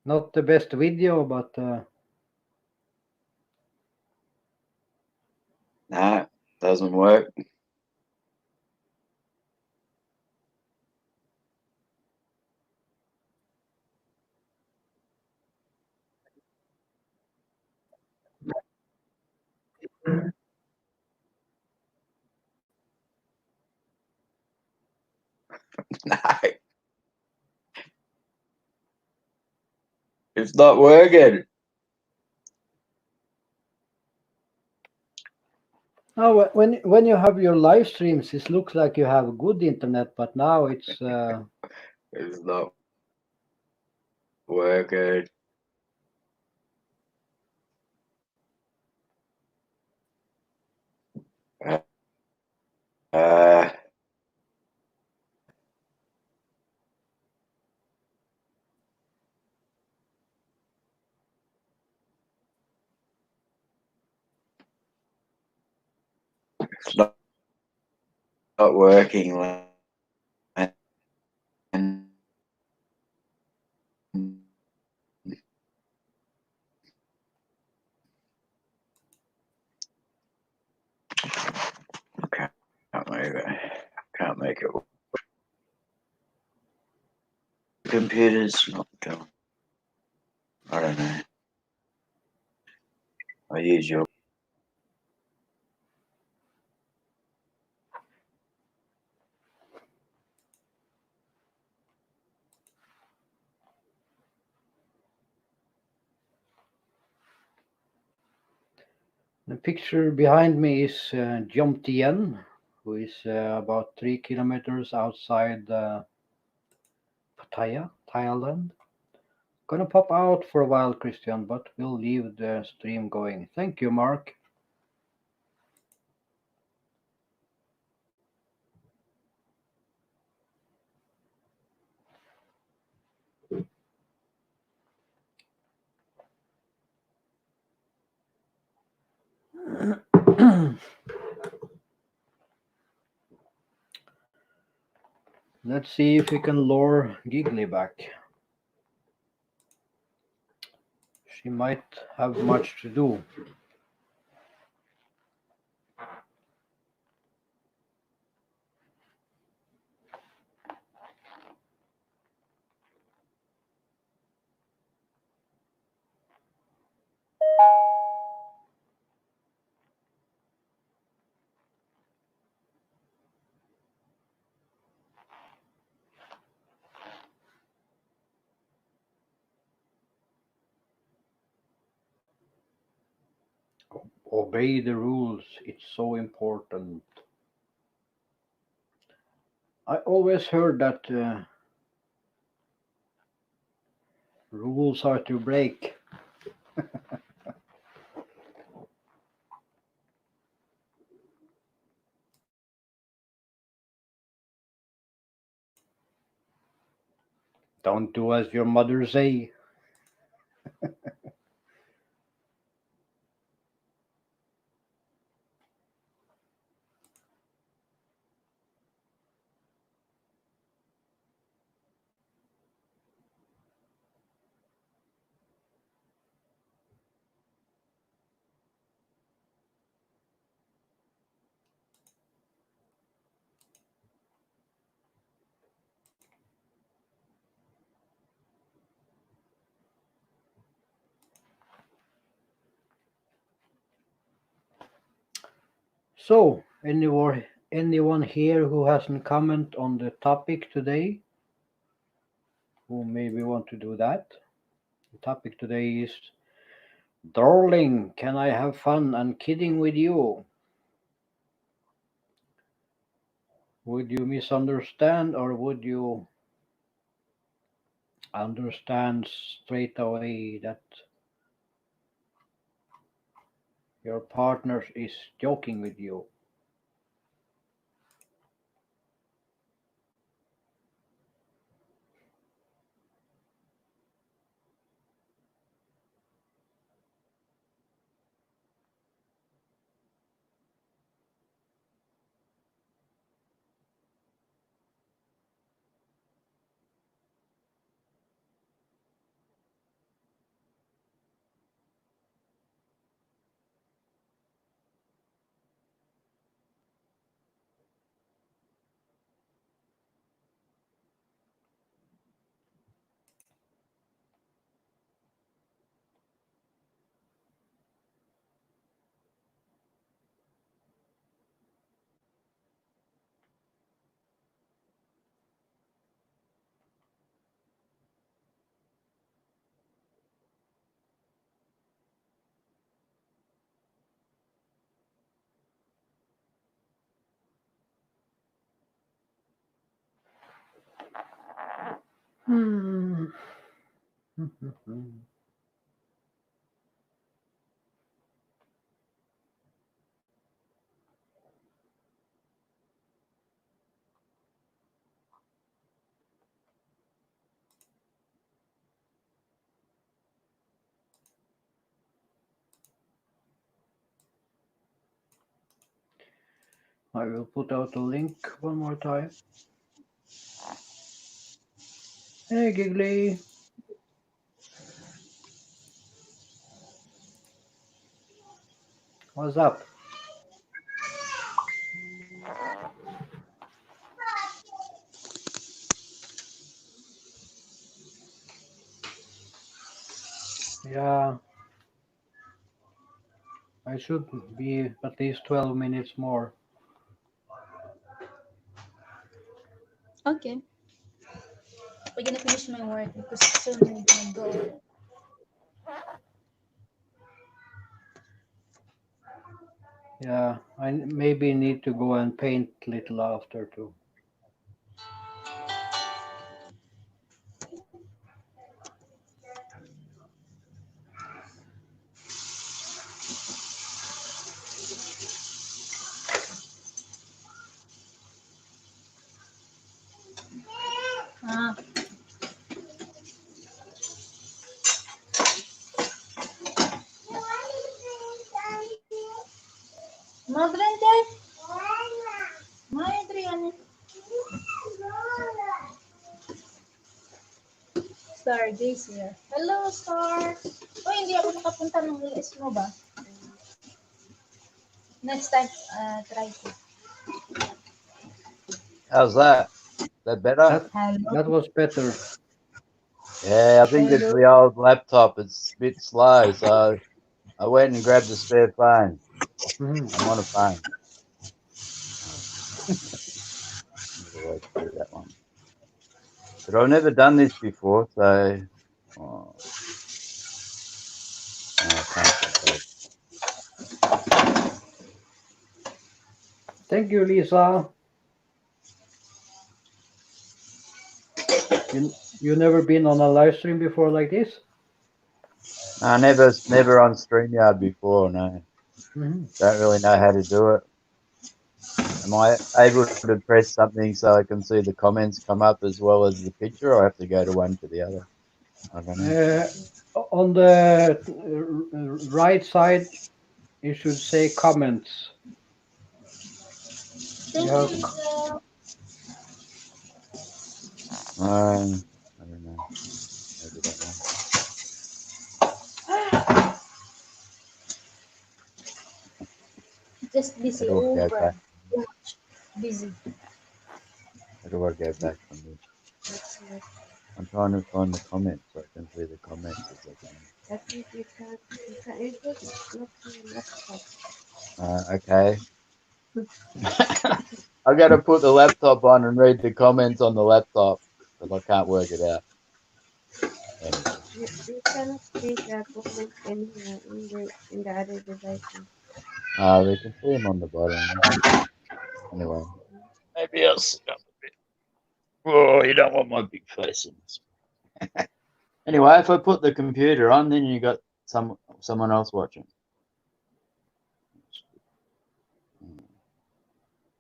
Not the best video, but Nah, doesn't work. No, it's not working. oh, when you have your live streams, it looks like you have good internet, but now it's It's not working. Uh, it's not working. Can't move it. Can't make it work. Computer's not going. I don't know. I use your. the picture behind me is Jomtien, who is about 3 kilometers outside Pattaya, Thailand. Gonna pop out for a while, Christian, but we'll leave the stream going. Thank you, Mark. Let's see if we can lure Giggly back. She might have much to do. obey the rules. It's so important. I always heard that rules are to break. Don't do as your mother say. So, anyone here who hasn't comment on the topic today, who maybe want to do that? The topic today is, darling, can I have fun and kidding with you? Would you misunderstand or would you understand straight away that your partner is joking with you? Hmm. I will put out the link one more time. Hey, Giggly. What's up? Yeah, I should be at least 12 minutes more. Okay. We're gonna finish my work because soon we're gonna go. Yeah, I maybe need to go and paint little after too. Ah, Madre dyan. Madre yan. Star J's here. Hello, Star. Oh, hindi ako nakapunta ng LS mo ba? Next time, try to. How's that? That better? Hello. That was better. Yeah, I think it's the old laptop. It's a bit slow, so I went and grabbed a spare phone. Mhm. I'm on a phone. Always do that one. But I've never done this before, so I can't control. Thank you, Lisa. You never been on a live stream before like this? I never on StreamYard before. No, Mhm. don't really know how to do it. Am I able to press something so I can see the comments come up as well as the picture, or I have to go to one to the other? I don't know. On the right side, you should say comments. Thank You you, have Lisa. I don't know. Maybe that one. Just busy How do I go over. back? Busy. How do I go back from this? That's it. I'm trying to find the comments so I can see the comments as I can. I think you can you just look to your laptop. Okay. I got to put the laptop on and read the comments on the laptop, but I can't work it out. Anyway. You cannot see the comment in here in the other devices. They can see them on the bottom. Anyway, maybe I'll sit up a bit. Oh, you don't want my big face in this. Anyway, if I put the computer on, then you got someone else watching.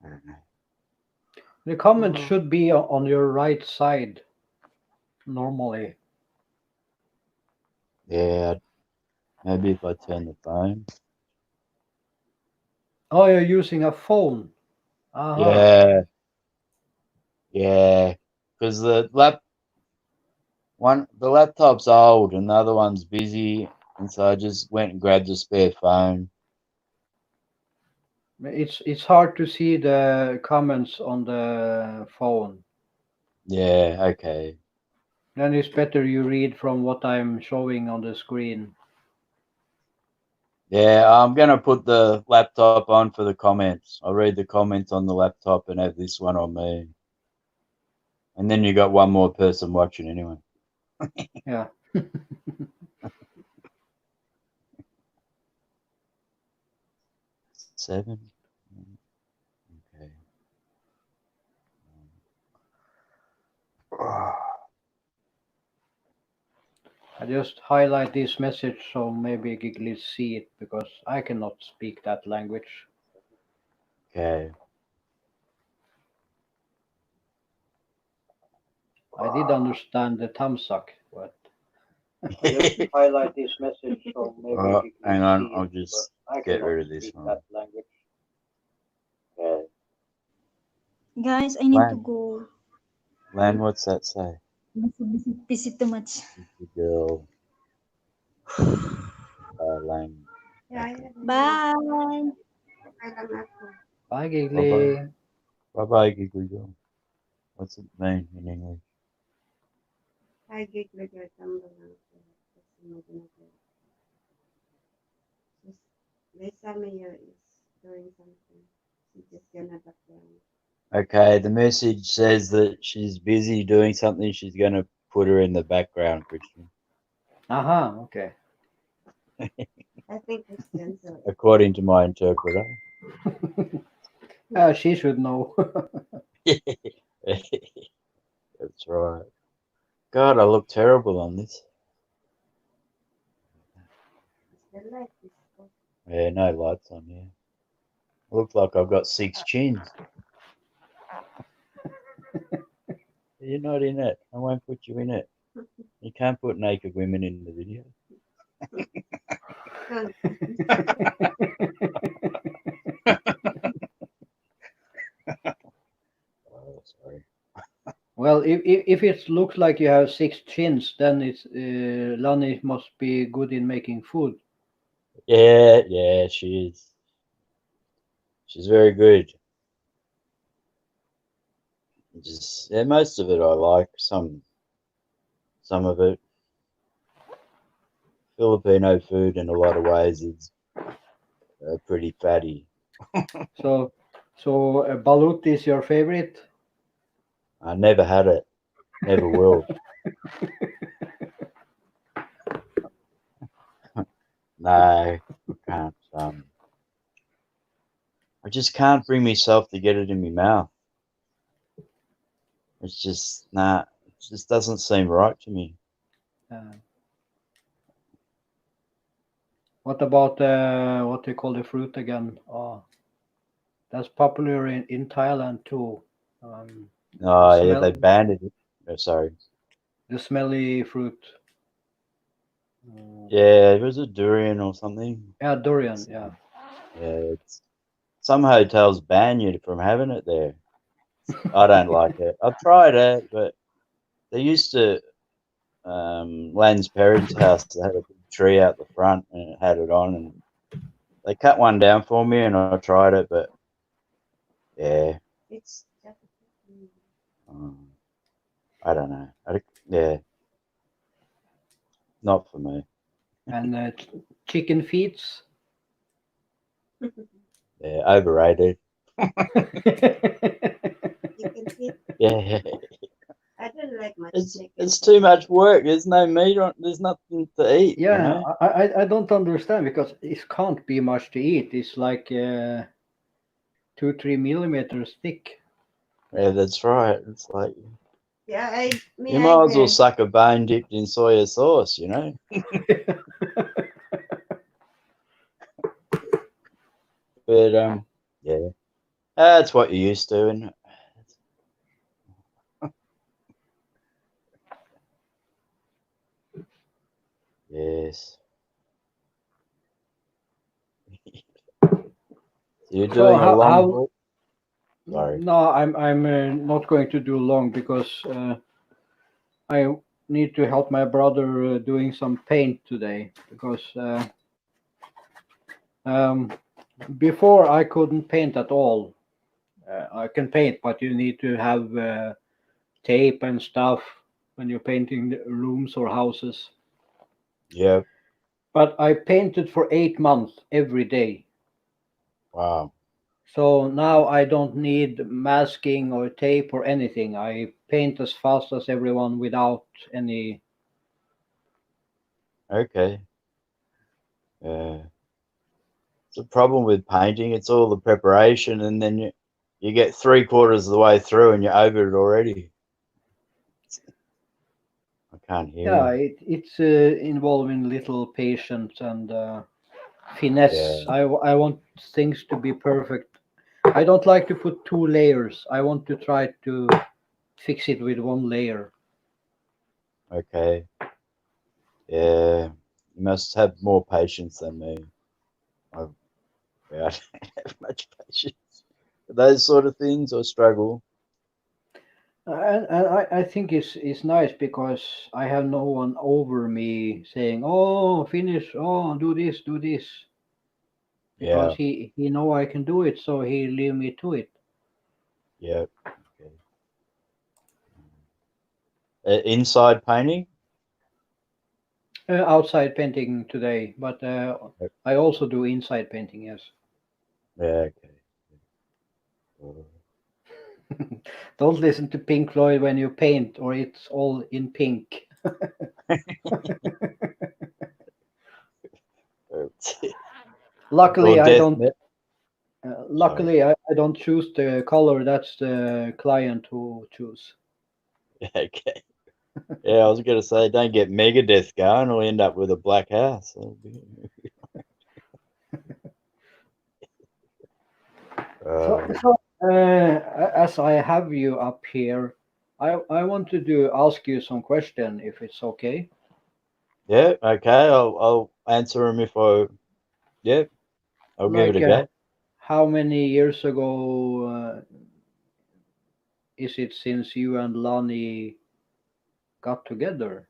I don't know. the comments should be on your right side normally. Yeah, maybe if I turn the phone. Oh, you're using a phone. Yeah, because the laptop's old and the other one's busy, and so I just went and grabbed a spare phone. It's hard to see the comments on the phone. Yeah, okay. Then it's better you read from what I'm showing on the screen. Yeah, I'm gonna put the laptop on for the comments. I'll read the comments on the laptop and have this one on me. And then you got one more person watching anyway. Yeah. 7. Okay. I just highlight this message so maybe Giggly see it because I cannot speak that language. Okay. I did understand the Tamsak, but I just highlight this message so maybe Giggly Hang on, see I'll it just because I get cannot rid of this speak one. that language. Okay. Guys, I need to Lan, go. Lan, what's that say? Busy too much. The girl. Lan. Yeah, Okay. Bye. I lang ako. Bye, Bye Giggly. bye. Bye bye, Giggly Girl. What's it mean in English? Hi, Giggly Girl. Tamba lang ako. Kasi maganda. Lisa Mayer is doing something. She's just gonna background. Okay, the message says that she's busy doing something. She's going to put her in the background, Christian. Aha, okay. I think Christian, so According to my interpreter. She should know. That's right. God, I look terrible on this. the light is off. Yeah, no lights on here. I look like I've got 6 chins. You're not in it. I won't put you in it. You can't put naked women in the video. Don't. Oh, sorry. Well, if it looks like you have 6 chins, then it's Lani must be good in making food. Yeah, she is. She's very good. Just most of it I like. Some of it. Filipino food in a lot of ways is pretty fatty. So balut is your favorite? I never had it. Never will. No, can't. I just can't bring myself to get it in my mouth. It's just nah. It just doesn't seem right to me. What about what they call the fruit again? Oh, that's popular in Thailand too. Oh yeah, smell- they banned it. Oh, sorry. The smelly fruit. Yeah, it was a durian or something. Yeah, durian. Yeah. Yeah, it's some hotels ban you from having it there. I don't like it. I've tried it, but they used to Lan's parents' house. They had a big tree out the front and it had it on, and they cut one down for me, and I tried it, but yeah, It's just I don't know. Yeah, not for me. And chicken feet. Yeah, overrated. chicken feet. Yeah, I don't like much chicken. it's too much work. There's no meat on. There's nothing to eat. Yeah, you know? I don't understand because it can't be much to eat. It's like 2-3 millimeters thick. Yeah, that's right. It's like Yeah, I you might as well suck a bone dipped in soya sauce. You know. But yeah, that's what you're used to, and yes. You're So doing a long how? haul? Sorry. No, I'm not going to do long because I need to help my brother doing some paint today because before I couldn't paint at all. I can paint, but you need to have tape and stuff when you're painting the rooms or houses. Yeah. But I painted for 8 months every day. Wow. So now I don't need masking or tape or anything. I paint as fast as everyone without any. Okay. Yeah. It's a problem with painting. It's all the preparation, and then you get 3/4 of the way through, and you're over it already. I can't hear Yeah, you. it's involving little patience and finesse. Yeah. I want things to be perfect. I don't like to put 2 layers. I want to try to fix it with 1 layer. Okay. Yeah. You must have more patience than me. I don't have much patience for those sort of things. I struggle. And I think it's nice because I have no one over me saying, "Oh, finish! Oh, do this, do this," because Yeah. he know I can do it, so he leave me to it. Yeah. Okay. Inside painting? Outside painting today, but I also do inside painting. Yes. Yeah. Okay. Don't listen to Pink Floyd when you paint, or it's all in pink. Luckily, Or I death don't. metal? Luckily, I don't choose the color. That's the client who choose. Okay. Yeah, I was going to say, don't get Megadeth going, or end up with a black house. So as I have you up here, I wanted to ask you some question, if it's okay. Yeah. Okay. I'll answer them if I. Yeah. I'll give it Like, a go. how many years ago is it since you and Lani got together?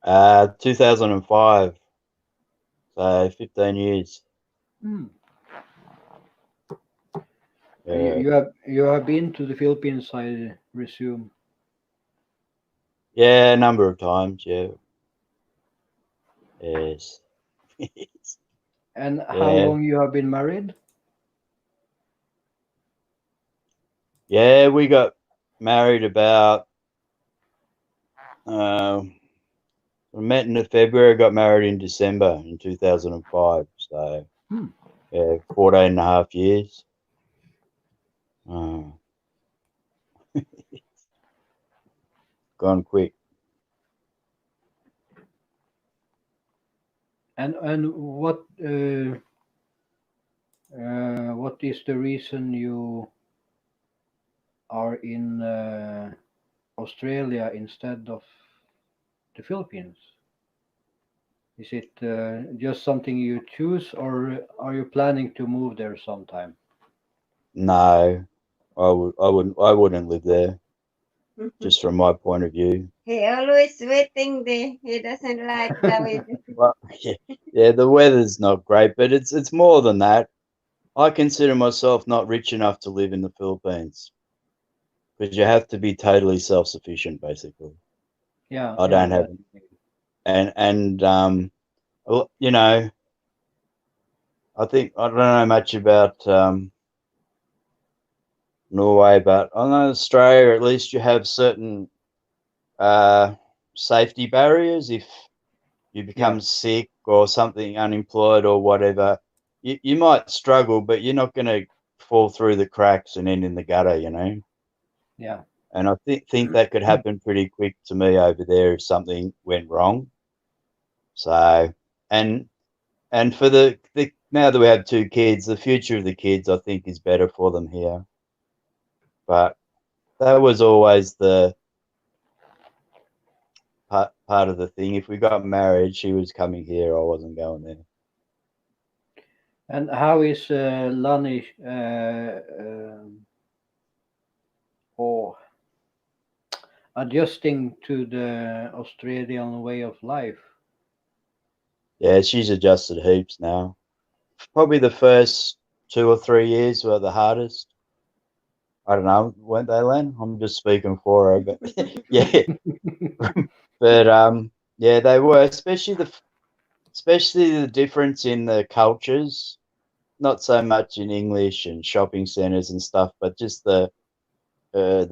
2005. So 15 years. Hmm. Yeah. You have been to the Philippines, I resume. Yeah, a number of times. Yeah. Yes. And how Yeah. long you have been married? Yeah, we got married about. We met in February, got married in December in 2005. So Hmm. Yeah, 14 and a half years. Gone quick. And what is the reason you are in Australia instead of the Philippines? Is it just something you choose, or are you planning to move there sometime? No, I wouldn't live there, just from my point of view. He always waiting there. He doesn't like the weather. Well, yeah, the weather's not great, but it's more than that. I consider myself not rich enough to live in the Philippines because you have to be totally self-sufficient, basically. Yeah, I don't have, and you know, I think I don't know much about Norway, but I know Australia, at least you have certain safety barriers. If you become sick or something, unemployed or whatever, you might struggle, but you're not going to fall through the cracks and end in the gutter, you know. Yeah. And I think that could happen pretty quick to me over there if something went wrong. So, and for the now that we have 2 kids, the future of the kids, I think, is better for them here. But that was always the part of the thing. If we got married, she was coming here. I wasn't going there. And how is Lani or adjusting to the Australian way of life? Yeah, she's adjusted heaps now. Probably the first 2 or 3 years were the hardest. I don't know, weren't they, Len? I'm just speaking for her, but yeah. But yeah, they were, especially the difference in the cultures. Not so much in English and shopping centers and stuff, but just the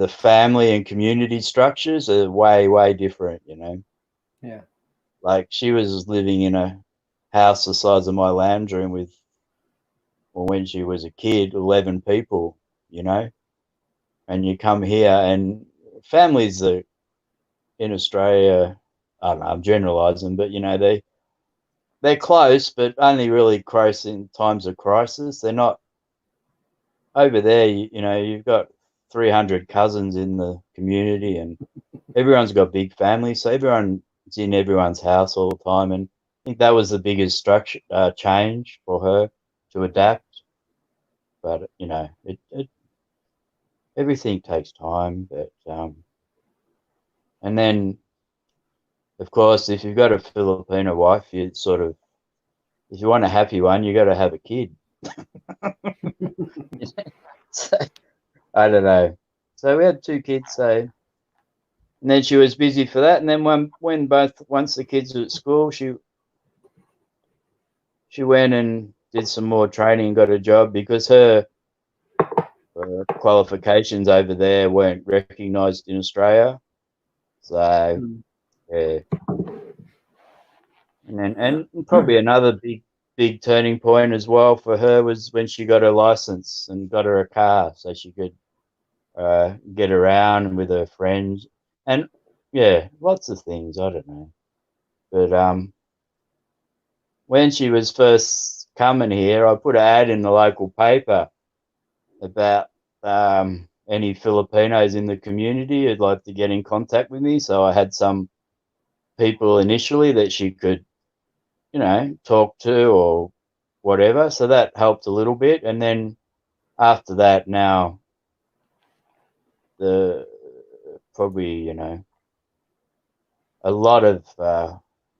family and community structures are way different, you know. Yeah. Like she was living in a house the size of my lounge room with, well, when she was a kid, 11 people, you know. And you come here and families are in Australia, I don't know, I'm generalizing, but you know, they're close, but only really close in times of crisis. They're not over there. You know, you've got 300 cousins in the community, and everyone's got big families, so everyone's in everyone's house all the time. And I think that was the biggest structure change for her to adapt. But you know, it everything takes time. But and then, of course, if you've got a Filipino wife, you sort of, if you want a happy one, you got to have a kid. So, I don't know. So we had 2 kids. So, and then she was busy for that. And then once the kids were at school, she went and did some more training and got a job because her qualifications over there weren't recognised in Australia. So, yeah. And probably another big turning point as well for her was when she got her license and got her a car so she could get around with her friends and yeah, lots of things. I don't know, but when she was first coming here, I put an ad in the local paper about any Filipinos in the community who'd like to get in contact with me. So I had some people initially that she could, you know, talk to or whatever. So that helped a little bit. And then after that, now probably, you know, a lot of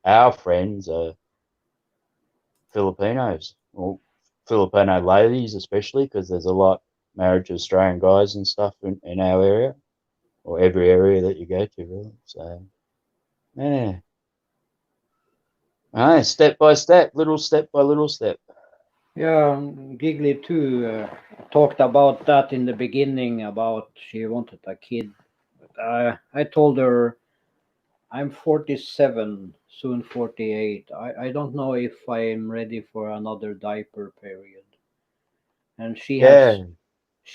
our friends are Filipinos, or Filipino ladies especially, because there's a lot married to Australian guys and stuff in our area, or every area that you go to, really. So, yeah. Step by step, little step by little step. Yeah, Giggly too talked about that in the beginning about she wanted a kid. But I told her I'm 47, soon 48. I don't know if I'm ready for another diaper period. and she Yeah.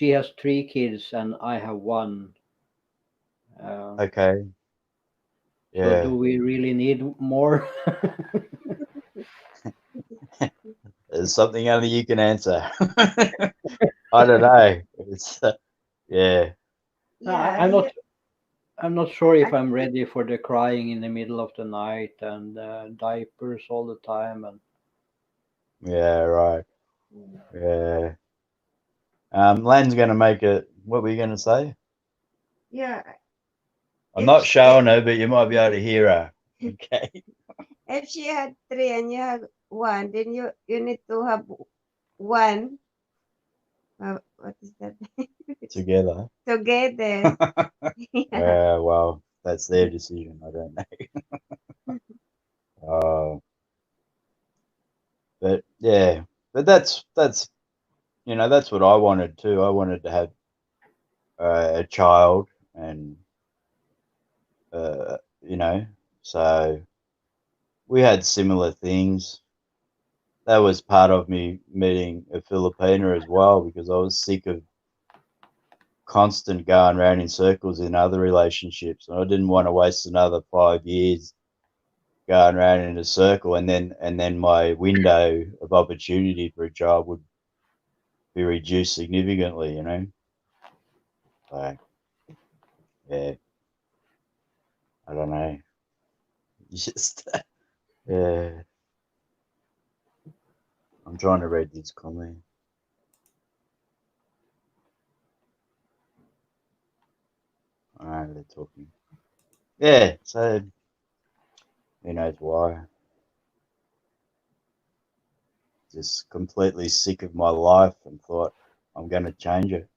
has 3 kids, and I have 1. Okay. So Yeah. do we really need more? It's something only you can answer. I don't know. It's yeah. Yeah, I'm not sure if I'm ready for the crying in the middle of the night and diapers all the time. And Yeah. Right. Yeah. Lan's gonna make it. What were you gonna say? yeah. I'm If not she, showing her, but you might be able to hear her. Okay. if she had 3 and you have 1, then you need to have 1. What is that? Together. Together. Yeah. Yeah. Well, that's their decision. I don't know. But yeah. But that's that's what I wanted too. I wanted to have a child, and so we had similar things. That was part of me meeting a Filipina as well, because I was sick of constant going around in circles in other relationships, and I didn't want to waste another 5 years going around in a circle, and then my window of opportunity for a job would be reduced significantly. So yeah, I don't know. Just yeah, I'm trying to read this comment. All right, they're talking. Yeah, so who knows why? Just completely sick of my life and thought I'm going to change it.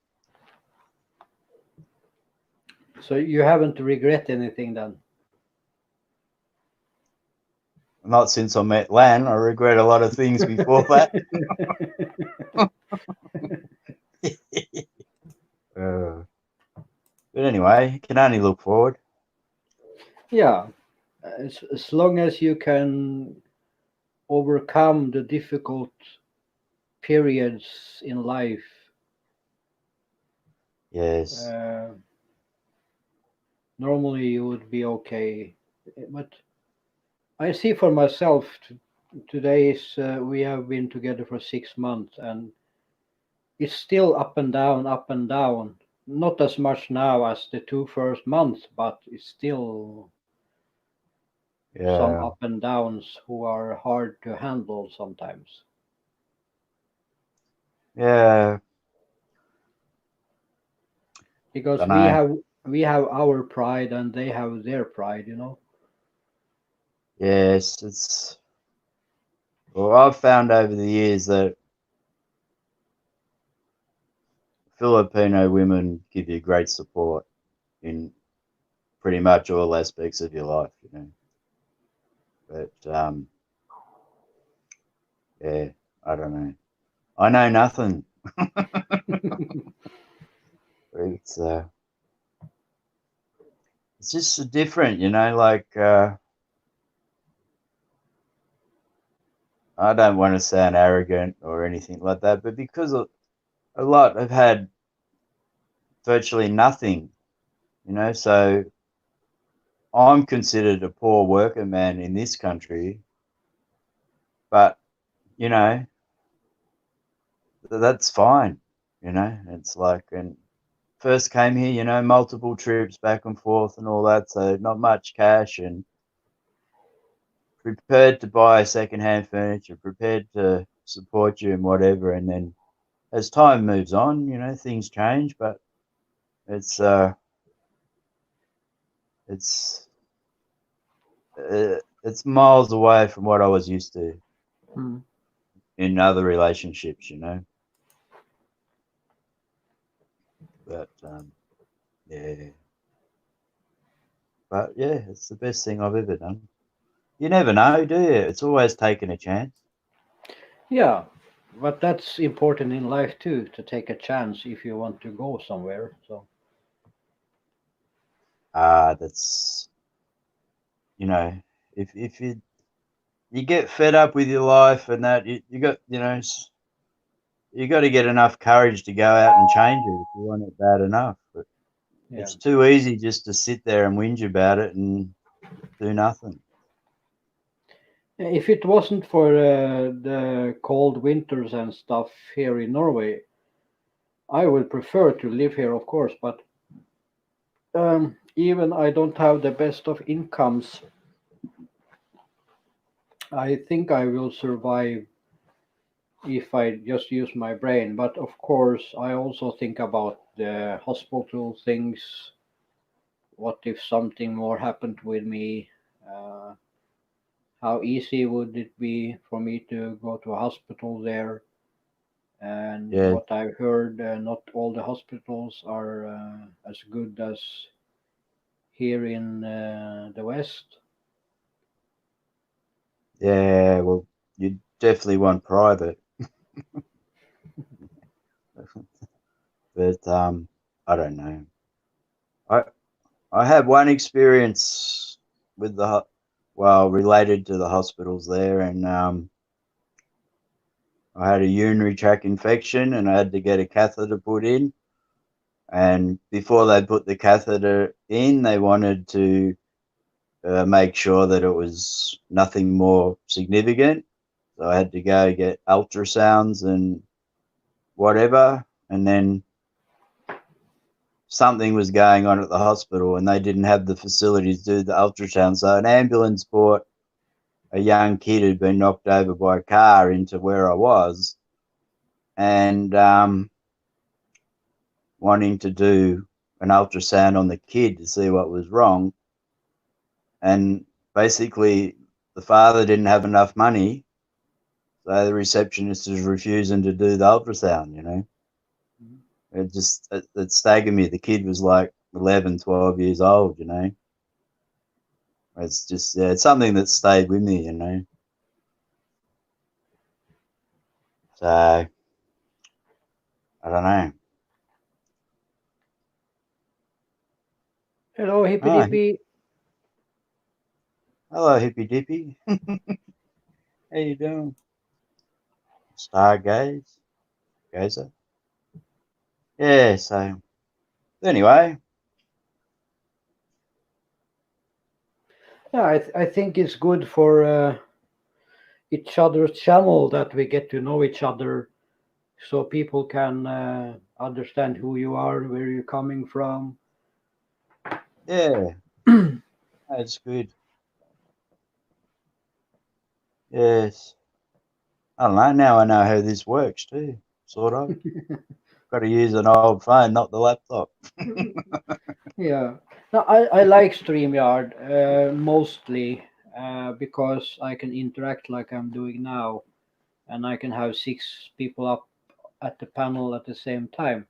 so you haven't regret anything then? Not since I met Lan. I regret a lot of things before that. But anyway, can only look forward. Yeah, as long as you can overcome the difficult periods in life. Yes. Normally you would be okay, but I see for myself. Today is we have been together for 6 months, and it's still up and down, up and down. Not as much now as the 2 first months, but it's still some Yeah. up and downs who are hard to handle sometimes. Yeah. Because Dunno. we have our pride and they have their pride. Yes, well, I've found over the years that Filipino women give you great support in pretty much all aspects of your life. But yeah, I don't know. I know nothing. It's just different, like I don't want to sound arrogant or anything like that, but because a lot have had virtually nothing, so I'm considered a poor worker man in this country, but that's fine. It's like, and first came here, multiple trips back and forth and all that, so not much cash, and prepared to buy secondhand furniture, prepared to support you and whatever. And then as time moves on, things change, but it's it's miles away from what I was used to in other relationships. But yeah, but yeah, it's the best thing I've ever done. You never know, do you? It's always taking a chance. Yeah, but that's important in life too, to take a chance if you want to go somewhere. So That's if you get fed up with your life and that you got you got to get enough courage to go out and change it if you want it bad enough. But Yeah. it's too easy just to sit there and whinge about it and do nothing. If it wasn't for the cold winters and stuff here in Norway, I would prefer to live here, of course. But even I don't have the best of incomes, I think I will survive if I just use my brain. But of course, I also think about the hospital things. What if something more happened with me? How easy would it be for me to go to a hospital there? And Yeah. what I've heard, not all the hospitals are as good as here in the West. Yeah, well, you definitely want private. But I don't know. I had one experience with related to the hospitals there, and I had a urinary tract infection, and I had to get a catheter put in. And before they put the catheter in, they wanted to make sure that it was nothing more significant. So I had to go get ultrasounds and whatever, and then something was going on at the hospital and they didn't have the facilities to do the ultrasound. So an ambulance brought a young kid who'd been knocked over by a car into where I was, and wanting to do an ultrasound on the kid to see what was wrong. And basically the father didn't have enough money, so the receptionist was refusing to do the ultrasound, you know. It staggered me. The kid was like 11, 12 years old, you know. It's just, yeah, it's something that stayed with me, you know. So, I don't know. Hello, hippy Oh, dippy. hello, hippy dippy. How you doing? Stargaze? Gazer? Yeah, so, anyway. Yeah, I think it's good for each other's channel that we get to know each other, so people can understand who you are, where you're coming from. Yeah, that's good. Yes. I don't know. Now I know how this works too, sort of. Got to use an old phone, not the laptop. Yeah. No, I like StreamYard mostly because I can interact like I'm doing now, and I can have 6 people up at the panel at the same time.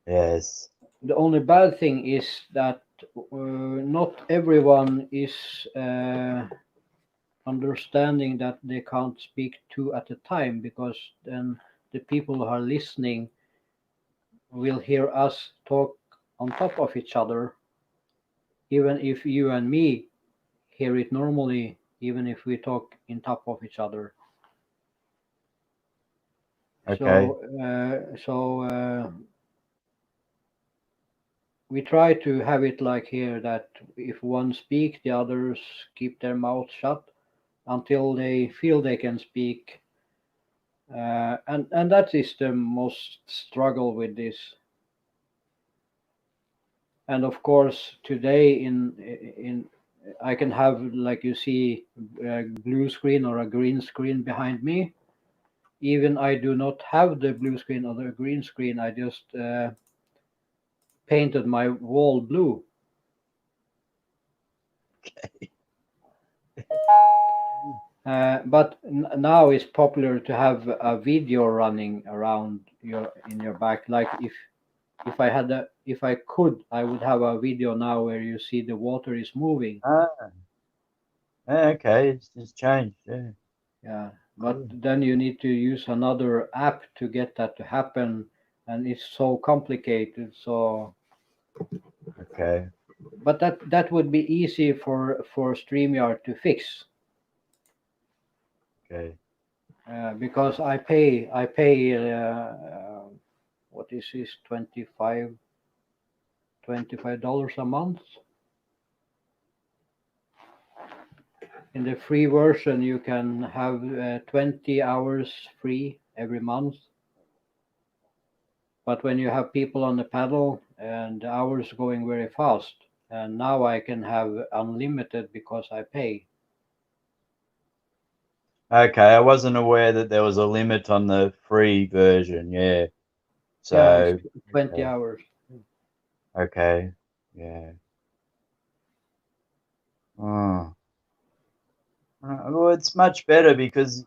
Yes. The only bad thing is that not everyone is understanding that they can't speak 2 at a time, because then the people who are listening will hear us talk on top of each other, even if you and me hear it normally, even if we talk in top of each other. Okay. So we try to have it like here that if one speak, the others keep their mouth shut until they feel they can speak. And that is the most struggle with this. And of course, today in I can have, like you see, a blue screen or a green screen behind me. Even I do not have the blue screen or the green screen. I just painted my wall blue. Okay. But now it's popular to have a video running around in your back. Like if I could, I would have a video now where you see the water is moving. Ah. Okay, it's just changed. Yeah. Yeah, but Cool. then you need to use another app to get that to happen, and it's so complicated. So, Okay. but that would be easy for StreamYard to fix. Okay. because I pay what is this, $25 a month. In the free version, you can have 20 hours free every month. But when you have people on the paddle and the hours going very fast, and now I can have unlimited because I pay. Okay, I wasn't aware that there was a limit on the free version. Yeah. Yeah, So, it's 20 okay. hours. Okay. Yeah. Oh. Well, it's much better because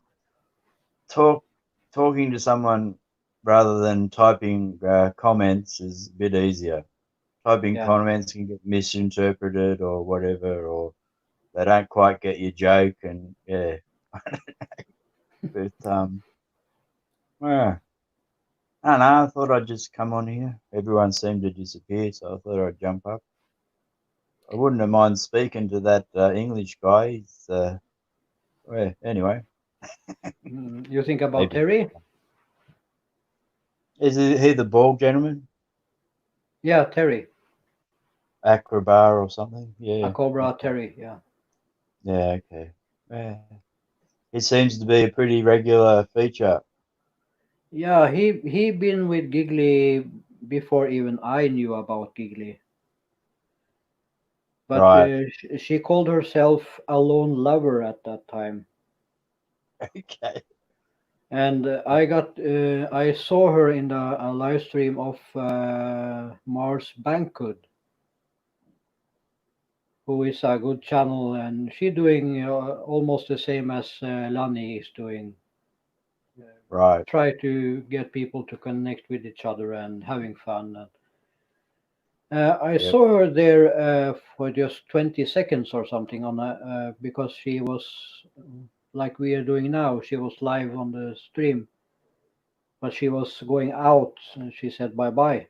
talking to someone rather than typing comments is a bit easier. Typing Yeah. comments can get misinterpreted or whatever, or they don't quite get your joke, and yeah. But yeah. I don't know. I thought I'd just come on here. Everyone seemed to disappear, so I thought I'd jump up. I wouldn't have mind speaking to that English guy. He's, well, anyway. You think about Maybe. Terry? Is he the bald gentleman? Yeah, Terry. Acrobar or something? Yeah. A Cobra Terry, yeah. Yeah, okay. Yeah. It seems to be a pretty regular feature. Yeah, he been with Giggly before even I knew about Giggly. But Right. she called herself a lone lover at that time. Okay. And I saw her in the live stream of Mars Bankhood, who is a good channel, and she doing almost the same as Lani is doing. Right. Try to get people to connect with each other and having fun. I Yep. saw her there for just 20 seconds or something on because she was like we are doing now. She was live on the stream, but she was going out, and she said bye bye.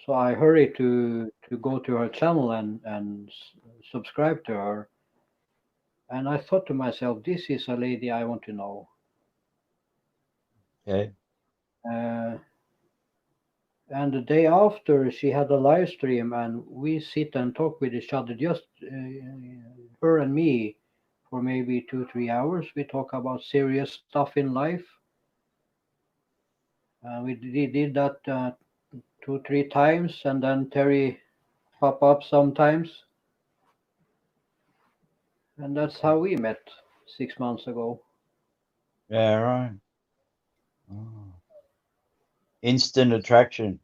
So I hurried to go to her channel and subscribe to her. And I thought to myself, this is a lady I want to know. Okay. And the day after, she had a live stream, and we sit and talk with each other, just her and me, for maybe 2-3 hours. We talk about serious stuff in life. We did that 2-3 times, and then Terry pop up sometimes, and that's how we met 6 months ago. Yeah, right. Oh. Instant attraction.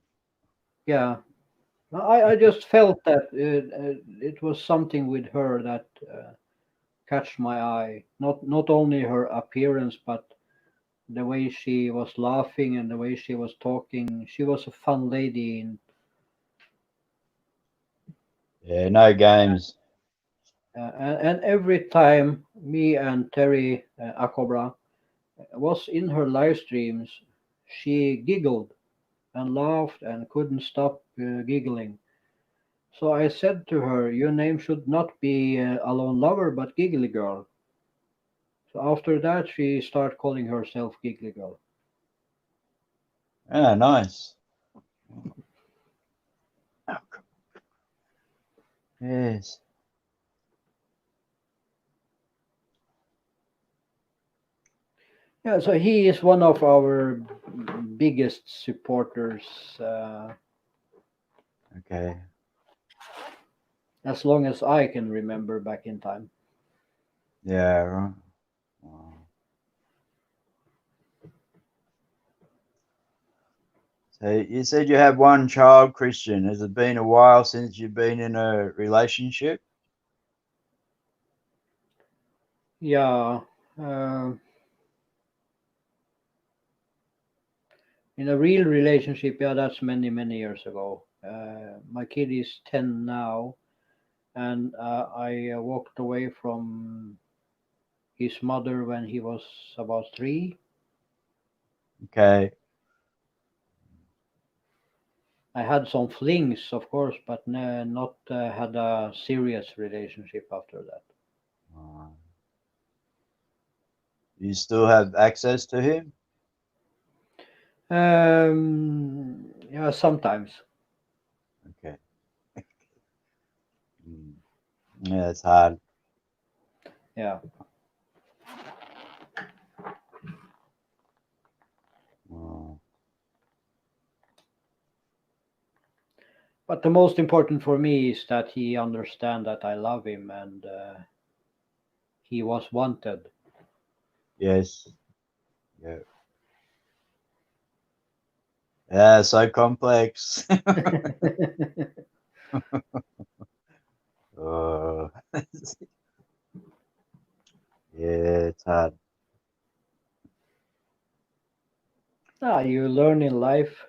Yeah, I just felt that it was something with her that catch my eye. Not only her appearance, but the way she was laughing and the way she was talking. She was a fun lady. Yeah, no games. And every time me and Terry Akobra was in her live streams, she giggled and laughed and couldn't stop giggling. So I said to her, "Your name should not be a lone lover, but Giggly Girl." So after that, she started calling herself Giggly Girl. Ah, nice. Yes. Yeah, so he is one of our biggest supporters. Okay. As long as I can remember back in time. Yeah, right. Wow. So you said you have one child, Christian. Has it been a while since you've been in a relationship? Yeah. In a real relationship, yeah, that's many, many years ago. My kid is 10 now, and I walked away from his mother when he was about 3. Okay. I had some flings, of course, but not had a serious relationship after that. You still have access to him? Yeah, sometimes. Okay. Mm. Yeah, it's hard. Yeah. Oh, But the most important for me is that he understand that I love him and he was wanted. yes. Yeah. Yeah, so complex. Oh. Yeah, it's hard. You learn in life.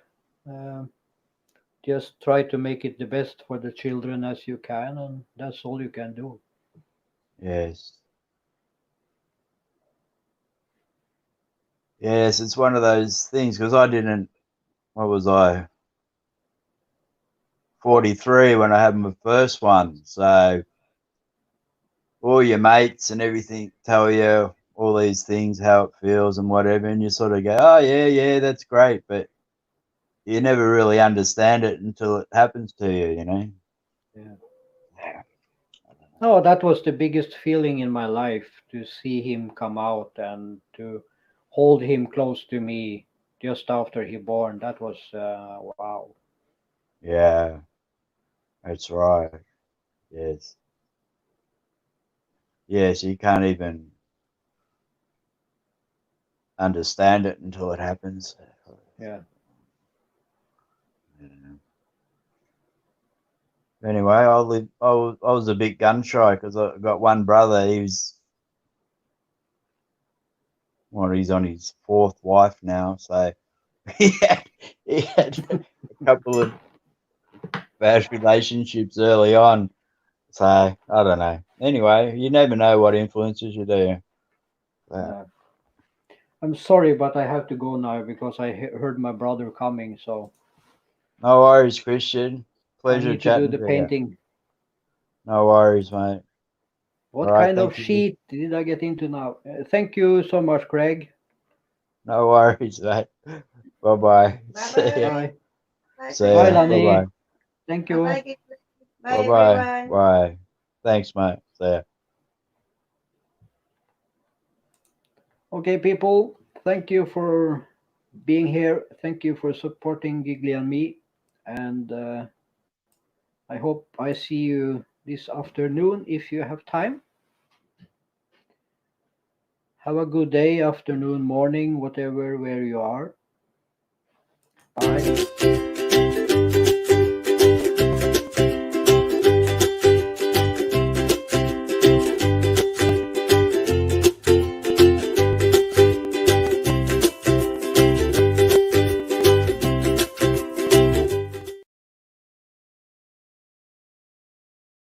Just try to make it the best for the children as you can, and that's all you can do. Yes. Yes, it's one of those things because I didn't, what was I, 43 when I had my first one. So all your mates and everything tell you all these things, how it feels and whatever. And you sort of go, oh, yeah, yeah, that's great. But you never really understand it until it happens to you, you know? Yeah. Yeah. Oh, that was the biggest feeling in my life to see him come out and to hold him close to me just after he born. That was wow. Yeah, that's right. Yes. Yes, you can't even understand it until it happens. Yeah. Yeah. Anyway, I was a bit gun shy because I got one brother. He's he's on his fourth wife now. So he had a couple of bad relationships early on. So I don't know. Anyway, you never know what influences you, do you? Yeah. I'm sorry, but I have to go now because I heard my brother coming. So No worries, Christian. I Pleasure need to do chatting the to you. painting. No worries, mate. All What right, kind of thank you. sheet did I get into now? Thank you so much, Craig. No worries, mate. Bye bye. See ya. Bye. Bye, See Bye, ya. Bye Lani. bye. Thank Bye, you. bye, Bye bye, bye. everyone. Bye. Thanks, mate. See ya. Okay, people. Thank you for being here. Thank you for supporting Gigli and me. And I hope I see you this afternoon if you have time. Have a good day, afternoon, morning, whatever, where you are. Bye.